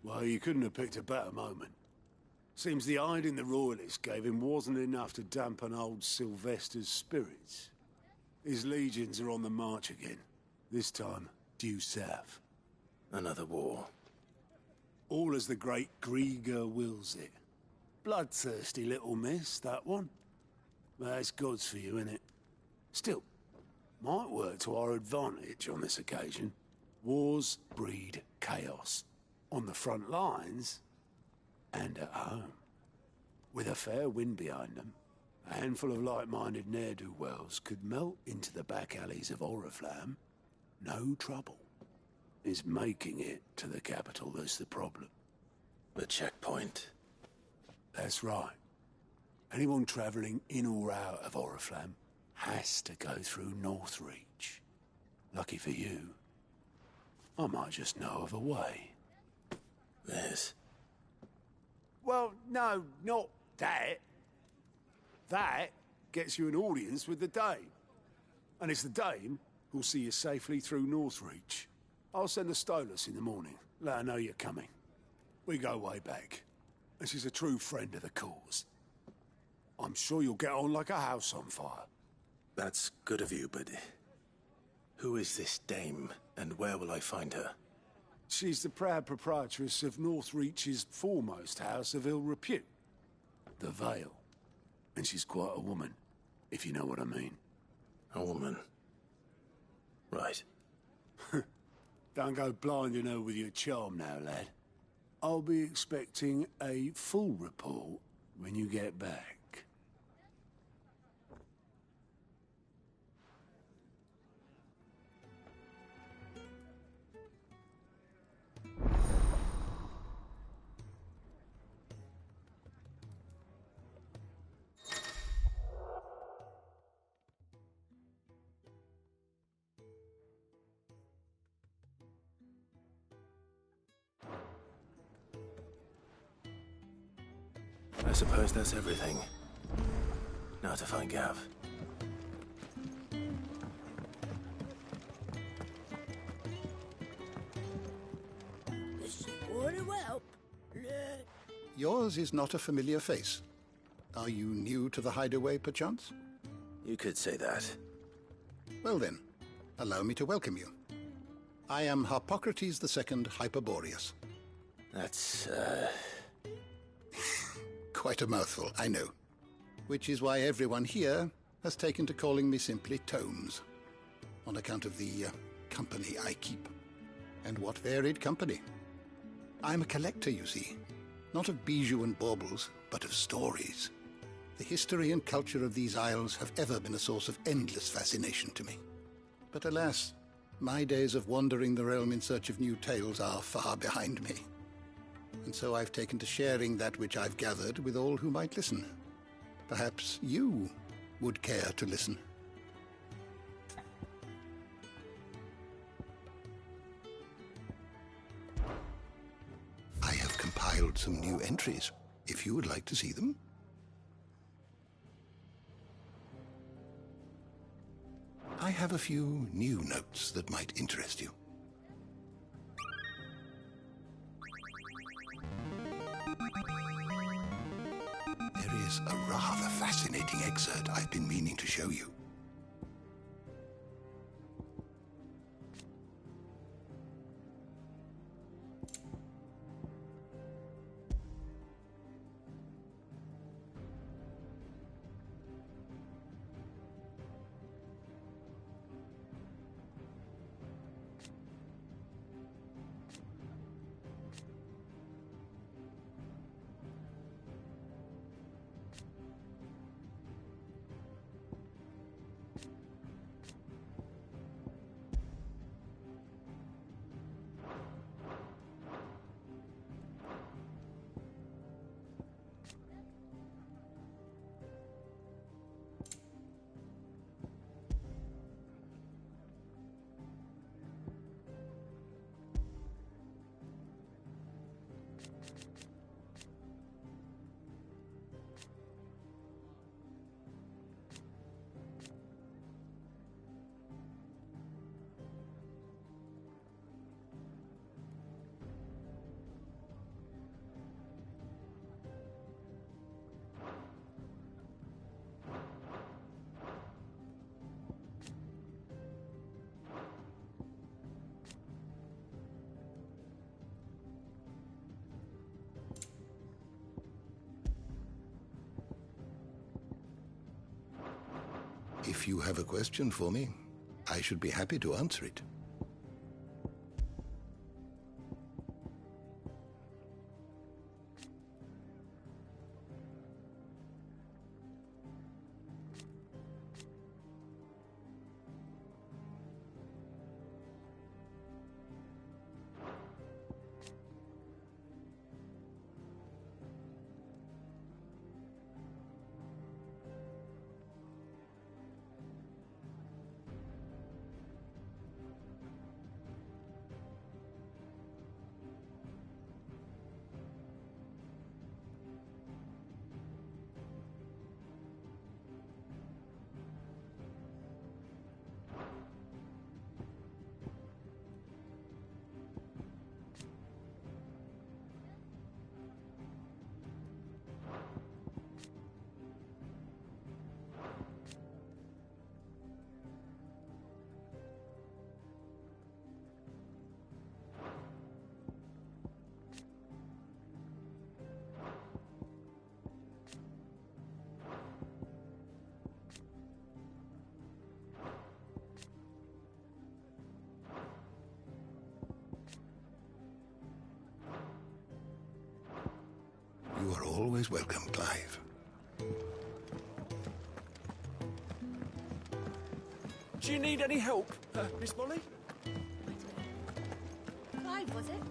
Well, you couldn't have picked a better moment. Seems the hiding the Royalists gave him wasn't enough to dampen old Sylvester's spirits. His legions are on the march again, this time due south. Another war. All as the great Grieger wills it. Bloodthirsty little miss, that one. But that's God's for you, innit? Still, might work to our advantage on this occasion. Wars breed chaos. On the front lines, and at home. With a fair wind behind them, a handful of like-minded ne'er-do-wells could melt into the back alleys of Oriflamme. No trouble. It's making it to the capital that's the problem. The checkpoint. That's right. Anyone travelling in or out of Oriflamme has to go through Northreach. Lucky for you, I might just know of a way. Yes. Well, no, not that. That gets you an audience with the Dame. And it's the Dame who'll see you safely through Northreach. I'll send the Stolas in the morning. Let her know you're coming. We go way back. And she's a true friend of the cause. I'm sure you'll get on like a house on fire. That's good of you, but who is this Dame, and where will I find her? She's the proud proprietress of Northreach's foremost house of ill repute, the Vale. And she's quite a woman, if you know what I mean. A woman? Right. Don't go blinding her with your charm now, lad. I'll be expecting a full report when you get back. I suppose that's everything. Now to find Gav. This would help. Yours is not a familiar face. Are you new to the hideaway, perchance? You could say that. Well then, allow me to welcome you. I am Harpocrates II Hyperboreus. That's, Quite a mouthful, I know. Which is why everyone here has taken to calling me simply Tomes, on account of the company I keep. And what varied company. I'm a collector, you see. Not of bijou and baubles, but of stories. The history and culture of these isles have ever been a source of endless fascination to me. But alas, my days of wandering the realm in search of new tales are far behind me. And so I've taken to sharing that which I've gathered with all who might listen. Perhaps you would care to listen. I have compiled some new entries, if you would like to see them. I have a few new notes that might interest you. There is a rather fascinating excerpt I've been meaning to show you. If you have a question for me, I should be happy to answer it. You are always welcome, Clive. Do you need any help, Miss Molly? Clive, was it?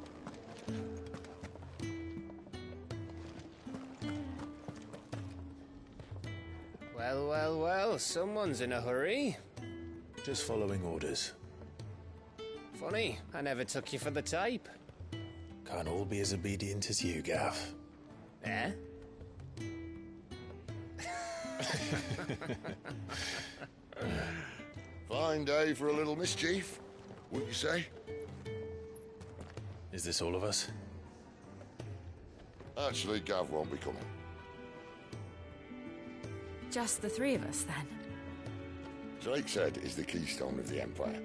Well, well, well, someone's in a hurry. Just following orders. Funny, I never took you for the type. Can't all be as obedient as you, Gav. Eh? Fine day for a little mischief, wouldn't you say? Is this all of us? Actually, Gav won't be coming. Just the three of us, then? Drake's is the keystone of the Empire.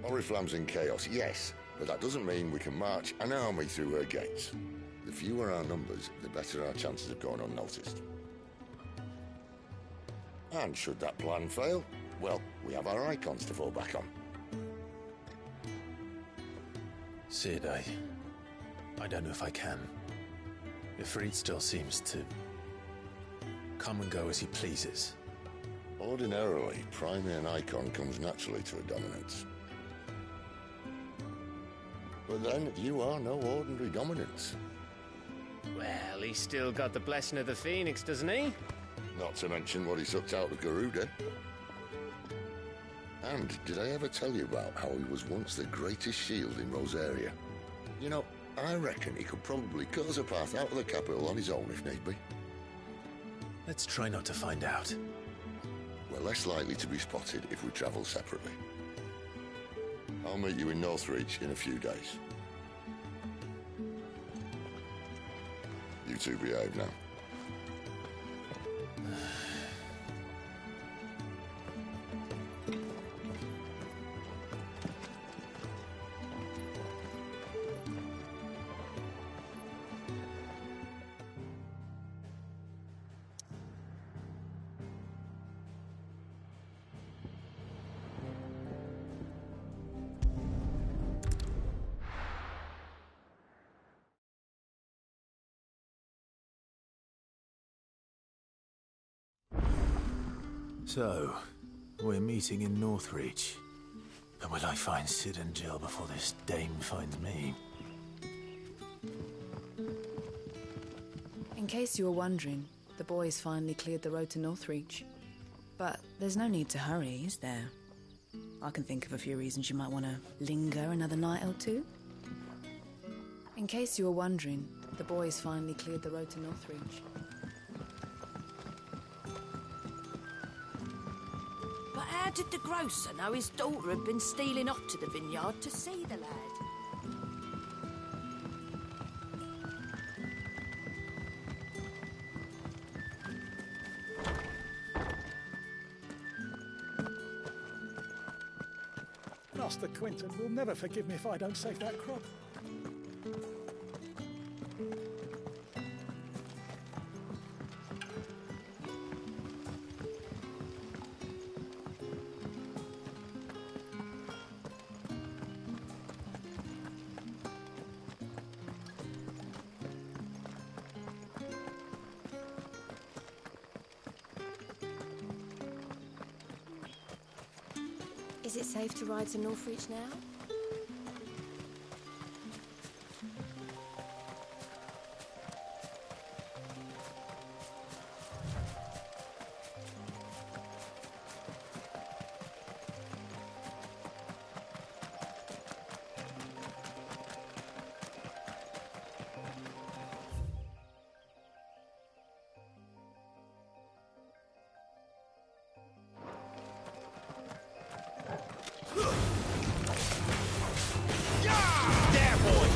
Oriflamme's in chaos, yes, but that doesn't mean we can march an army through her gates. The fewer our numbers, the better our chances of going unnoticed. And should that plan fail, well, we have our icons to fall back on. Sid, I don't know if I can. Ifrit still seems to come and go as he pleases. Ordinarily, priming an icon comes naturally to a dominance. But then, you are no ordinary dominance. Well, he's still got the blessing of the Phoenix, doesn't he? Not to mention what he sucked out of Garuda. And did I ever tell you about how he was once the greatest shield in Rosaria? You know, I reckon he could probably cut us a path out of the capital on his own if need be. Let's try not to find out. We're less likely to be spotted if we travel separately. I'll meet you in Northreach in a few days. You two behave now. So, we're meeting in Northreach. But will I find Sid and Jill before this dame finds me? In case you were wondering, the boys finally cleared the road to Northreach. But there's no need to hurry, is there? I can think of a few reasons you might want to linger another night or two. In case you were wondering, the boys finally cleared the road to Northreach. But how did the grocer know his daughter had been stealing off to the vineyard to see the lad? Master Quinton will never forgive me if I don't save that crop. Is it safe to ride to Northreach now? There, boy!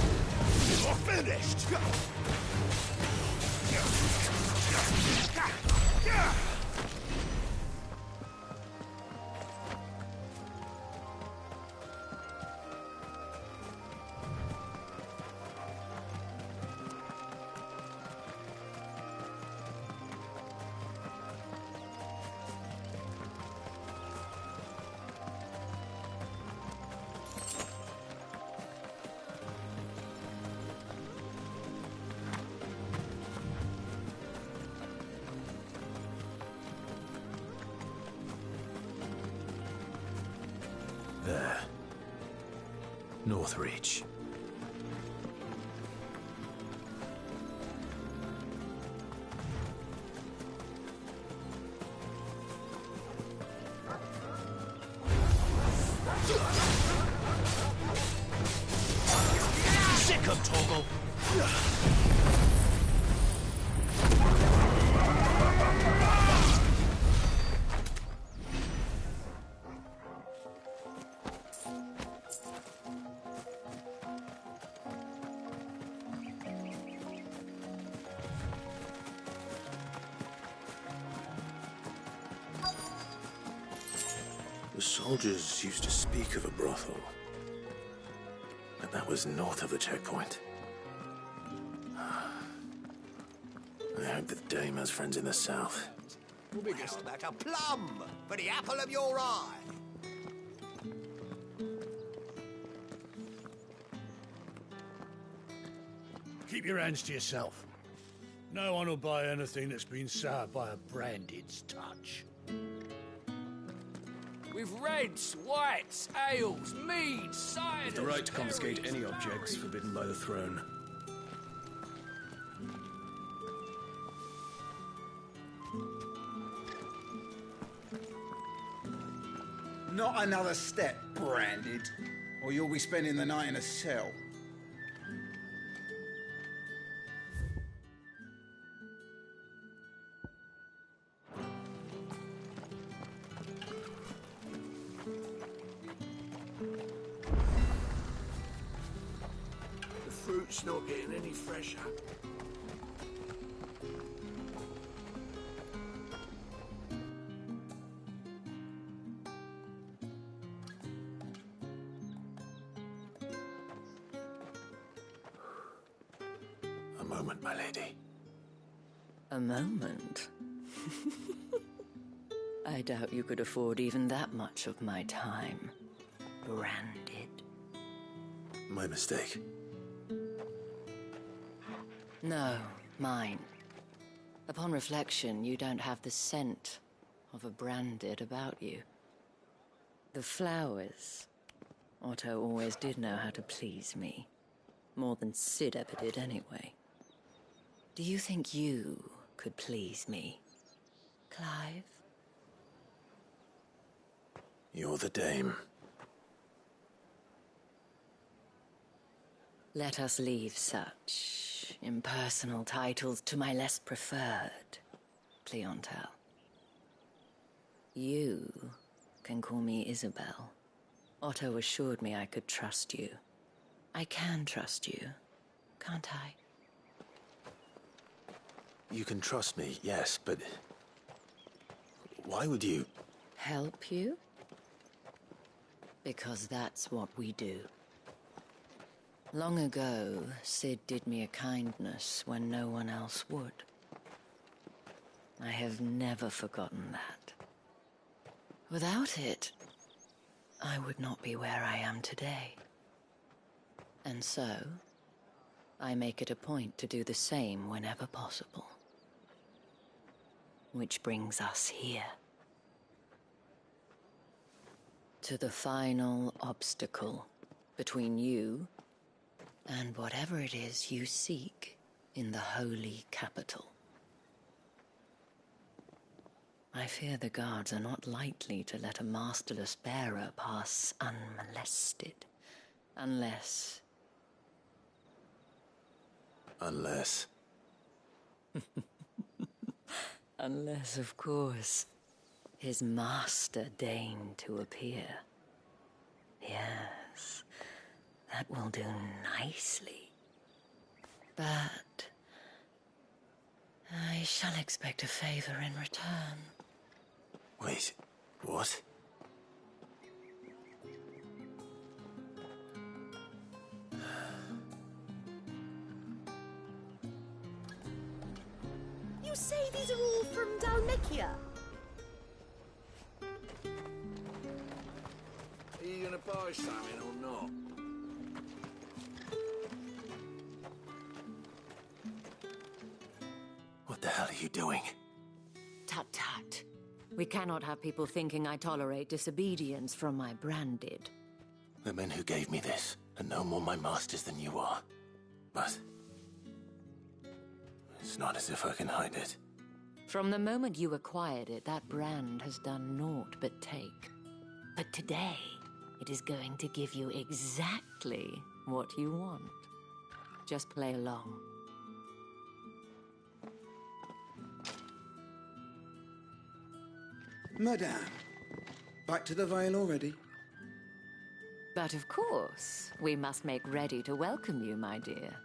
You're finished! There. Northreach. Sick of Toggle! The soldiers used to speak of a brothel, but that was north of the checkpoint. I hope the dame has friends in the south. How about a plum for the apple of your eye? Keep your hands to yourself. No one will buy anything that's been soured by a branded's touch. With reds, whites, ales, meads, ciders... With the right to confiscate any objects forbidden by the throne. Not another step, branded, or you'll be spending the night in a cell. The fruit's not getting any fresher. A moment, my lady. A moment? I doubt you could afford even that much of my time. Branded. My mistake. No, mine. Upon reflection, you don't have the scent of a branded about you. The flowers. Otto always did know how to please me. More than Sid ever did anyway. Do you think you could please me, Clive? You're the dame. Let us leave such impersonal titles to my less preferred clientele. You can call me Isabel. Otto assured me I could trust you. I can trust you, can't I? You can trust me, yes, but... why would you... Help you? Because that's what we do. Long ago, Sid did me a kindness when no one else would. I have never forgotten that. Without it, I would not be where I am today. And so, I make it a point to do the same whenever possible. Which brings us here. To the final obstacle between you and whatever it is you seek in the holy capital. I fear the guards are not likely to let a masterless bearer pass unmolested. Unless... Unless... Unless, of course, his master deigned to appear. Yes, that will do nicely. But... I shall expect a favor in return. Wait, what? You say these are all from Dalmikia? Are you gonna buy something or not? What the hell are you doing? Tut tut. We cannot have people thinking I tolerate disobedience from my branded. The men who gave me this are no more my masters than you are. But... it's not as if I can hide it. From the moment you acquired it, that brand has done naught but take. But today, it is going to give you exactly what you want. Just play along. Madame, back to the Vale already? But of course, we must make ready to welcome you, my dear.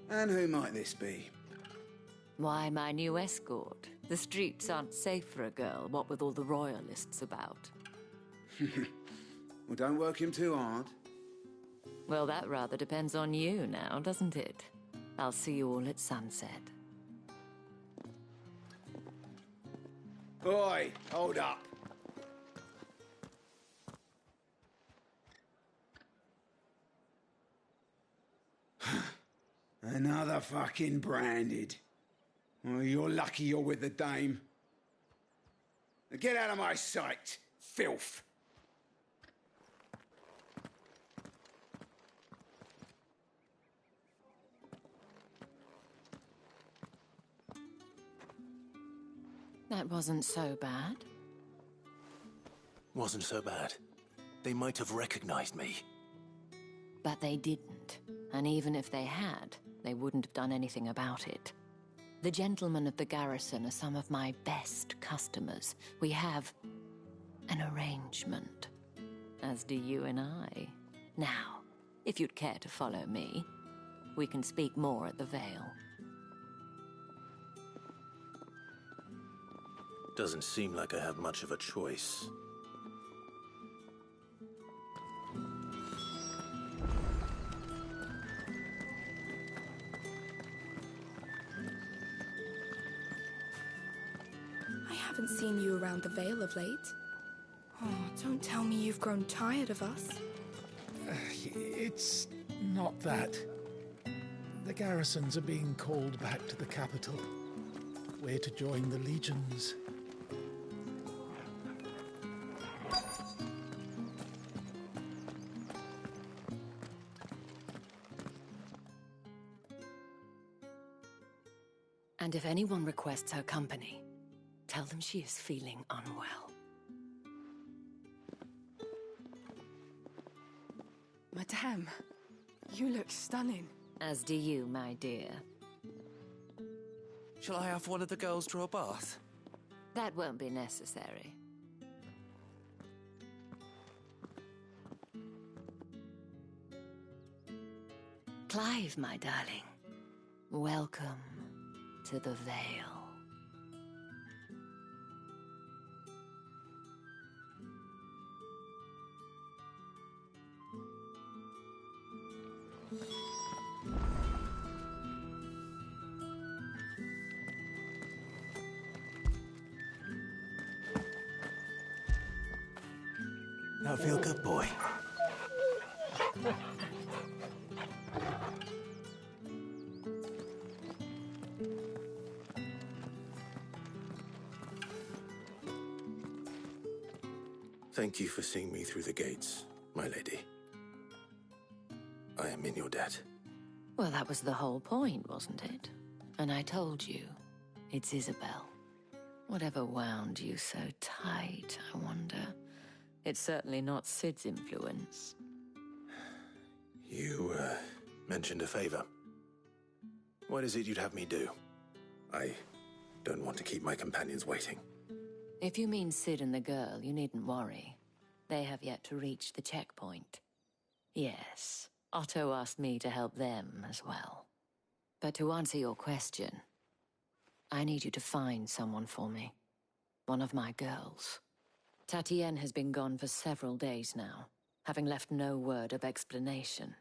And who might this be? Why, my new escort. The streets aren't safe for a girl, what with all the royalists about. Well, don't work him too hard. Well, that rather depends on you now, doesn't it? I'll see you all at sunset. Oi, hold up. Another fucking branded. Well, you're lucky you're with the dame. Now get out of my sight, filth. That wasn't so bad. Wasn't so bad. They might have recognized me. But they didn't. And even if they had, they wouldn't have done anything about it. The gentlemen of the garrison are some of my best customers. We have an arrangement, as do you and I. Now, if you'd care to follow me, we can speak more at the Vale. Doesn't seem like I have much of a choice. I haven't seen you around the Vale of late. Oh, don't tell me you've grown tired of us. It's not that. The garrisons are being called back to the capital. We're to join the legions. And if anyone requests her company, tell them she is feeling unwell. Madame, you look stunning. As do you, my dear. Shall I have one of the girls draw a bath? That won't be necessary. Clive, my darling, welcome to the Vale. Now feel good, boy. Thank you for seeing me through the gates, my lady. I am in your debt. Well, that was the whole point, wasn't it? And I told you, it's Isabel. Whatever wound you so tight, I wonder. It's certainly not Sid's influence. You, mentioned a favor. What is it you'd have me do? I don't want to keep my companions waiting. If you mean Sid and the girl, you needn't worry. They have yet to reach the checkpoint. Yes, Otto asked me to help them as well. But to answer your question, I need you to find someone for me. One of my girls. Tatienne has been gone for several days now, having left no word of explanation.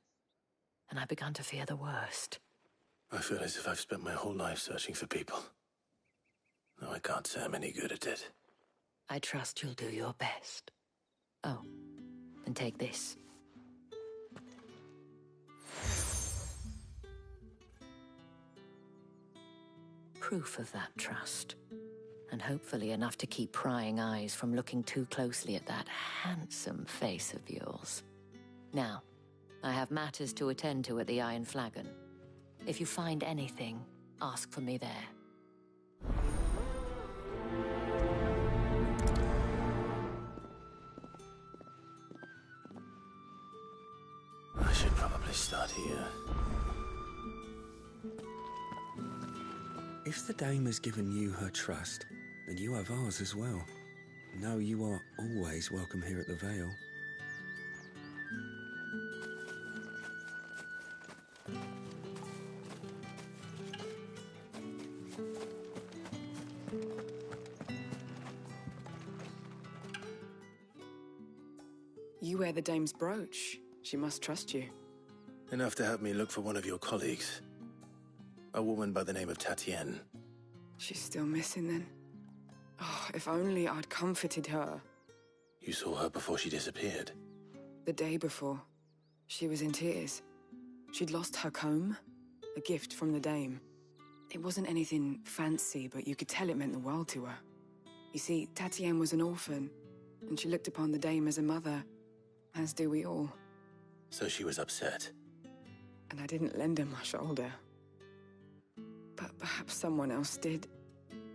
And I've begun to fear the worst. I feel as if I've spent my whole life searching for people. No, I can't say I'm any good at it. I trust you'll do your best. Oh, and take this. Proof of that trust. And hopefully enough to keep prying eyes from looking too closely at that handsome face of yours. Now, I have matters to attend to at the Iron Flagon. If you find anything, ask for me there. I should probably start here. If the dame has given you her trust, then you have ours as well. Know you are always welcome here at the Vale. You wear the dame's brooch. She must trust you. Enough to have me look for one of your colleagues. A woman by the name of Tatienne. She's still missing then. Oh, if only I'd comforted her. You saw her before she disappeared. The day before, she was in tears. She'd lost her comb, a gift from the dame. It wasn't anything fancy, but you could tell it meant the world to her. You see, Tatienne was an orphan, and she looked upon the dame as a mother, as do we all. So she was upset. And I didn't lend her my shoulder. But perhaps someone else did.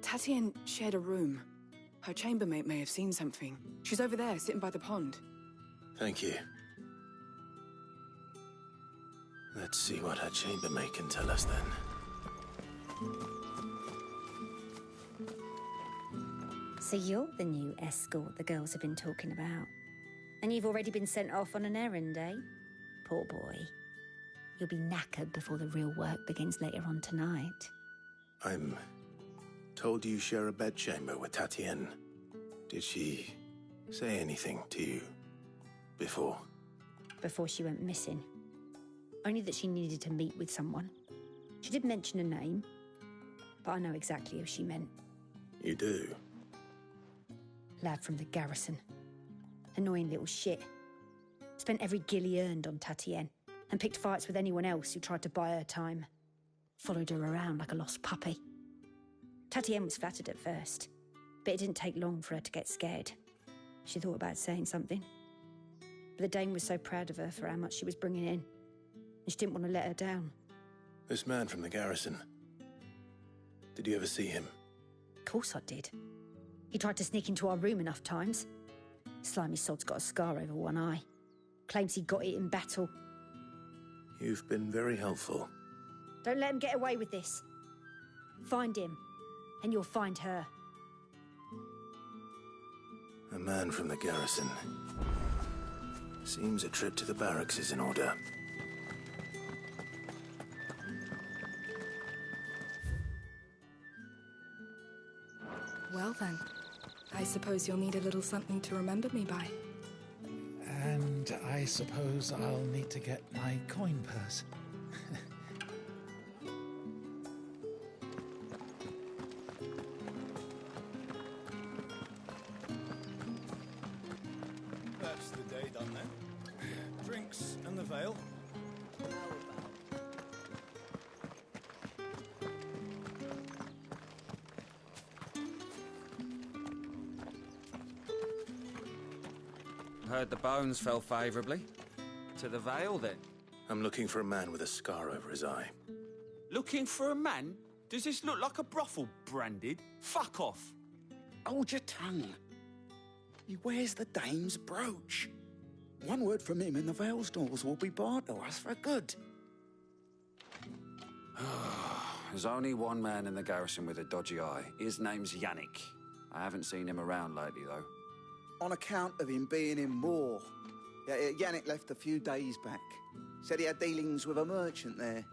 Tatienne shared a room. Her chambermaid may have seen something. She's over there, sitting by the pond. Thank you. Let's see what her chambermaid can tell us then. So you're the new escort the girls have been talking about. And you've already been sent off on an errand, eh? Poor boy. You'll be knackered before the real work begins later on tonight. I'm told you share a bedchamber with Tatienne. Did she say anything to you before? Before she went missing. Only that she needed to meet with someone. She did mention a name, but I know exactly who she meant. You do? Lad from the garrison. Annoying little shit. Spent every gil he earned on Tatienne, and picked fights with anyone else who tried to buy her time. Followed her around like a lost puppy. Tatienne was flattered at first, but it didn't take long for her to get scared. She thought about saying something. But the dame was so proud of her for how much she was bringing in, and she didn't want to let her down. This man from the garrison. Did you ever see him? Of course I did. He tried to sneak into our room enough times. Slimy sod's got a scar over one eye. Claims he got it in battle. You've been very helpful. Don't let him get away with this. Find him, and you'll find her. A man from the garrison. Seems a trip to the barracks is in order. Well then, I suppose you'll need a little something to remember me by. And I suppose I'll need to get my coin purse. That's the day done then. Drinks and the veil. Heard the bones fell favourably. To the Vale, then? I'm looking for a man with a scar over his eye. Looking for a man? Does this look like a brothel, Branded? Fuck off. Hold your tongue. He wears the dame's brooch. One word from him and the Vale's doors will be barred to us for good. There's only one man in the garrison with a dodgy eye. His name's Yannick. I haven't seen him around lately, though. On account of him being in Moor. Yannick left a few days back. Said he had dealings with a merchant there.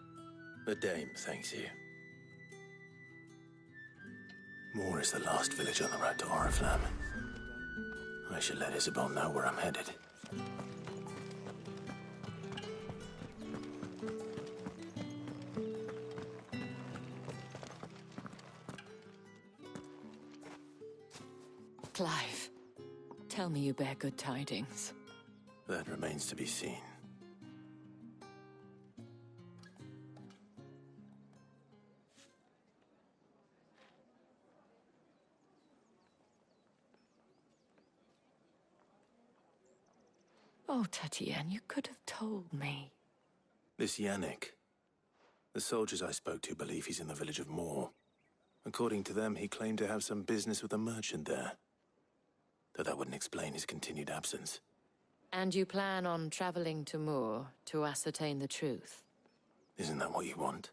The dame thanks you. Moor is the last village on the road to Oriflamme. I should let Isabel know where I'm headed. Clive, tell me you bear good tidings. That remains to be seen. Oh, Tatienne, you could have told me. This Yannick. The soldiers I spoke to believe he's in the village of Moor. According to them, he claimed to have some business with a merchant there. Though that wouldn't explain his continued absence. And you plan on traveling to Moor to ascertain the truth? Isn't that what you want?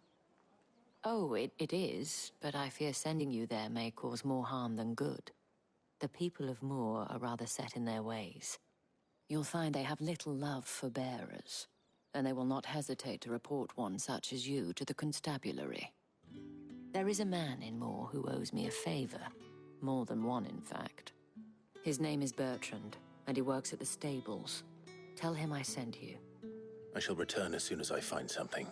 Oh, it is, but I fear sending you there may cause more harm than good. The people of Moor are rather set in their ways. You'll find they have little love for bearers, and they will not hesitate to report one such as you to the constabulary. There is a man in Moor who owes me a favor. More than one, in fact. His name is Bertrand, and he works at the stables. Tell him I sent you. I shall return as soon as I find something.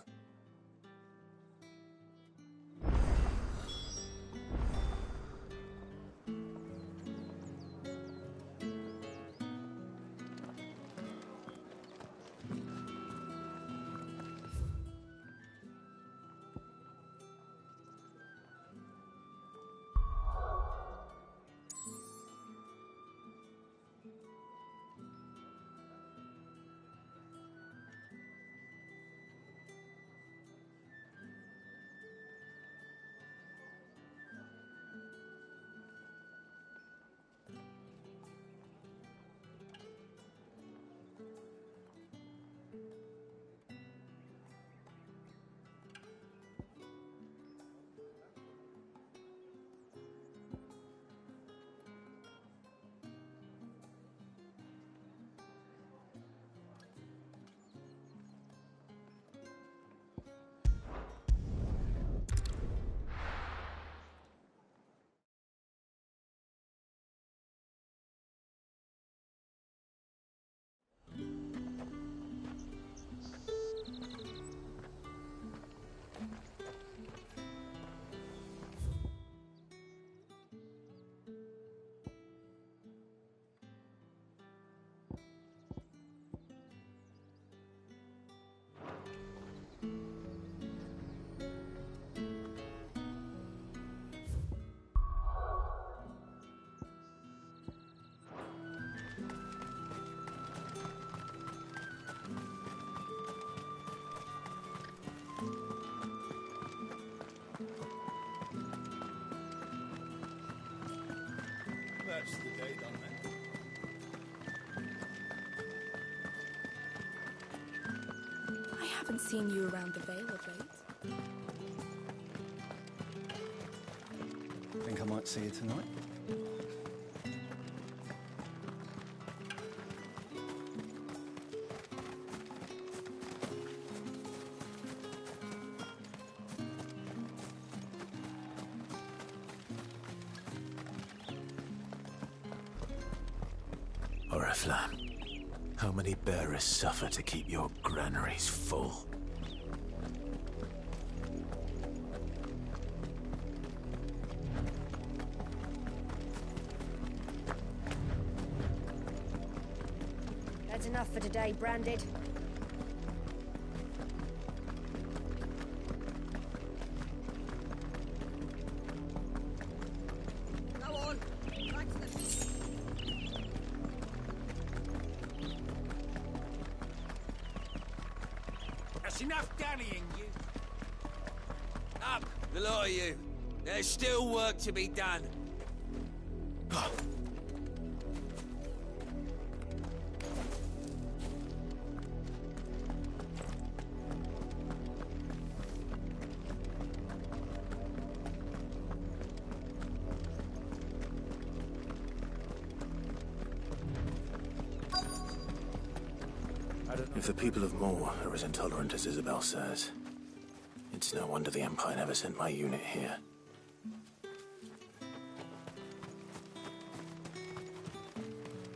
That's the day done then. I haven't seen you around the Vale of late. Think I might see you tonight? Oriflamme, how many bearers suffer to keep your granaries full? That's enough for today, Branded. Go on. Back to the... That's enough dallying, you. Up, the lot of you. There's still work to be done. If the people of Moor are as intolerant as Isabel says, it's no wonder the Empire never sent my unit here.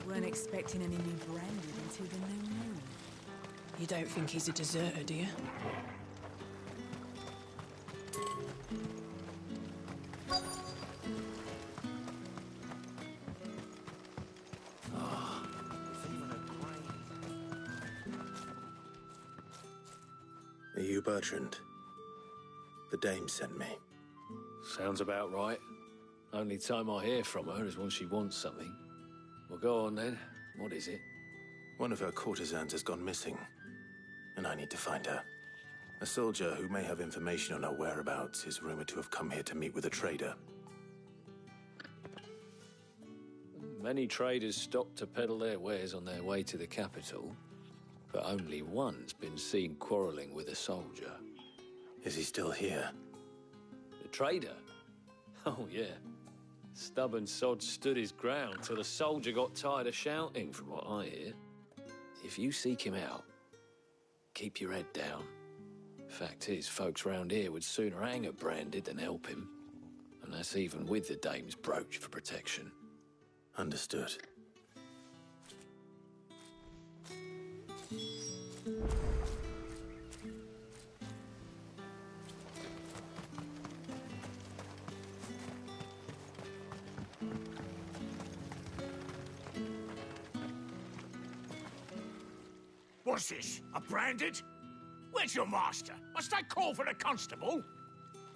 Weren't expecting any new branded until the new moon. You don't think he's a deserter, do you? Are you Bertrand? The dame sent me. Sounds about right. Only time I hear from her is when she wants something. Well, go on then. What is it? One of her courtesans has gone missing, and I need to find her. A soldier who may have information on her whereabouts is rumored to have come here to meet with a trader. Many traders stop to peddle their wares on their way to the capital, but only one's been seen quarreling with a soldier. Is he still here? The trader? Oh, yeah. Stubborn sod stood his ground till the soldier got tired of shouting, from what I hear. If you seek him out, keep your head down. Fact is, folks round here would sooner hang a branded than help him. And that's even with the dame's brooch for protection. Understood. What's this? A branded? Where's your master? Must I call for a constable?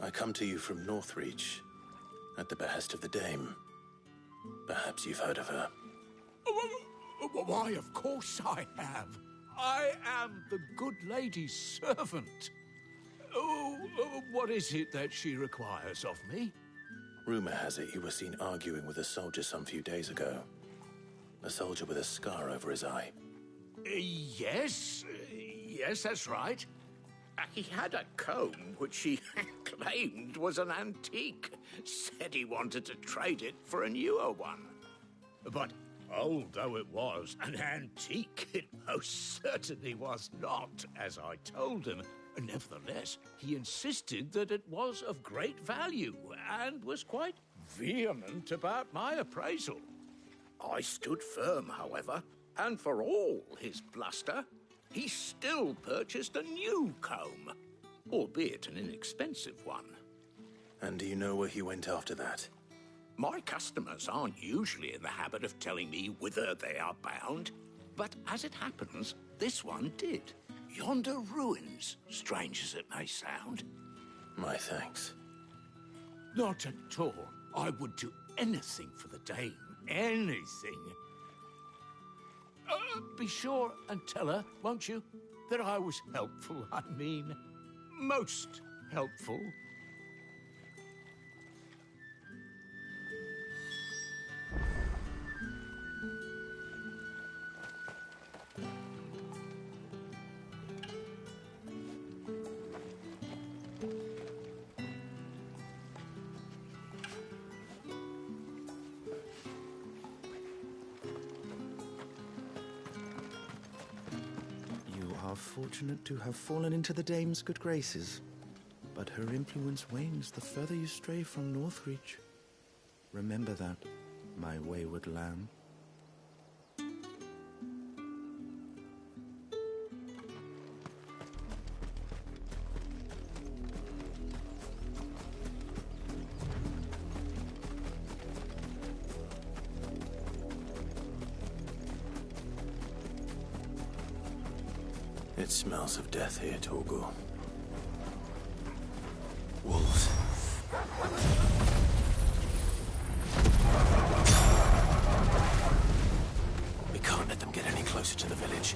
I come to you from Northreach, at the behest of the dame. Perhaps you've heard of her. Why, of course I have. I am the good lady's servant. What is it that she requires of me? Rumor has it you were seen arguing with a soldier some few days ago. A soldier with a scar over his eye. Yes, that's right. He had a comb which he claimed was an antique. Said he wanted to trade it for a newer one. But old though it was, an antique it most certainly was not, as I told him. Nevertheless, he insisted that it was of great value and was quite vehement about my appraisal. I stood firm, however, and for all his bluster, he still purchased a new comb, albeit an inexpensive one. And do you know where he went after that? My customers aren't usually in the habit of telling me whither they are bound, but as it happens, this one did. Yonder ruins, strange as it may sound. My thanks. Not at all. I would do anything for the dame. Anything. Be sure and tell her, won't you, that I was helpful. I mean, most helpful. Fortunate to have fallen into the dame's good graces, but her influence wanes the further you stray from Northreach. Remember that, my wayward lamb. It smells of death here, Torgal. Wolves. We can't let them get any closer to the village.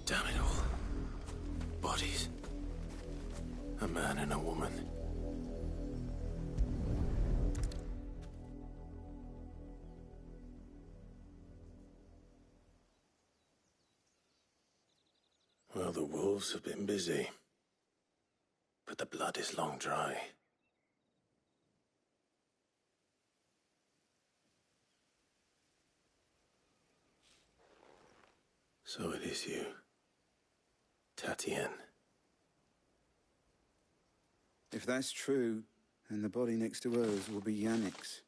Damn it all. Bodies. A man and a woman. Well, the wolves have been busy. But the blood is long dry. So it is you, Tatienne. If that's true, then the body next to hers will be Yannick's.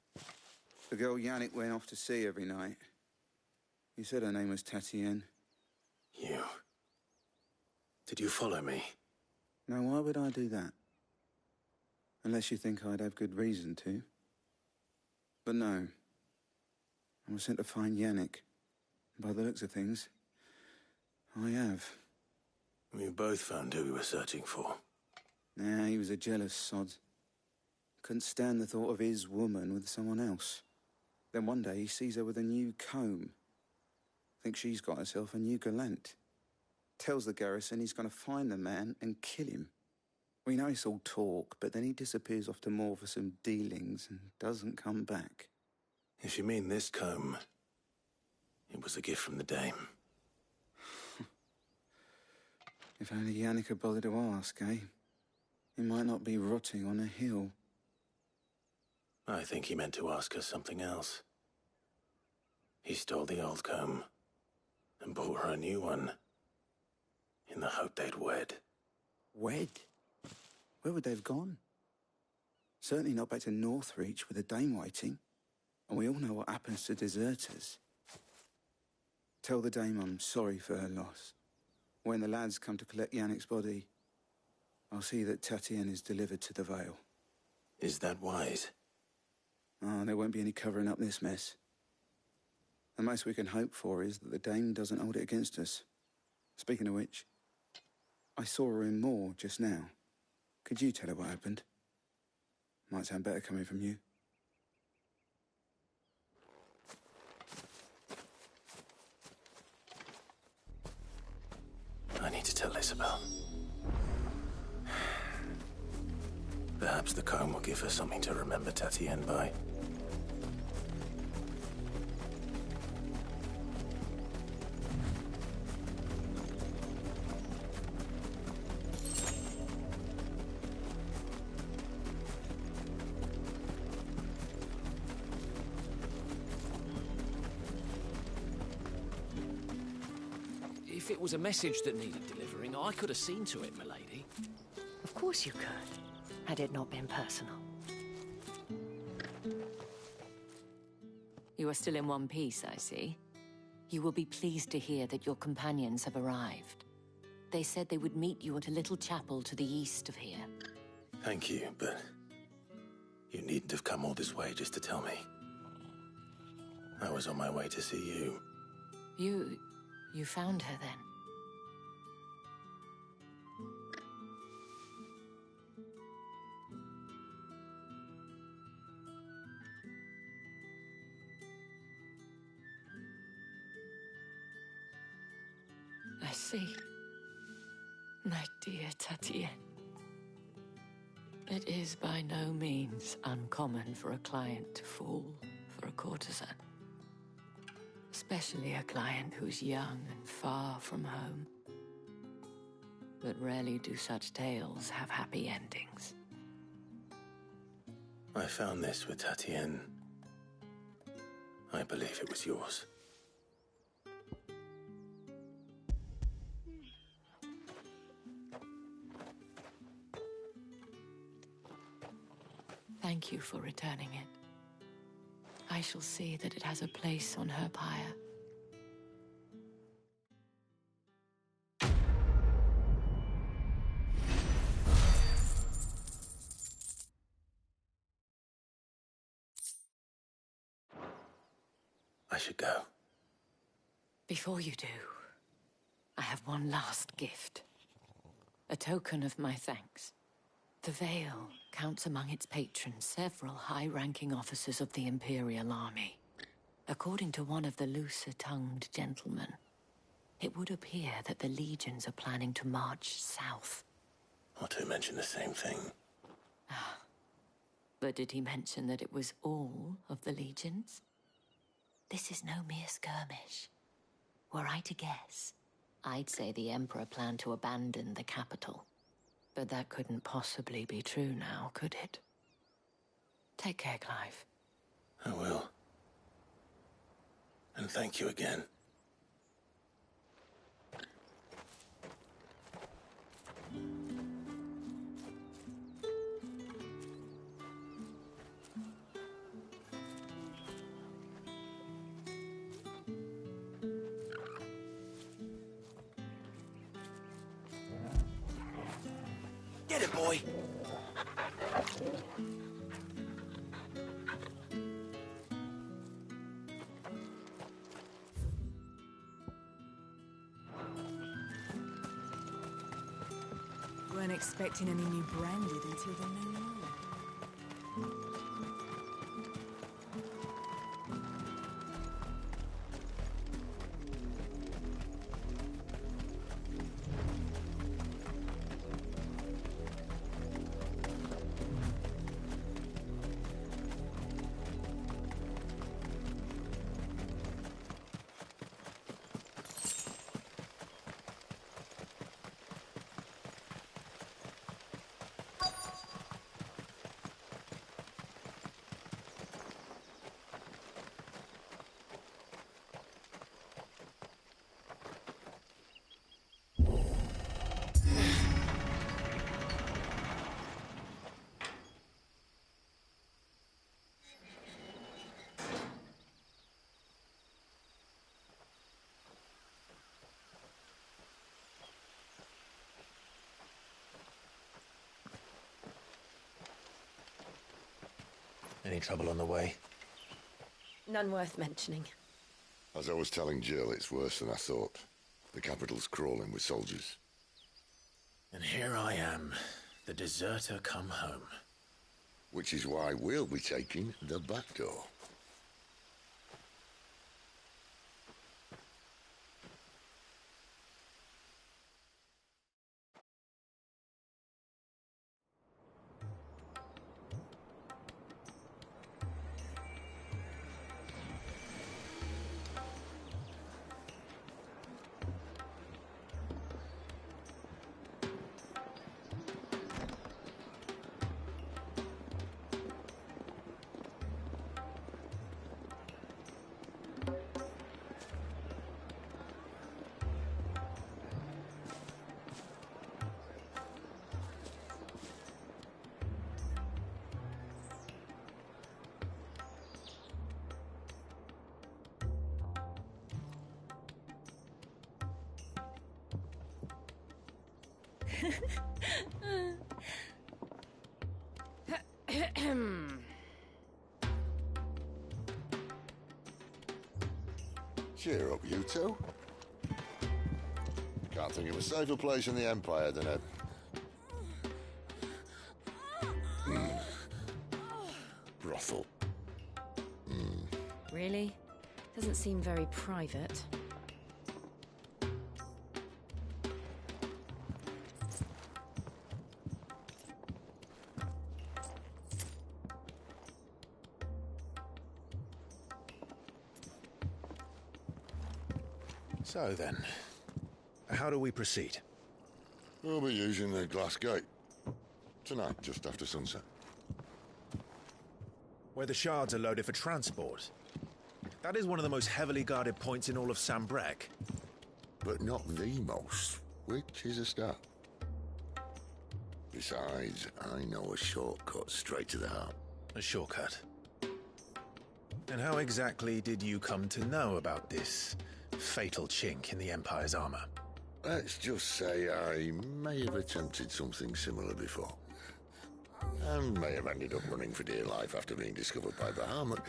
The girl Yannick went off to sea every night. You said her name was Tatienne. You... Did you follow me? Now, why would I do that? Unless you think I'd have good reason to. But no. I was sent to find Yannick. By the looks of things, I have. We both found who we were searching for. Nah, he was a jealous sod. Couldn't stand the thought of his woman with someone else. Then one day he sees her with a new comb. Thinks she's got herself a new gallant. Tells the garrison he's going to find the man and kill him. We know it's all talk, but then he disappears off to Moor for some dealings and doesn't come back. If you mean this comb, it was a gift from the dame. If only Yannick had bothered to ask, eh? He might not be rotting on a hill. I think he meant to ask her something else. He stole the old comb and bought her a new one in the hope they'd wed. Wed? Where would they have gone? Certainly not back to Northreach with a dame waiting. And we all know what happens to deserters. Tell the dame I'm sorry for her loss. When the lads come to collect Yannick's body, I'll see that Tatienne is delivered to the Vale. Is that wise? Oh, there won't be any covering up this mess. The most we can hope for is that the dame doesn't hold it against us. Speaking of which, I saw her in Moor just now. Could you tell her what happened? Might sound better coming from you. I need to tell Isabel. Perhaps the comb will give her something to remember Tatienne by. If it was a message that needed delivering, I could have seen to it, milady. Of course you could, had it not been personal. You are still in one piece, I see. You will be pleased to hear that your companions have arrived. They said they would meet you at a little chapel to the east of here. Thank you, but you needn't have come all this way just to tell me. I was on my way to see you. You found her then? I see. My dear Tatienne. It is by no means uncommon for a client to fall for a courtesan. Especially a client who's young and far from home. But rarely do such tales have happy endings. I found this with Tatienne. I believe it was yours. Thank you for returning it. I shall see that it has a place on her pyre. should go. Before you do, I have one last gift. A token of my thanks. The Vale counts among its patrons several high-ranking officers of the Imperial Army. According to one of the looser-tongued gentlemen, it would appear that the legions are planning to march south. Or to mention the same thing. But did he mention that it was all of the legions? This is no mere skirmish. Were I to guess, I'd say the Emperor planned to abandon the capital. But that couldn't possibly be true now, could it? Take care, Clive. I will. And thank you again. Get it, boy! Weren't expecting any new branded until the new moon. Any trouble on the way? None worth mentioning. As I was telling Jill, it's worse than I thought. The capital's crawling with soldiers. And here I am, the deserter come home. Which is why we'll be taking the back door. Cheer up, you two. Can't think of a safer place in the Empire than a... brothel. Really? Doesn't seem very private. So then, how do we proceed? We'll be using the glass gate. Tonight, just after sunset. Where the shards are loaded for transport. That is one of the most heavily guarded points in all of Sambrek. But not the most, which is a start. Besides, I know a shortcut straight to the heart. A shortcut? And how exactly did you come to know about this fatal chink in the Empire's armor? Let's just say I may have attempted something similar before. And may have ended up running for dear life after being discovered by Bahamut,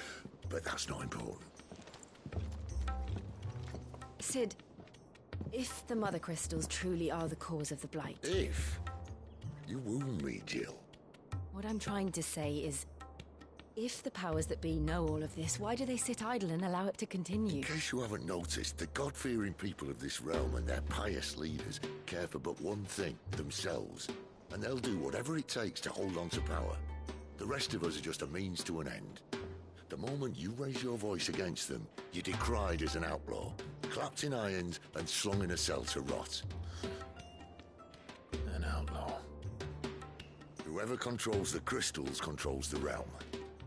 but that's not important. Sid, if the Mother Crystals truly are the cause of the Blight... If? You wound me, Jill. What I'm trying to say is, if the powers that be know all of this, why do they sit idle and allow it to continue? In case you haven't noticed, the God-fearing people of this realm and their pious leaders care for but one thing, themselves. And they'll do whatever it takes to hold on to power. The rest of us are just a means to an end. The moment you raise your voice against them, you're decried as an outlaw, clapped in irons and slung in a cell to rot. An outlaw. Whoever controls the crystals controls the realm.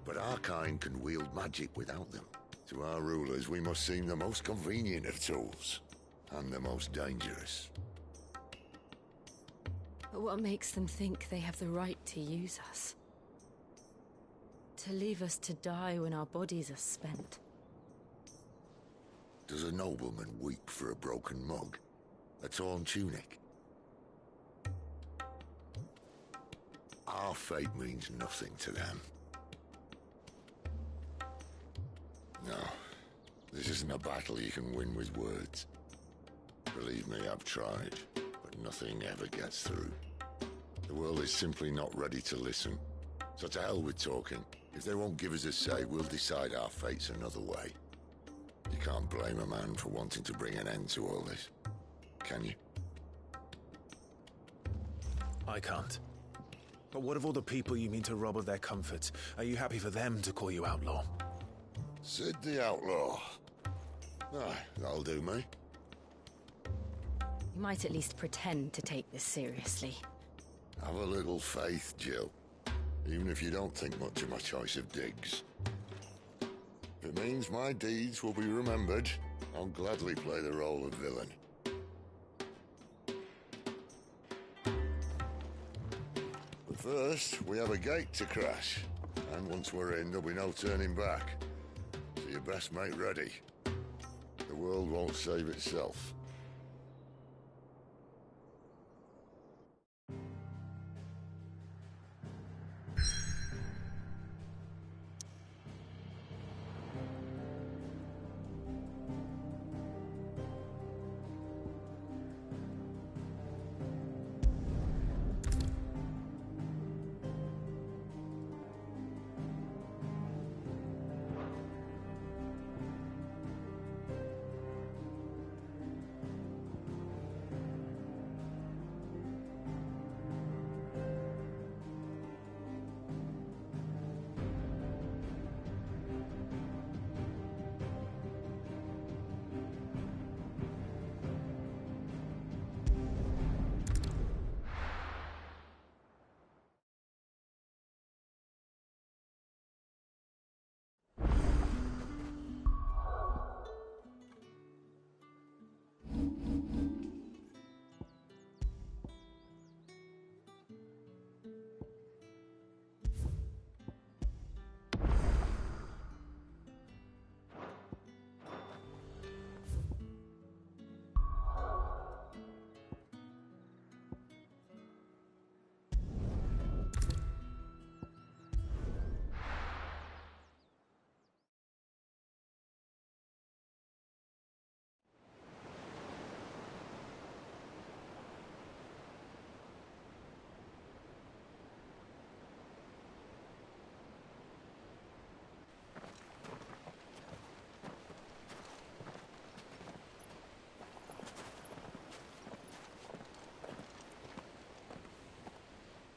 But our kind can wield magic without them. To our rulers, we must seem the most convenient of tools. And the most dangerous. But what makes them think they have the right to use us? To leave us to die when our bodies are spent? Does a nobleman weep for a broken mug? A torn tunic? Our fate means nothing to them. No, this isn't a battle you can win with words. Believe me, I've tried, but nothing ever gets through. The world is simply not ready to listen. So to hell with talking. If they won't give us a say, we'll decide our fates another way. You can't blame a man for wanting to bring an end to all this, can you? I can't. But what of all the people you mean to rob of their comforts? Are you happy for them to call you outlaw? Sid the Outlaw. Aye, that'll do me. You might at least pretend to take this seriously. Have a little faith, Jill. Even if you don't think much of my choice of digs. If it means my deeds will be remembered, I'll gladly play the role of villain. But first, we have a gate to crash. And once we're in, there'll be no turning back. So you best make ready. The world won't save itself.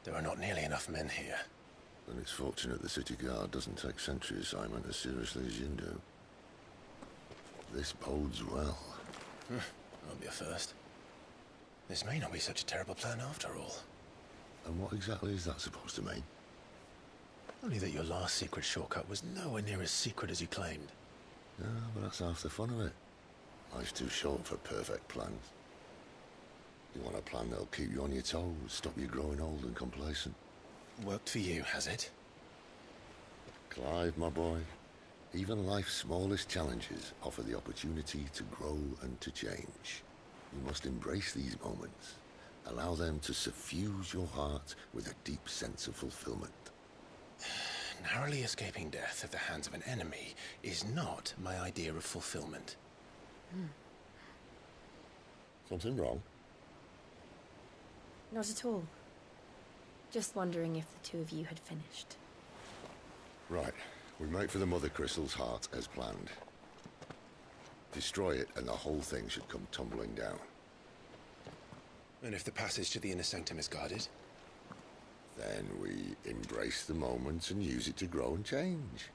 There are not nearly enough men here. Then it's fortunate the city guard doesn't take sentry assignment as seriously as you do. This bodes well. Won't be a first. This may not be such a terrible plan after all. And what exactly is that supposed to mean? Only that your last secret shortcut was nowhere near as secret as you claimed. Yeah, but that's half the fun of it. Life's too short for perfect plans. You want a plan that'll keep you on your toes, stop you growing old and complacent. Worked for you, has it? Clive, my boy, even life's smallest challenges offer the opportunity to grow and to change. You must embrace these moments. Allow them to suffuse your heart with a deep sense of fulfillment. Narrowly escaping death at the hands of an enemy is not my idea of fulfillment. Something wrong? Not at all. Just wondering if the two of you had finished. Right. We make for the Mother Crystal's heart as planned. Destroy it and the whole thing should come tumbling down. And if the passage to the inner sanctum is guarded? Then we embrace the moment and use it to grow and change.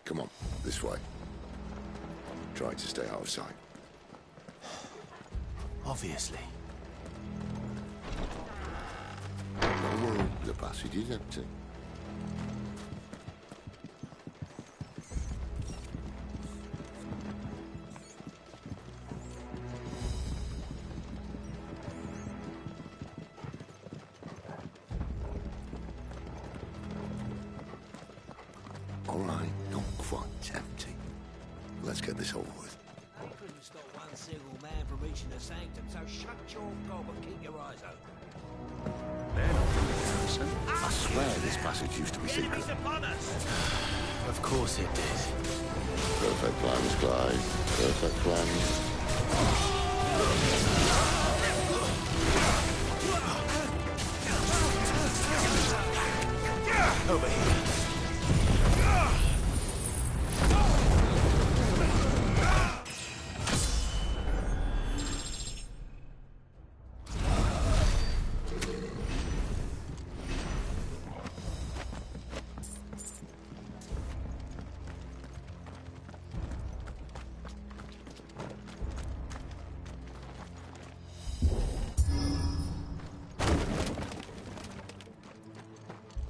Come on, this way. Try to stay out of sight. Obviously. Don't worry, the passage is empty. All right, not quite empty. Let's get this over with. I couldn't stop one single man from reaching the sanctum, so shut your gob and keep your eyes open. I swear this passage used to be secret. Of course it did. Perfect plans, Clyde. Perfect plans. Over here.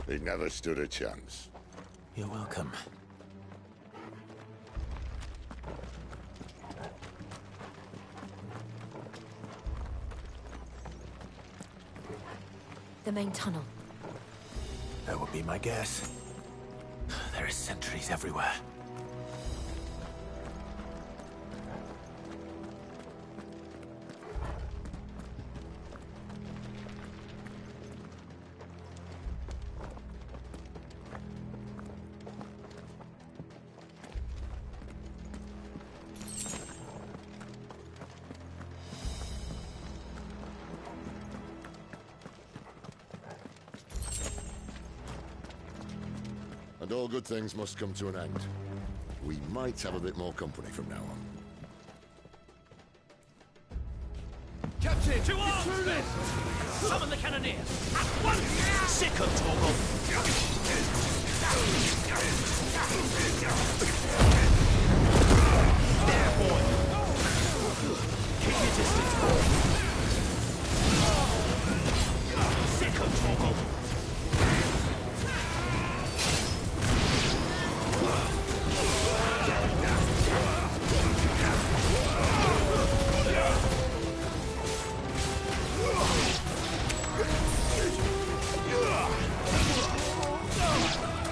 He never stood a chance. You're welcome. The main tunnel. That would be my guess. There are sentries everywhere. And all good things must come to an end. We might have a bit more company from now on. Captain! To arms, men! Summon the cannoneers! At once! Sick of Torgal! There, boy! Keep your distance, boy! Sick of Torgal!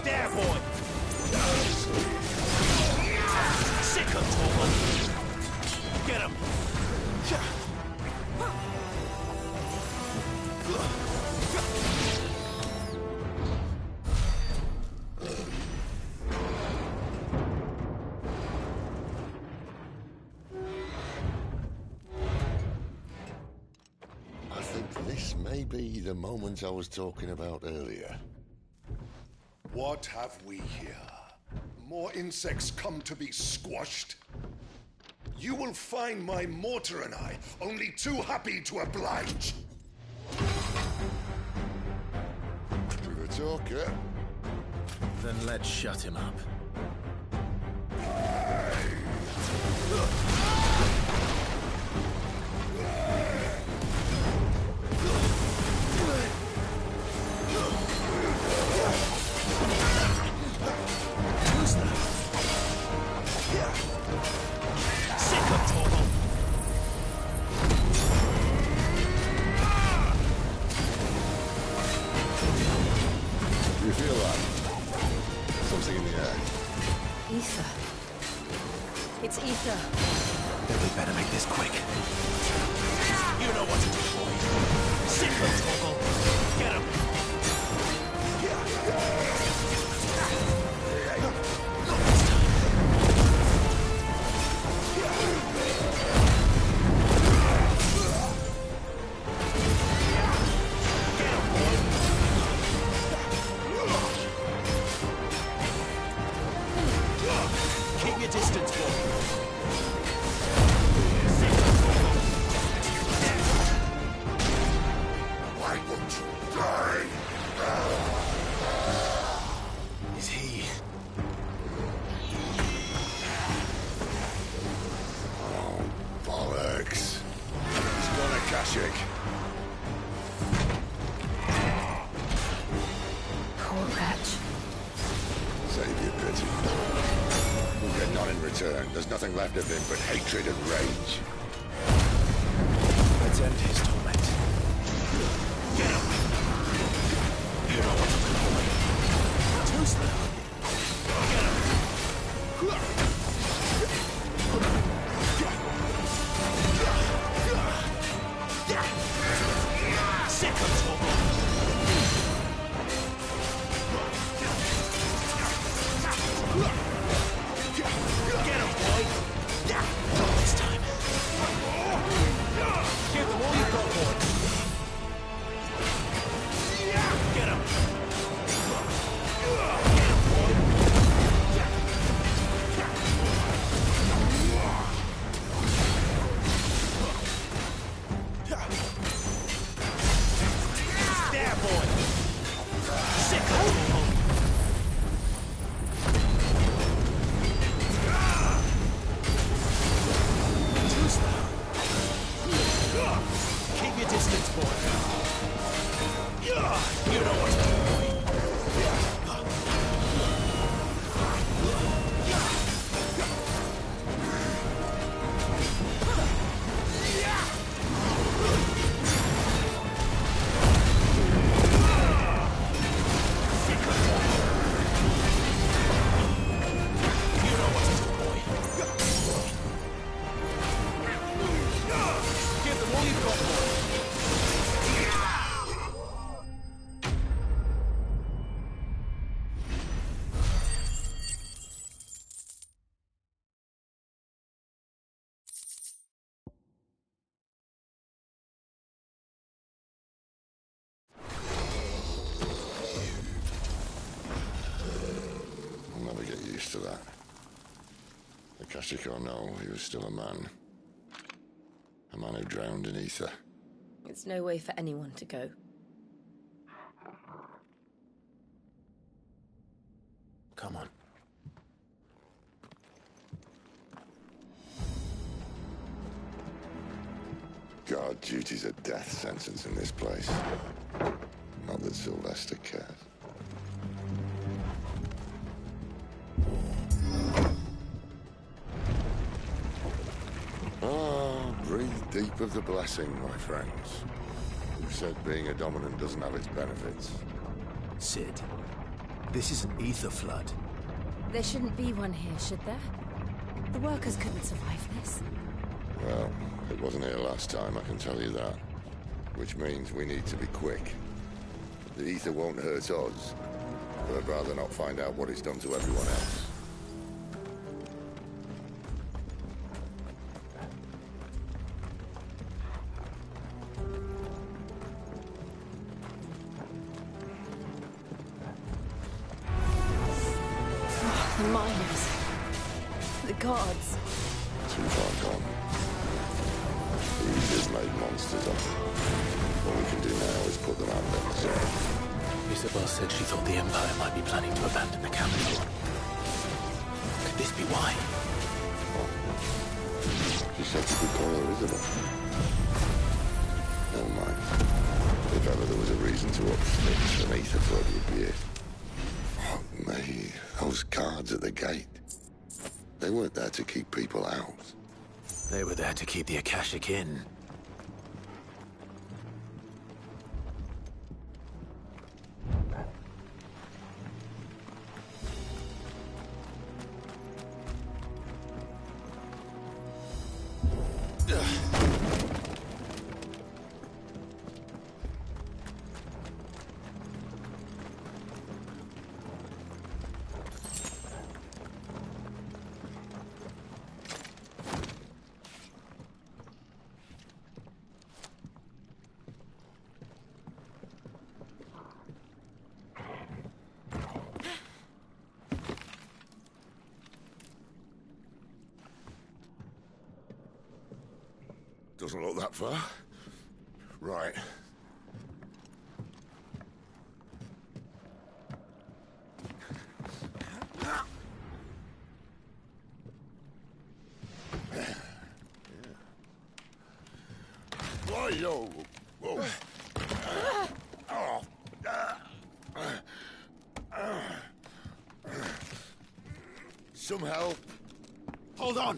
There, boy! Sick of Torgal! Get him! I think this may be the moment I was talking about earlier. What have we here? More insects come to be squashed? You will find my mortar and I only too happy to oblige. With a talker. Then let's shut him up. Who's that? Sick of Torgal! You feel that? Something in the air. Ether. It's ether. Then we better make this quick. You know what to do, boy! Sick of Torgal! Get him! Keep your distance, boy. Why won't you die? Is he? Oh, bollocks. He's gone Akashic. Poor wretch. Save your pity. We'll get none in return. There's nothing left of him but hatred and rage. Let's end his torment. Get him! You know what to do, boy. Too slow. Get him! Sick of trouble! Get him, boy! Not this time. Give them all you've got, boy. Get him! Get him, boy! There, boy! Sick of trouble! Too slow. Keep your distance, boy. You know what to do, boy. You know what to do, boy. Give them all you've got, boy. I'll never get used to that. Akashic or no, he was still a man. A man who drowned in ether. It's no way for anyone to go. Come on. Guard duty's a death sentence in this place. Not that Sylvester cares. Ah, breathe deep of the blessing, my friends. Who said being a dominant doesn't have its benefits? Sid, this is an ether flood. There shouldn't be one here, should there? The workers couldn't survive this. Well, it wasn't here last time, I can tell you that. Which means we need to be quick. The ether won't hurt us, but I'd rather not find out what it's done to everyone else. The miners. The gods. Too far gone. The ether's made monsters of them. All we can do now is put them out of their misery. Isabel said she thought the Empire might be planning to abandon the capital. Could this be why? She said you could call her Isabel. Never mind. If ever there was a reason to upstitch, an ether flood would be it. Fuck me. Those guards at the gate. They weren't there to keep people out. They were there to keep the Akashic in. Doesn't look that far. Right. Why, yo? Whoa. Some help. Hold on!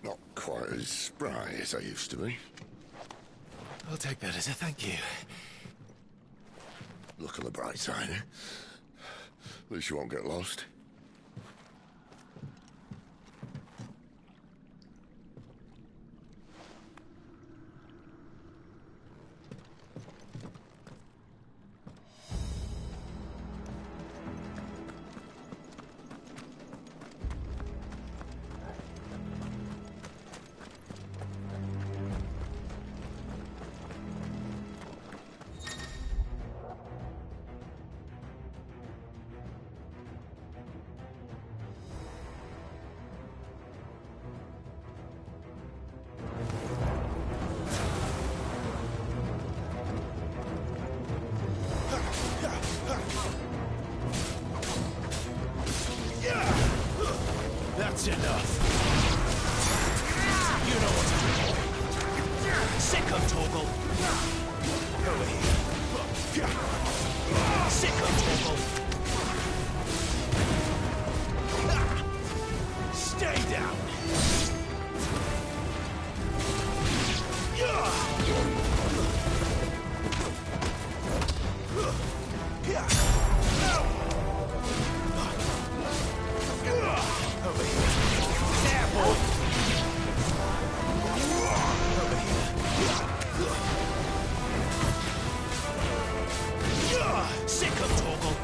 Not quite as spry as I used to be. I'll take that as a thank you. Look on the bright side, eh? At least you won't get lost. That's enough. You know what to do. Sick of Torgal. Over here. Sick of Torgal. Stay down. Over here. There, boy. Over here. Sick of Torgal.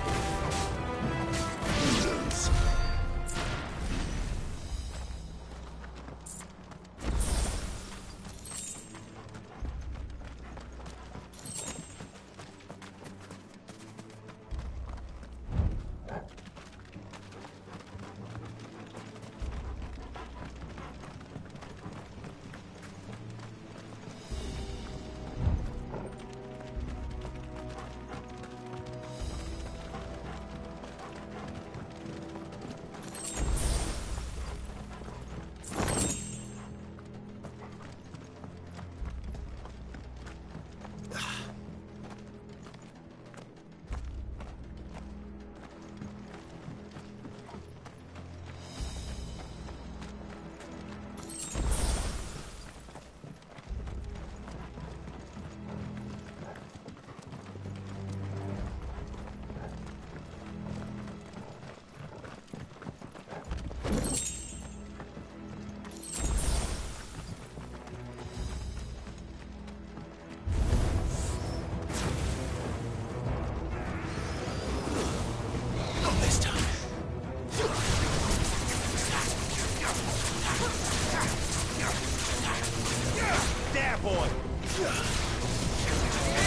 There, boy!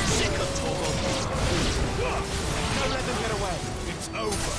Sick of Torgal! Don't let them get away! It's over!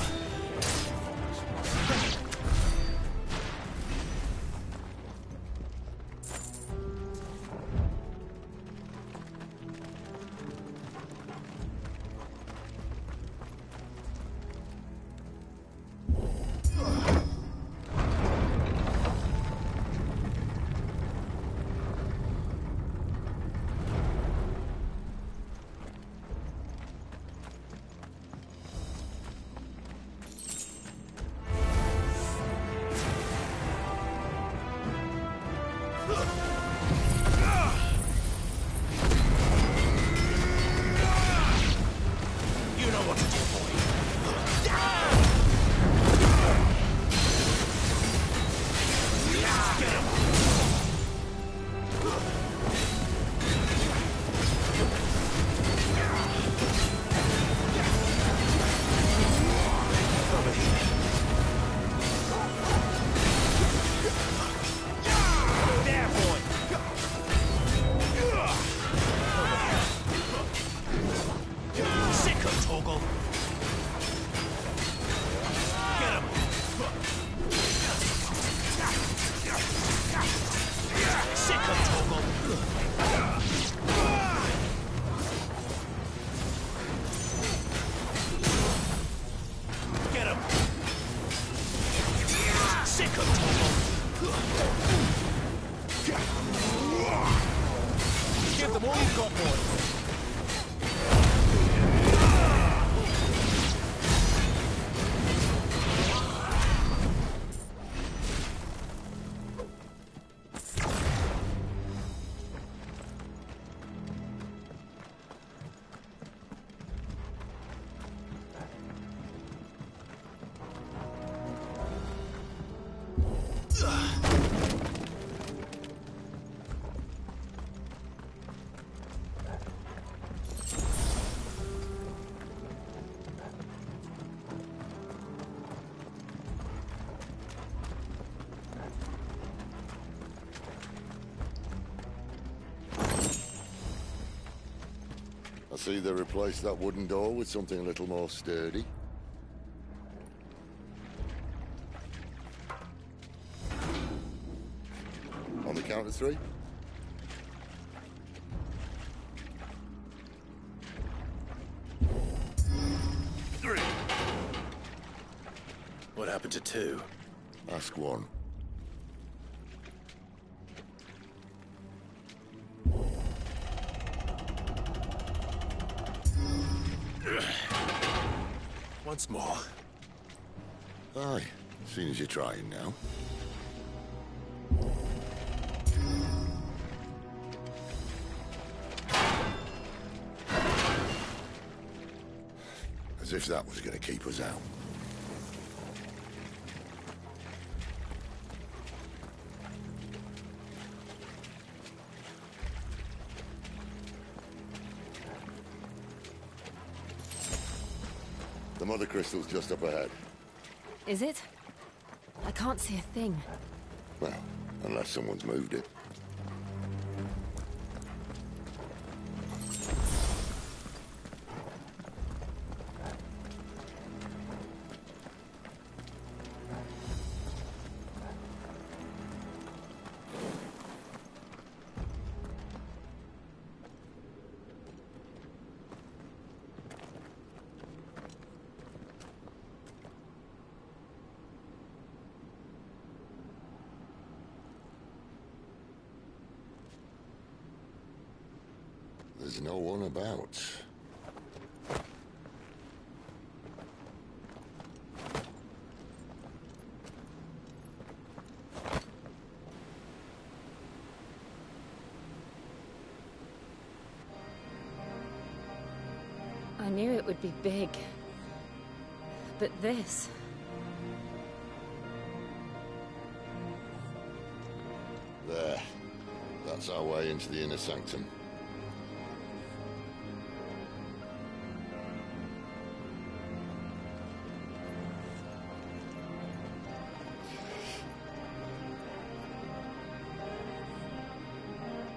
got more. I see they replaced that wooden door with something a little more sturdy. On the count of 3. What happened to 2? Ask 1. Once more. Aye, seeing as you're trying now. As if that was going to keep us out. The mother crystal's just up ahead. Is it? I can't see a thing. Well, unless someone's moved it. There's no one about. I knew it would be big. But this... There. That's our way into the inner sanctum.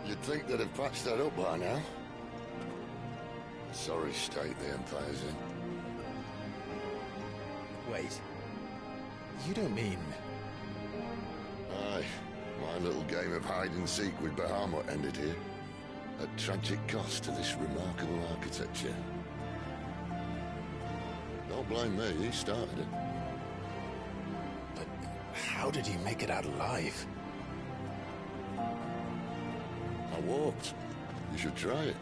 You'd think they'd have patched that up by now. A sorry state the Empire's in. Wait. You don't mean... Aye. My little game of hide-and-seek with Bahamut ended here. At tragic cost to this remarkable architecture. Don't blame me, he started it. But how did he make it out alive? I walked. You should try it.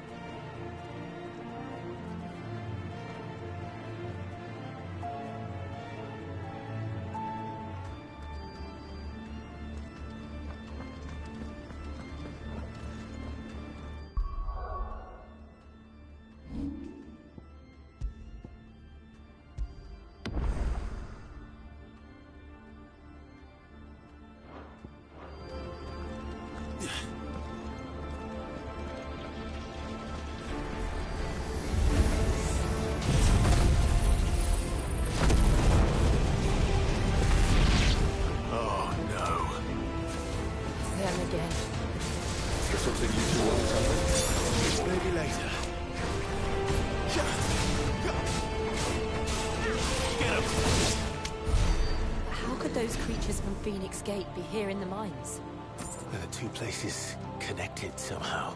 Phoenix Gate be here in the mines? Are the two places connected somehow?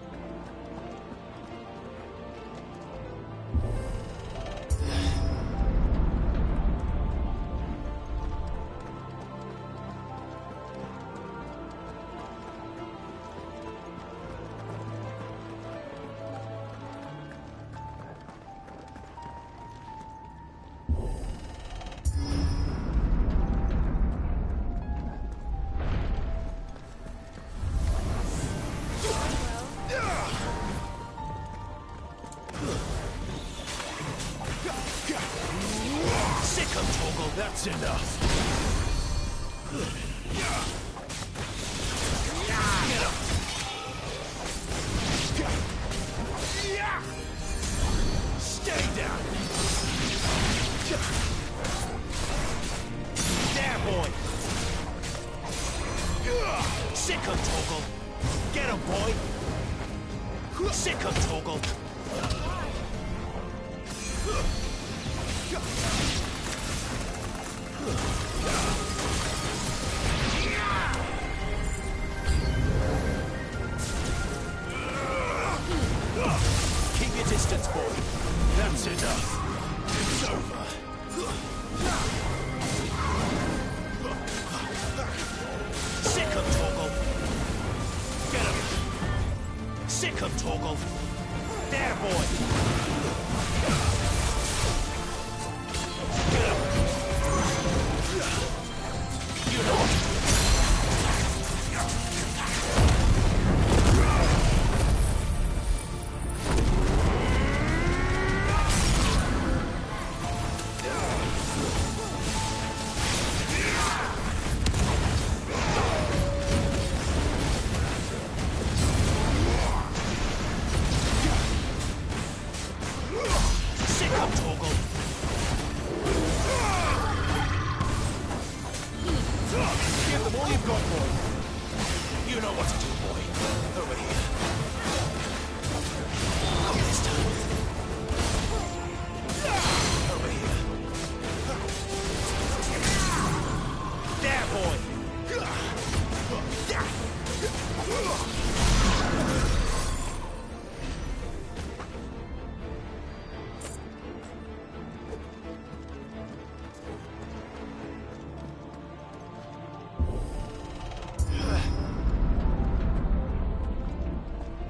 That's enough. Get up. Stay down. There, boy. Sick him, Torgal. Get him, boy. Sick him, Torgal. Keep your distance, boy. That's enough. It's over. Sick him, Torgal. Get him. Sick him, Torgal. There, boy. Get him. You know what to do.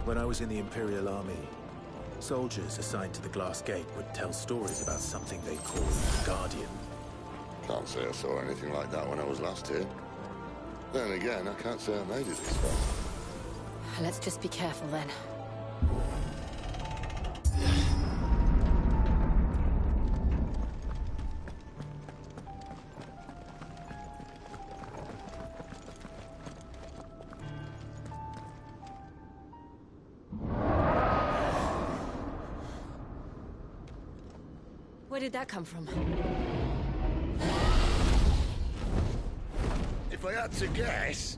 When I was in the Imperial Army, soldiers assigned to the Glass Gate would tell stories about something they called the Guardian. Can't say I saw anything like that when I was last here. Then again, I can't say I made it this far. Let's just be careful then. Where did that come from? If I had to guess...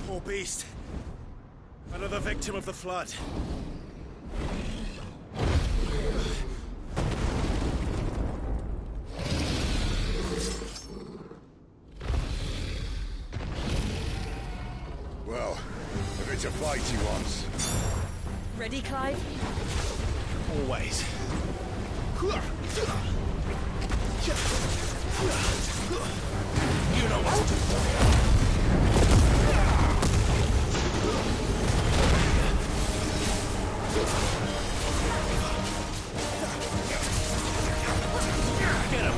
Poor beast. Another victim of the Flood. Well, if it's a fight he wants. Ready, Clive? Always. You know what to do. Get him.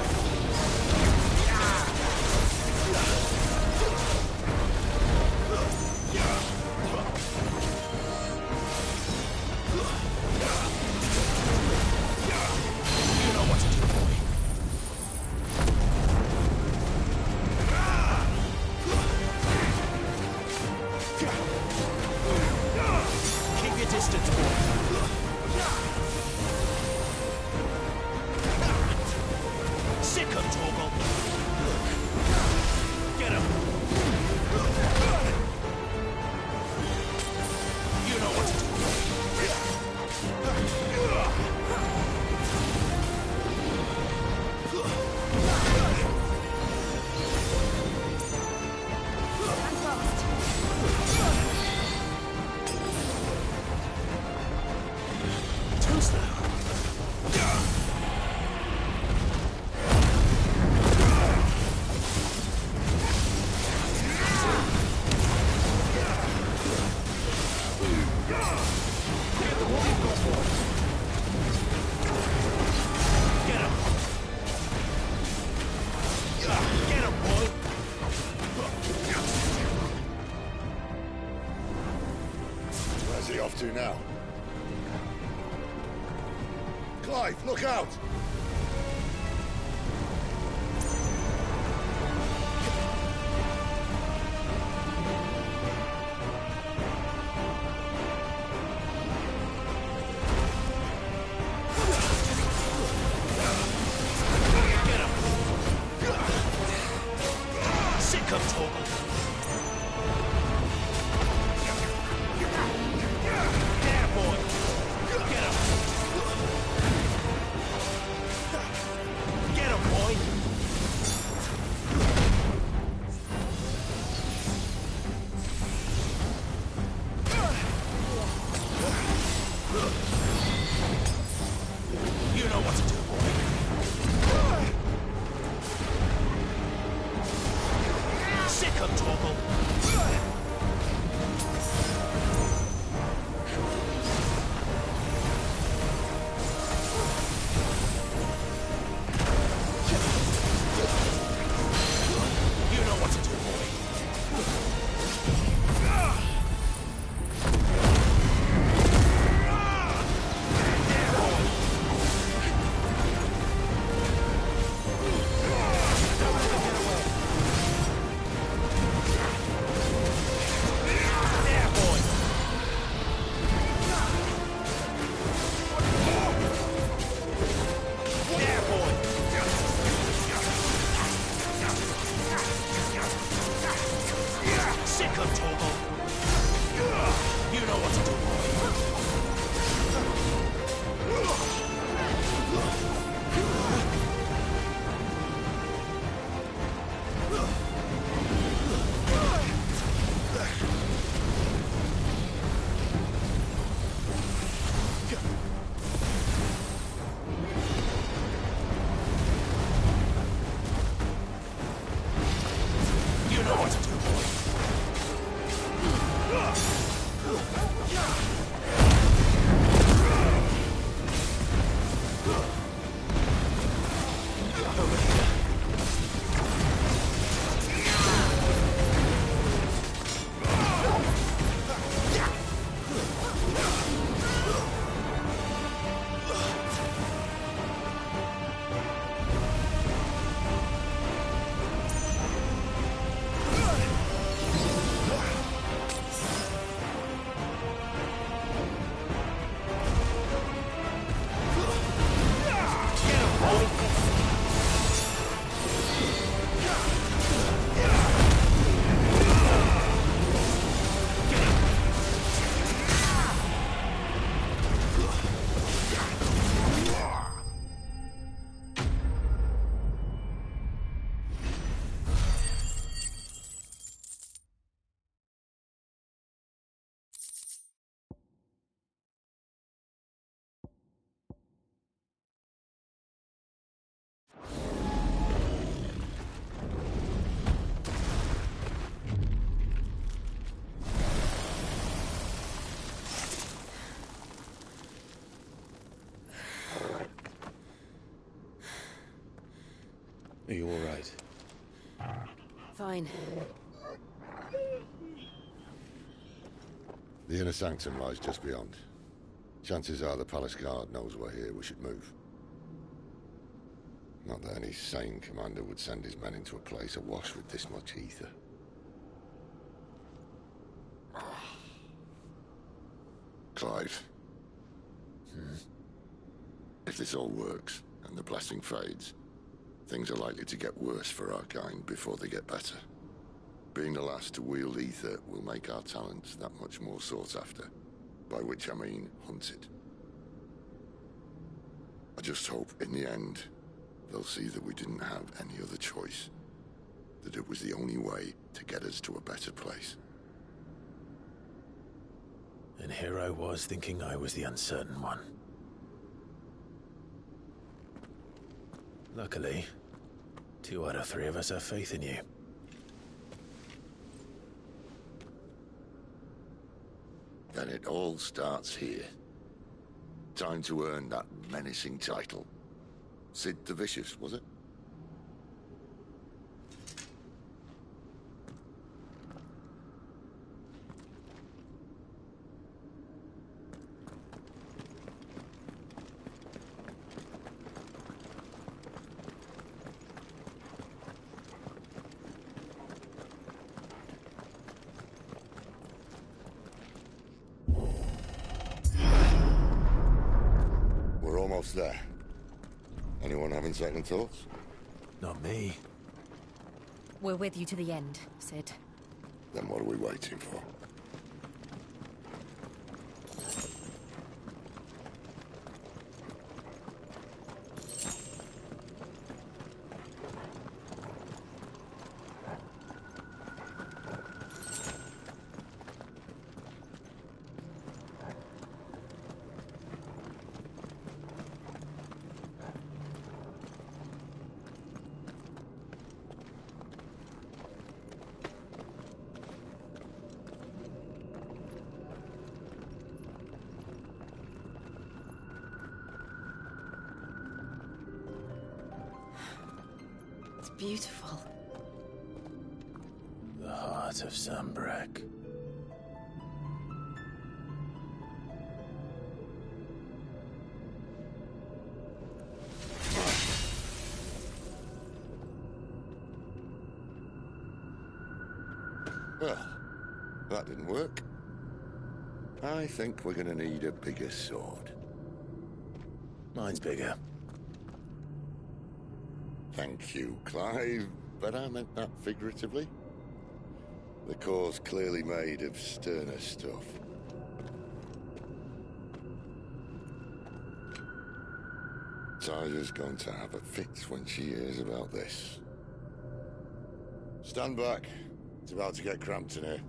You know what to do, boy. Keep your distance, boy. Sick him, Torgal. Get him. You know what to do. Too slow. Get him. Get him, boy. Where's he off to now? Clive, look out! Sick of talk. There, boy. Get him. Get him, boy. You know what to do, boy. Sick of Torgal. You know what to do, boy. Sick of Torgal. You know what to do, You know what to do, boy. Over here. Are you all right? Fine. The inner sanctum lies just beyond. Chances are the palace guard knows we're here. We should move. Not that any sane commander would send his men into a place awash with this much ether. Clive. If this all works, and the blessing fades, things are likely to get worse for our kind before they get better. Being the last to wield ether will make our talents that much more sought after. By which I mean hunted. I just hope, in the end, they'll see that we didn't have any other choice. That it was the only way to get us to a better place. And here I was thinking I was the uncertain one. Luckily, 2 out of 3 of us have faith in you. Then it all starts here. Time to earn that menacing title. Sid the Vicious, was it? almost there. Anyone having second thoughts? Not me. We're with you to the end, Sid. Then what are we waiting for? It's beautiful. The heart of Sambrek. Well, that didn't work. I think we're gonna need a bigger sword. Mine's bigger. Thank you, Clive, but I meant that figuratively. The core's clearly made of sterner stuff. Tyler's going to have a fit when she hears about this. Stand back. It's about to get cramped in here.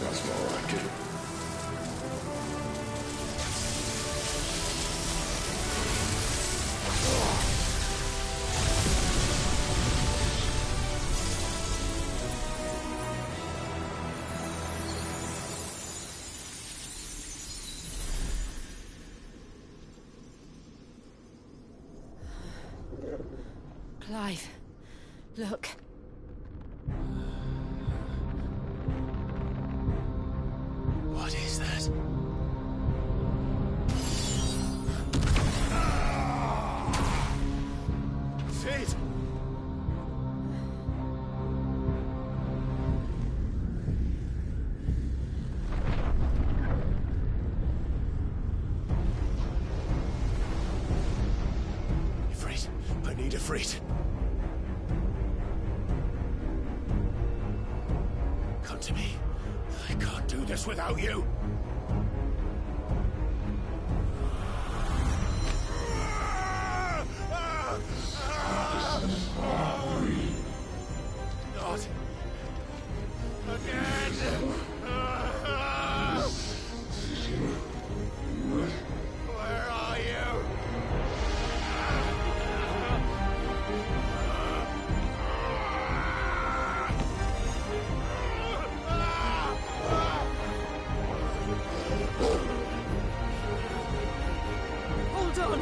That's more like it. Clive, look. What is that? Sid! Ifrit, I need Ifrit. Come to me. I can't do this without you. Not again. Where are you? Hold on.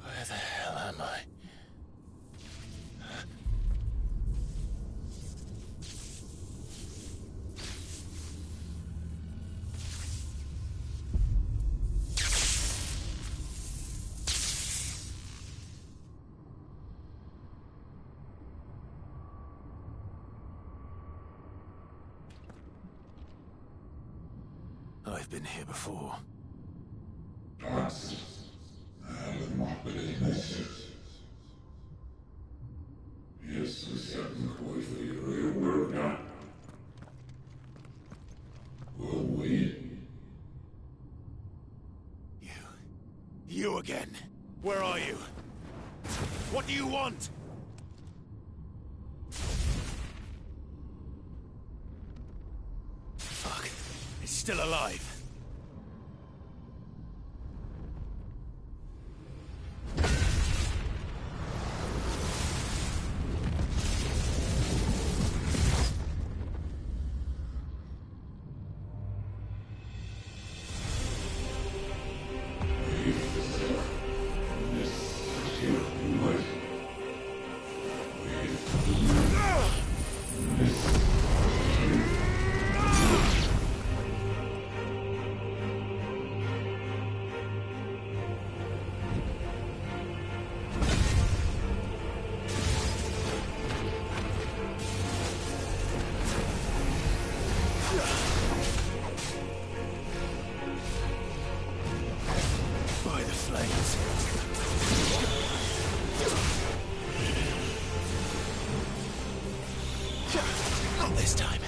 Where the hell am I? I've been here before. think was the real world now? Will we? You again. Where are you? What do you want? Fuck. It's still alive. Not this time.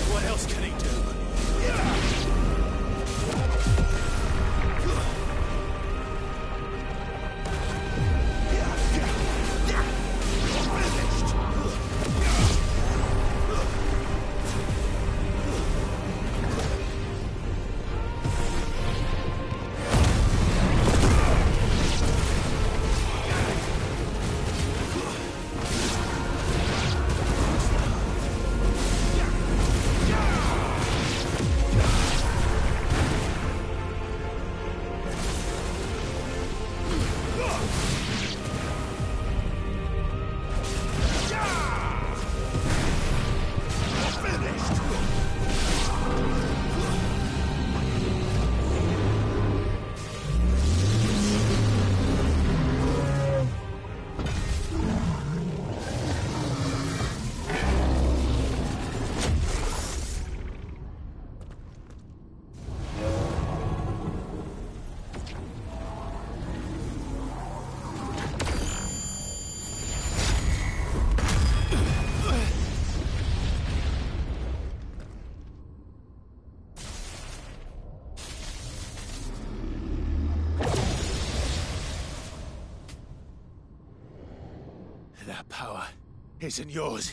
What else can he do? That power isn't yours.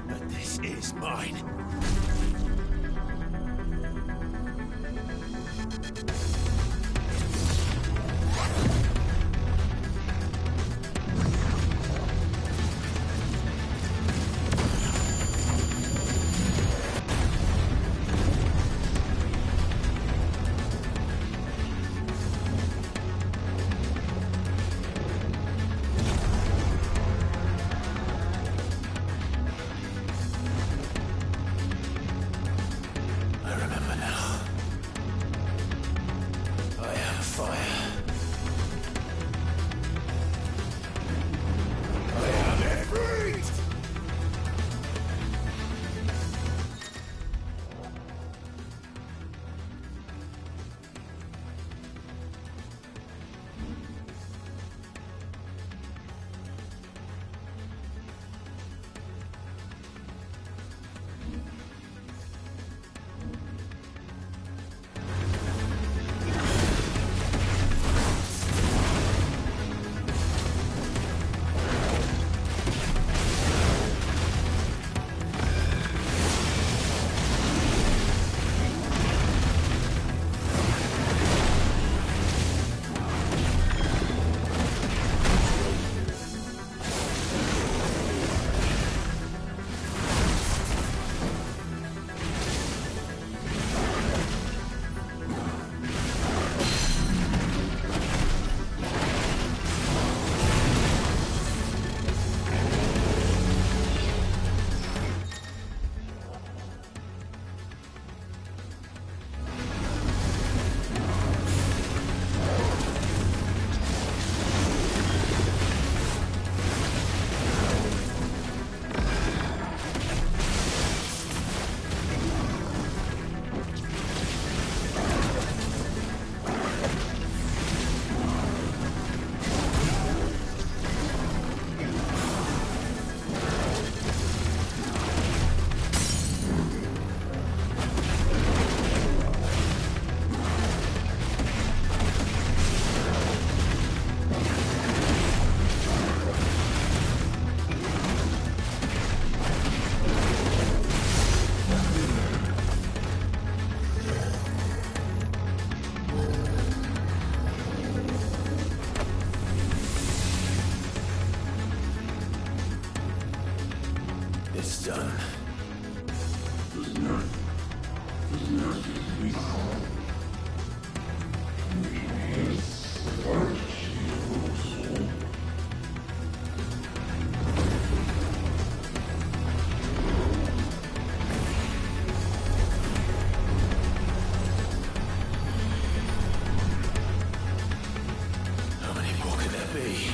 But this is mine. How many more could there be?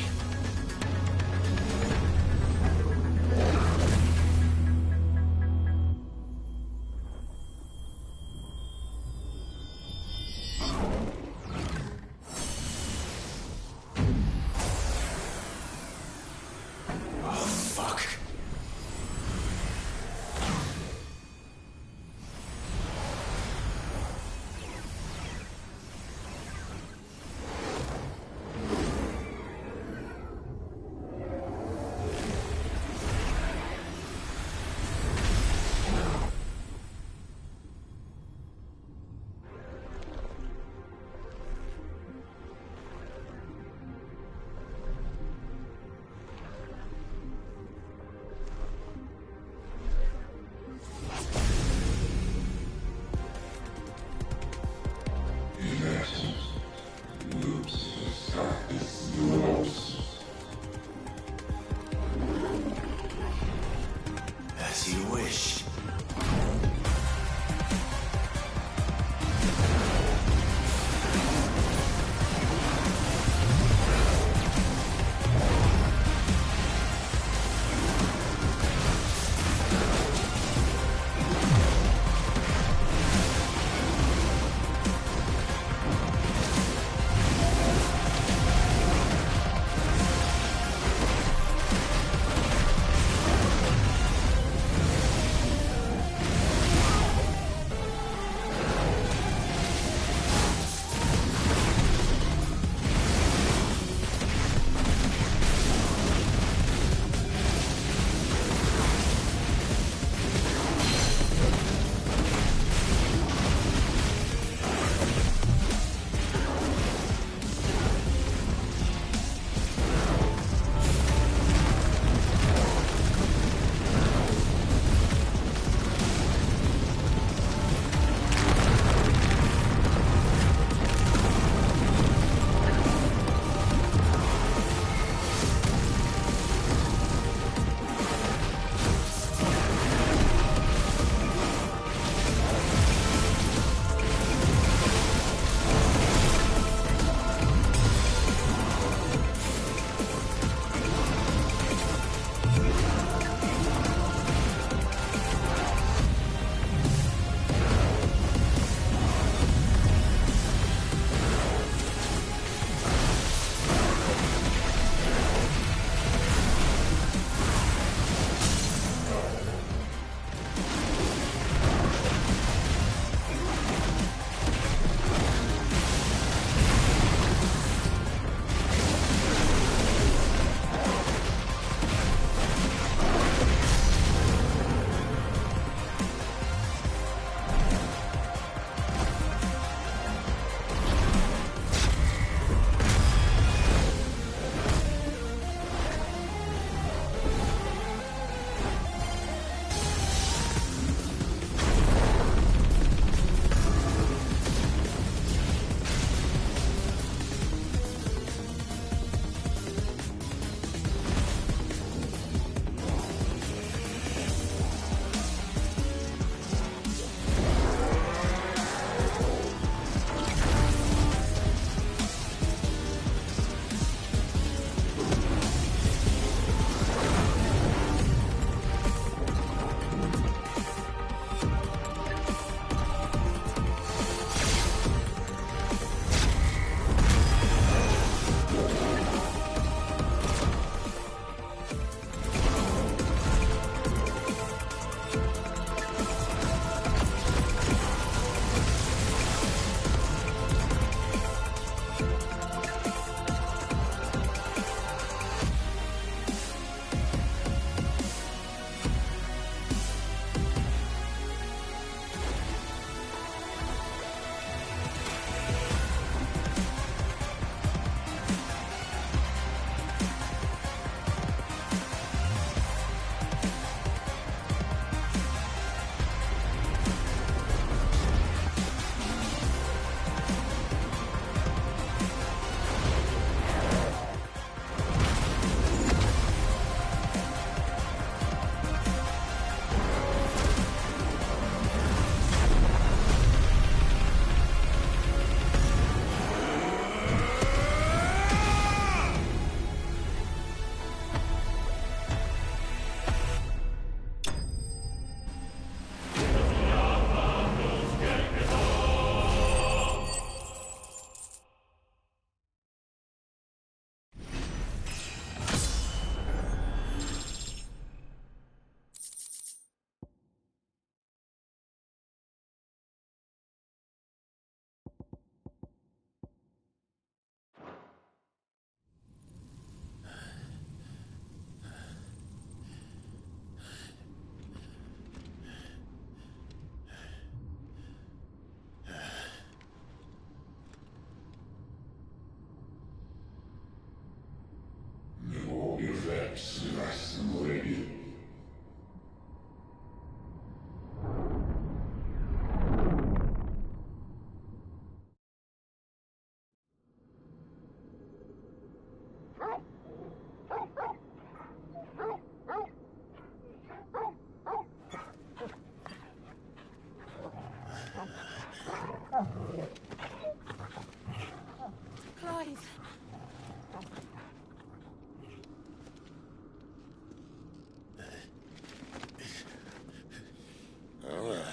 Clive! Well,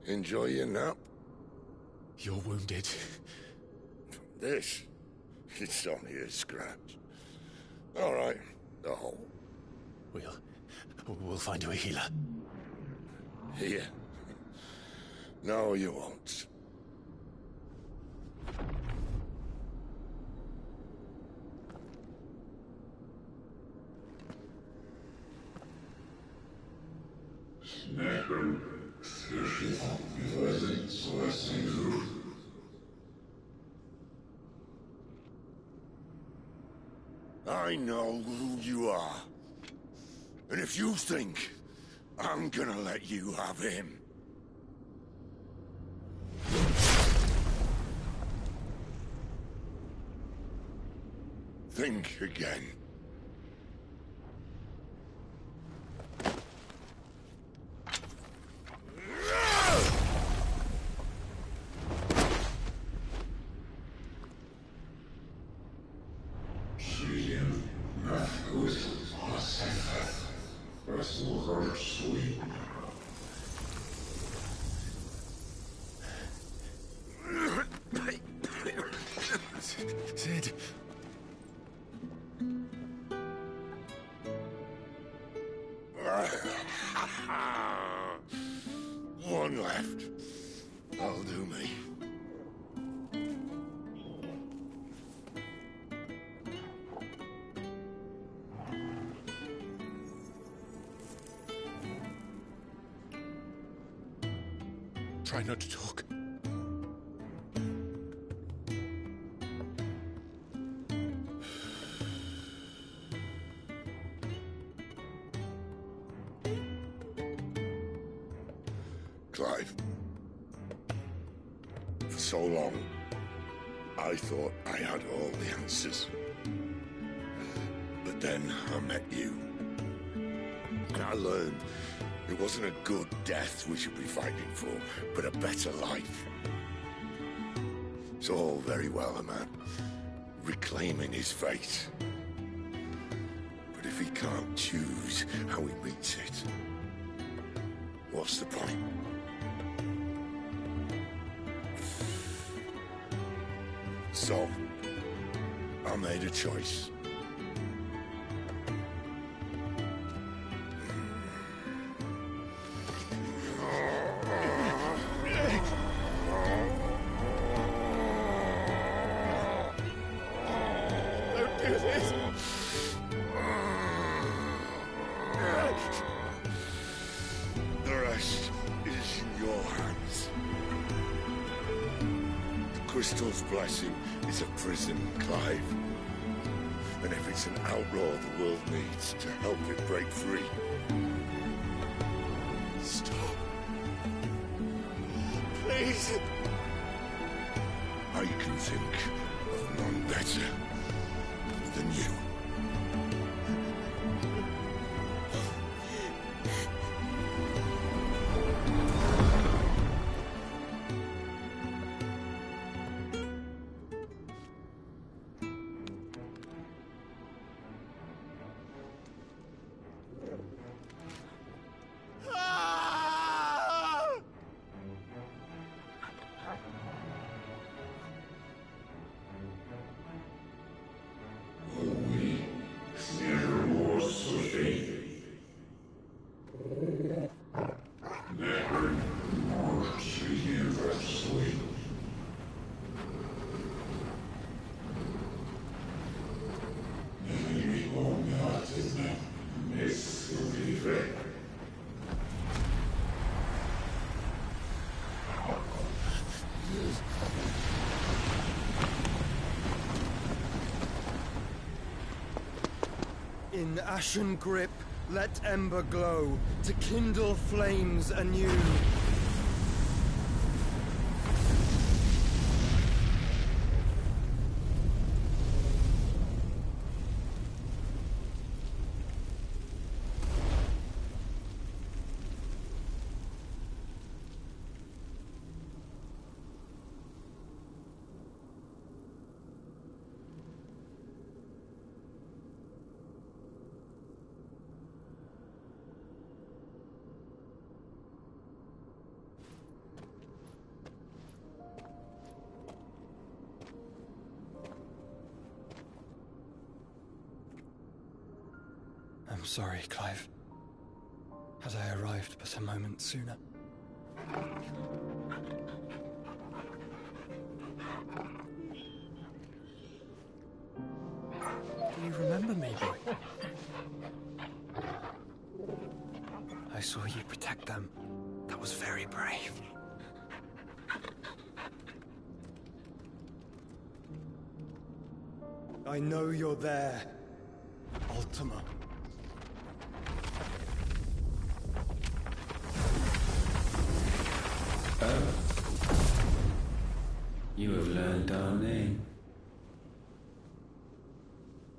enjoy your nap. You're wounded. This? It's only a scratch. All right, the hole. We'll find you a healer. Here? No, you won't. I know who you are. And if you think I'm gonna let you have him... think again. Sid. One left. That'll do me. Try not to talk. Clive. For so long, I thought I had all the answers. But then I met you. And I learned it wasn't a good death we should be fighting for, but a better life. It's all very well, a man reclaiming his fate. But if he can't choose how he meets it, what's the point? So, I made a choice. Don't do this! The rest is in your hands. The Crystal's blessing is a prison, Clive. And if it's an outlaw the world needs to help it break free... Stop. Please. I can think of none better than you. In ashen grip, let ember glow, to kindle flames anew. I'm sorry, Clive. Had I arrived but a moment sooner. Do you remember me, boy? I saw you protect them. That was very brave. I know you're there, Ultima. Oh. You have learned our name.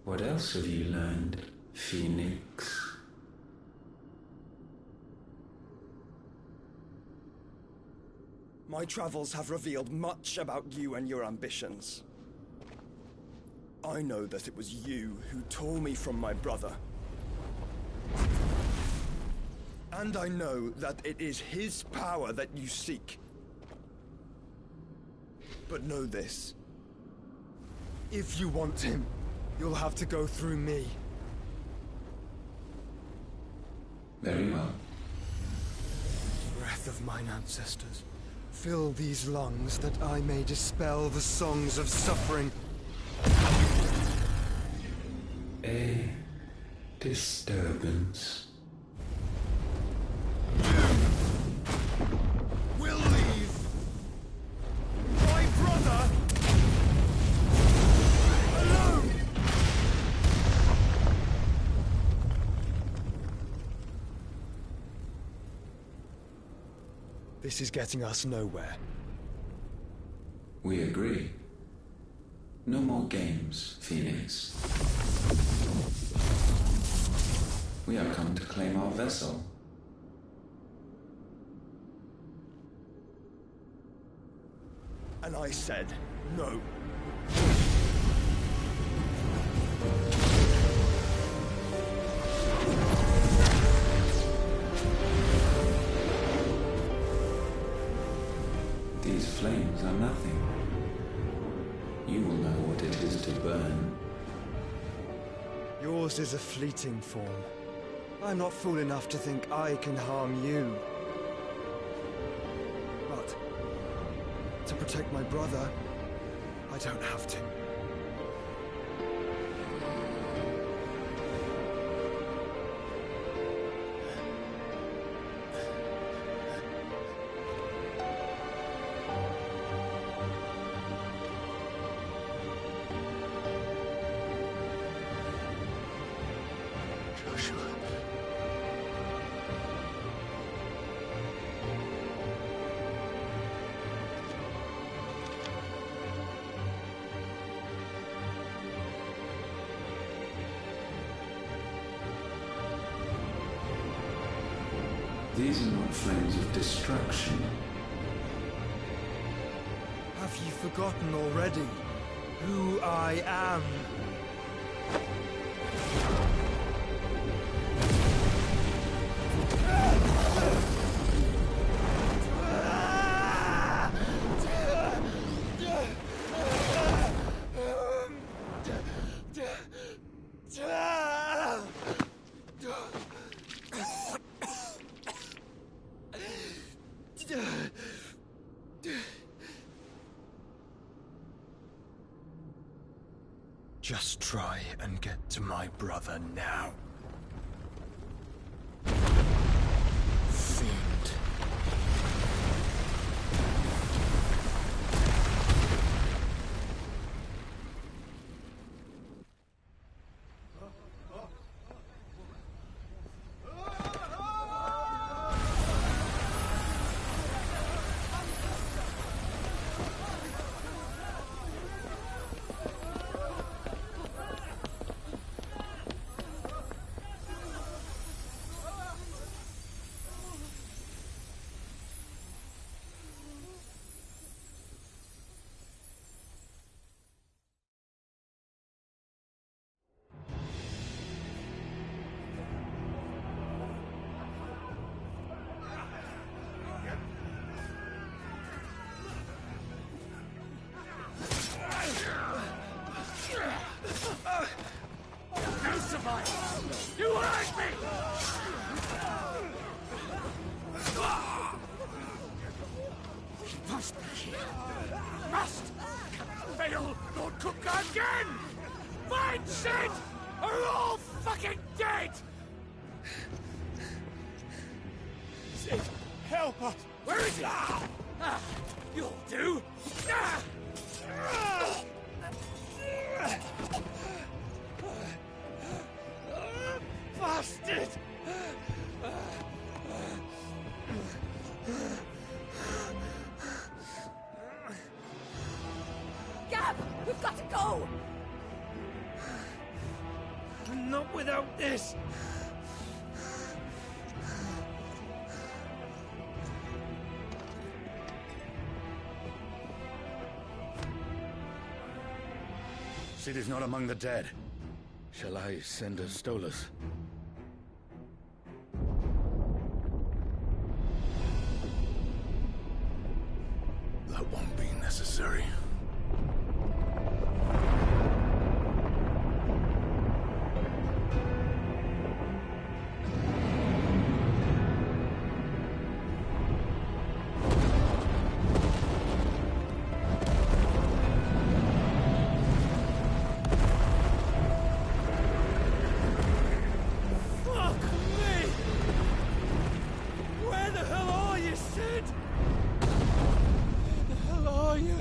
What else have you learned, Phoenix? My travels have revealed much about you and your ambitions. I know that it was you who tore me from my brother. And I know that it is his power that you seek. But know this. If you want him, you'll have to go through me. Very well. Breath of mine ancestors, fill these lungs that I may dispel the songs of suffering. A disturbance. Will leave my brother alone. This is getting us nowhere. We agree. No more games, Phoenix. We have come to claim our vessel. And I said no. These flames are nothing. You will know what it is to burn. Yours is a fleeting form. I'm not fool enough to think I can harm you. But to protect my brother, I don't have to. These are not flames of destruction. Have you forgotten already who I am? Just try and get to my brother now. Fiend. must be here. Must! Fail, Lord Cook again! Find Sid! Or we're all fucking dead! Sid, help us! Where is he? You'll do! Bastard! Gab, we've got to go! Not without this! Sid is not among the dead. Shall I send a Stolas? That won't be necessary. Fuck me! Where the hell are you, Sid? Where the hell are you?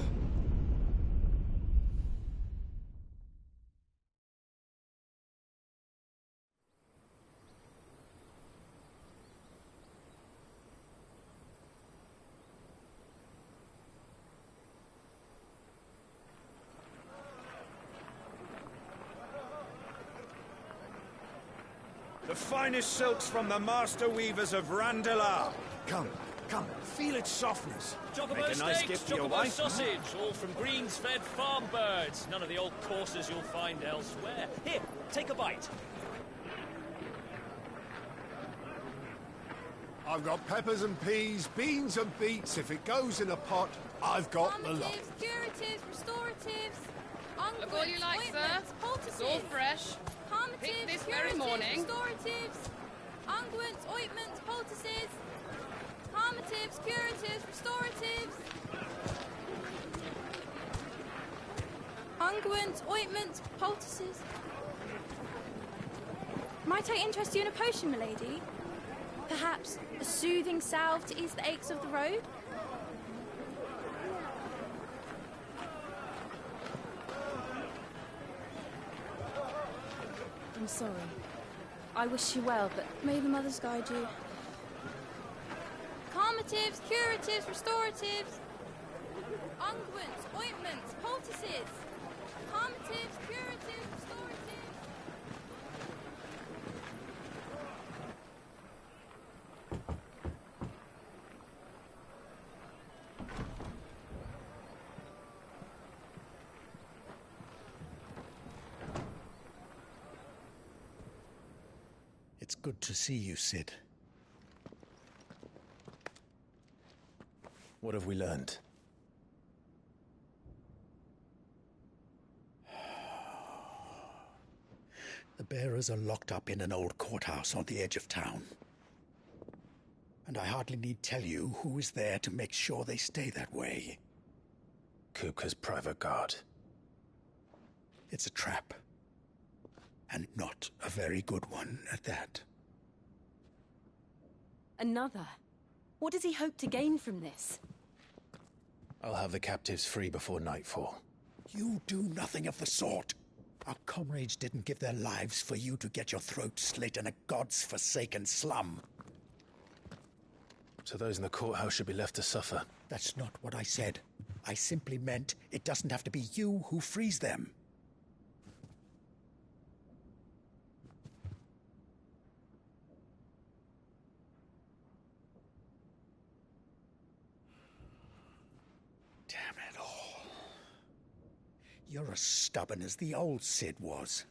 The finest silks from the master weavers of Randalar. Come, come, feel its softness. Chocobo Make a nice steaks, gift for your chocobo wife. sausage, all from greens-fed farm birds. None of the old courses you'll find elsewhere. Here, take a bite. I've got peppers and peas, beans and beets. If it goes in a pot, I've got the lot. Calmatives, curatives, restoratives, Look all you like, sir. ointments, poultices. It's all fresh. Calmatives, Picked this very curatives, morning. restoratives, unguents, ointments, poultices. Calmatives, curatives, restoratives. Unguents, ointments, poultices. Might I interest you in a potion, milady? Perhaps a soothing salve to ease the aches of the road? I'm sorry. I wish you well, but may the mothers guide you. Calmatives, curatives, restoratives. Unguents, ointments, poultices. Calmatives, curatives, restoratives. It's good to see you, Sid. What have we learned? The bearers are locked up in an old courthouse on the edge of town. And I hardly need tell you who is there to make sure they stay that way. Kupka's private guard. It's a trap. And not a very good one at that. Another? What does he hope to gain from this? I'll have the captives free before nightfall. You do nothing of the sort. Our comrades didn't give their lives for you to get your throat slit in a god's forsaken slum. So those in the courthouse should be left to suffer. That's not what I said. I simply meant it doesn't have to be you who frees them. Damn it all. You're as stubborn as the old Sid was.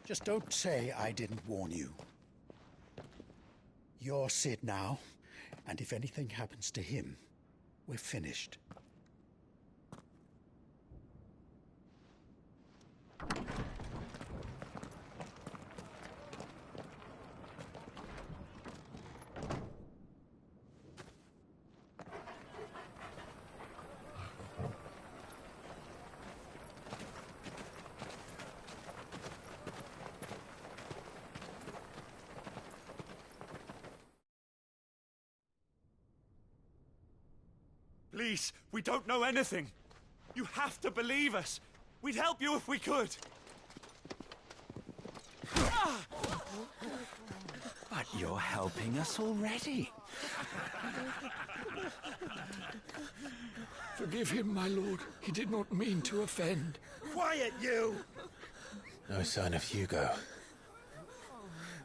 Just don't say I didn't warn you. You're Sid now, and if anything happens to him, we're finished. Please, we don't know anything. You have to believe us. We'd help you if we could. But you're helping us already. Forgive him, my lord. He did not mean to offend. Quiet, you! No sign of Hugo.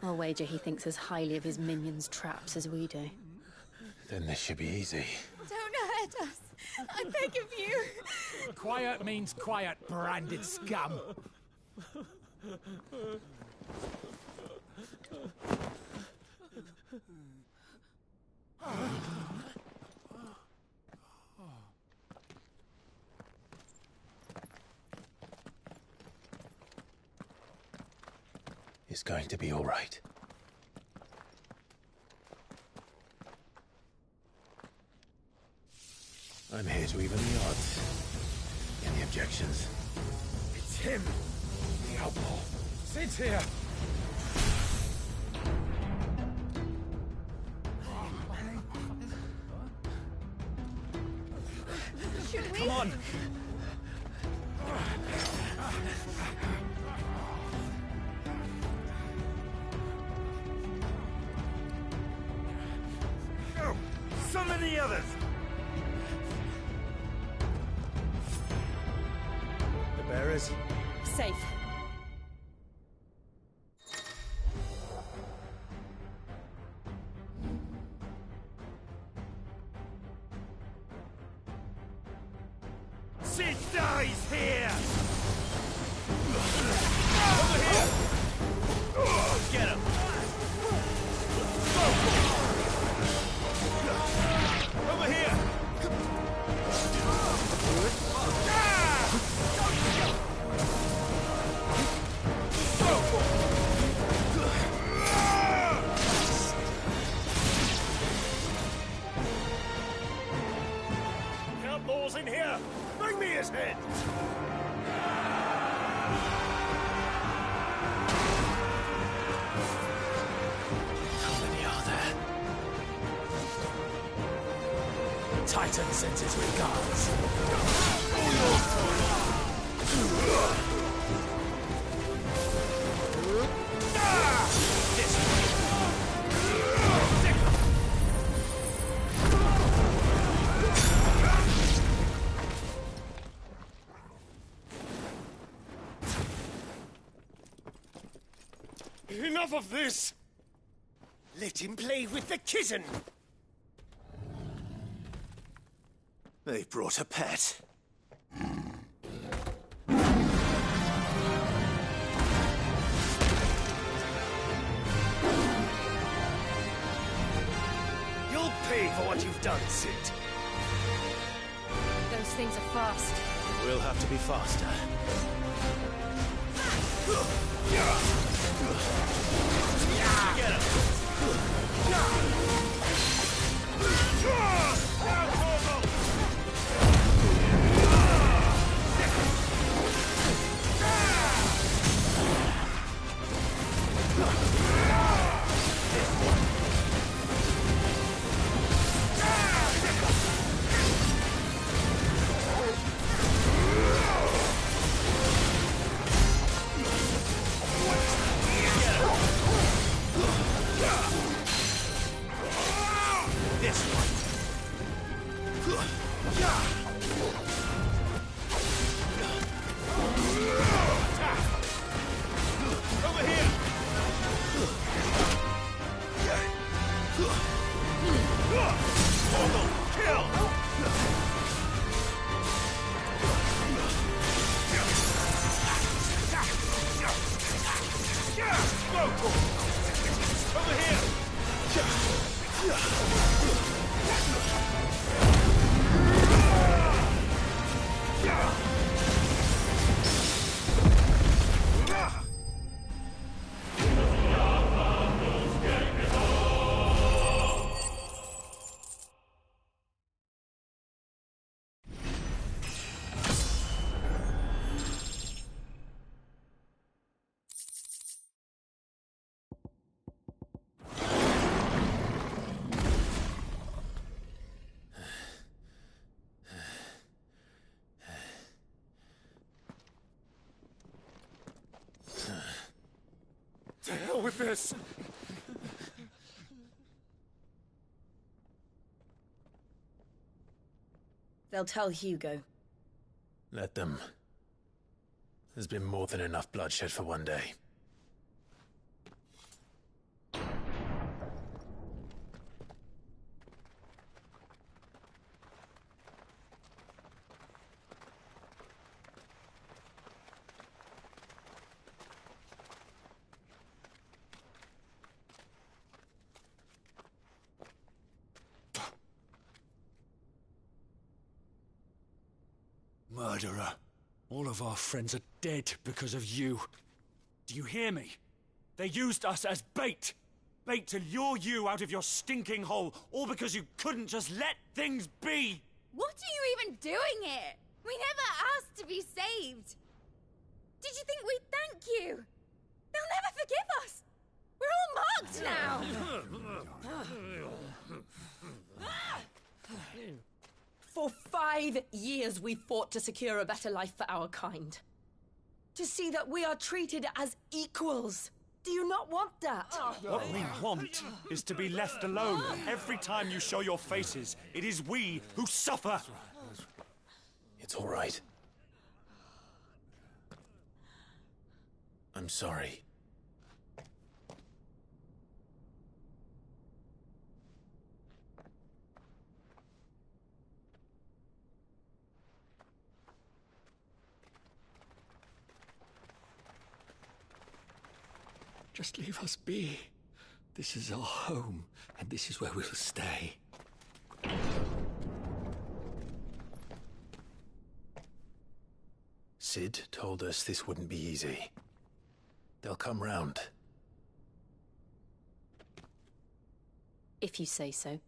I'll wager he thinks as highly of his minions' traps as we do. Then this should be easy. Don't hurt us. I beg of you. Quiet means quiet, branded scum. It's going to be all right. I'm here to even the odds. Any objections? It's him, the outlaw. Sit here. Should we? Come on. Go! Summon the others! The bearers. Safe. Sid dies here! Over here! Get him! Over here! Outlaws in here! Bring me his head! How many are there? Titan sends his regards. This way. Enough of this! Let him play with the kitten! They brought a pet. You'll pay for what you've done, Sid. Those things are fast. We'll have to be faster. Get This one. more with this. They'll tell Hugo. Let them. There's been more than enough bloodshed for one day. Murderer. All of our friends are dead because of you. Do you hear me? They used us as bait. Bait to lure you out of your stinking hole, all because you couldn't just let things be. What are you even doing here? We never asked to be saved. Did you think we'd thank you? They'll never forgive us. We're all marked now. For 5 years we fought to secure a better life for our kind. To see that we are treated as equals. Do you not want that? What we want is to be left alone. Every time you show your faces, it is we who suffer. It's all right. I'm sorry. Just leave us be. This is our home, and this is where we'll stay. Sid told us this wouldn't be easy. They'll come round. If you say so.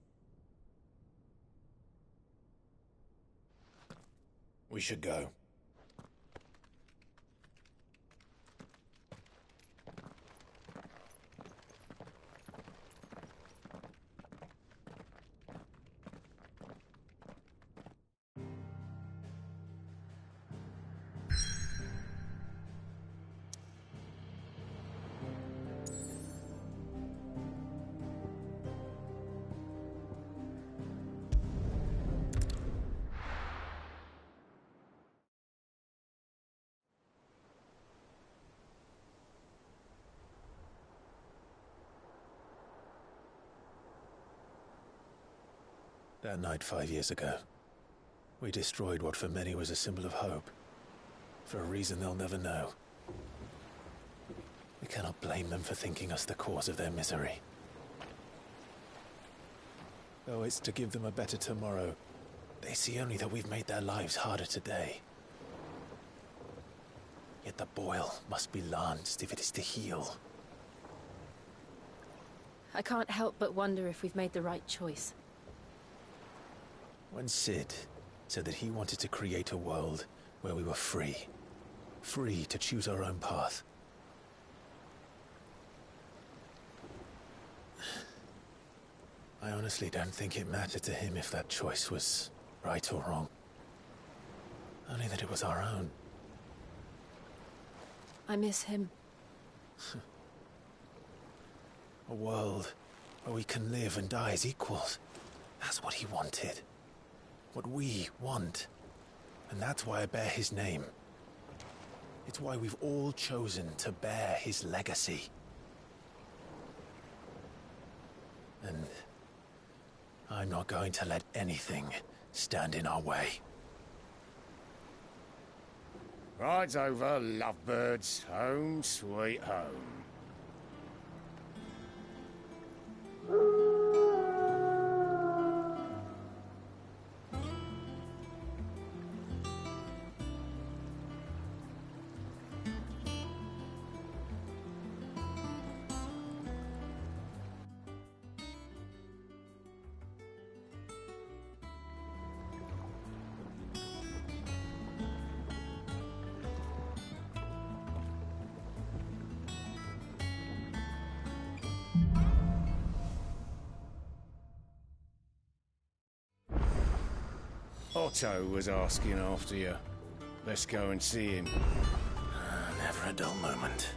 We should go. That night 5 years ago, we destroyed what for many was a symbol of hope. For a reason they'll never know. We cannot blame them for thinking us the cause of their misery. Though it's to give them a better tomorrow, they see only that we've made their lives harder today. Yet the boil must be lanced if it is to heal. I can't help but wonder if we've made the right choice. When Sid said that he wanted to create a world where we were free. Free to choose our own path. I honestly don't think it mattered to him if that choice was right or wrong. Only that it was our own. I miss him. A world where we can live and die as equals. That's what he wanted. What we want. And that's why I bear his name. It's why we've all chosen to bear his legacy. And I'm not going to let anything stand in our way. Rides over, lovebirds. Home, sweet home. Otto was asking after you. Let's go and see him. Never a dull moment.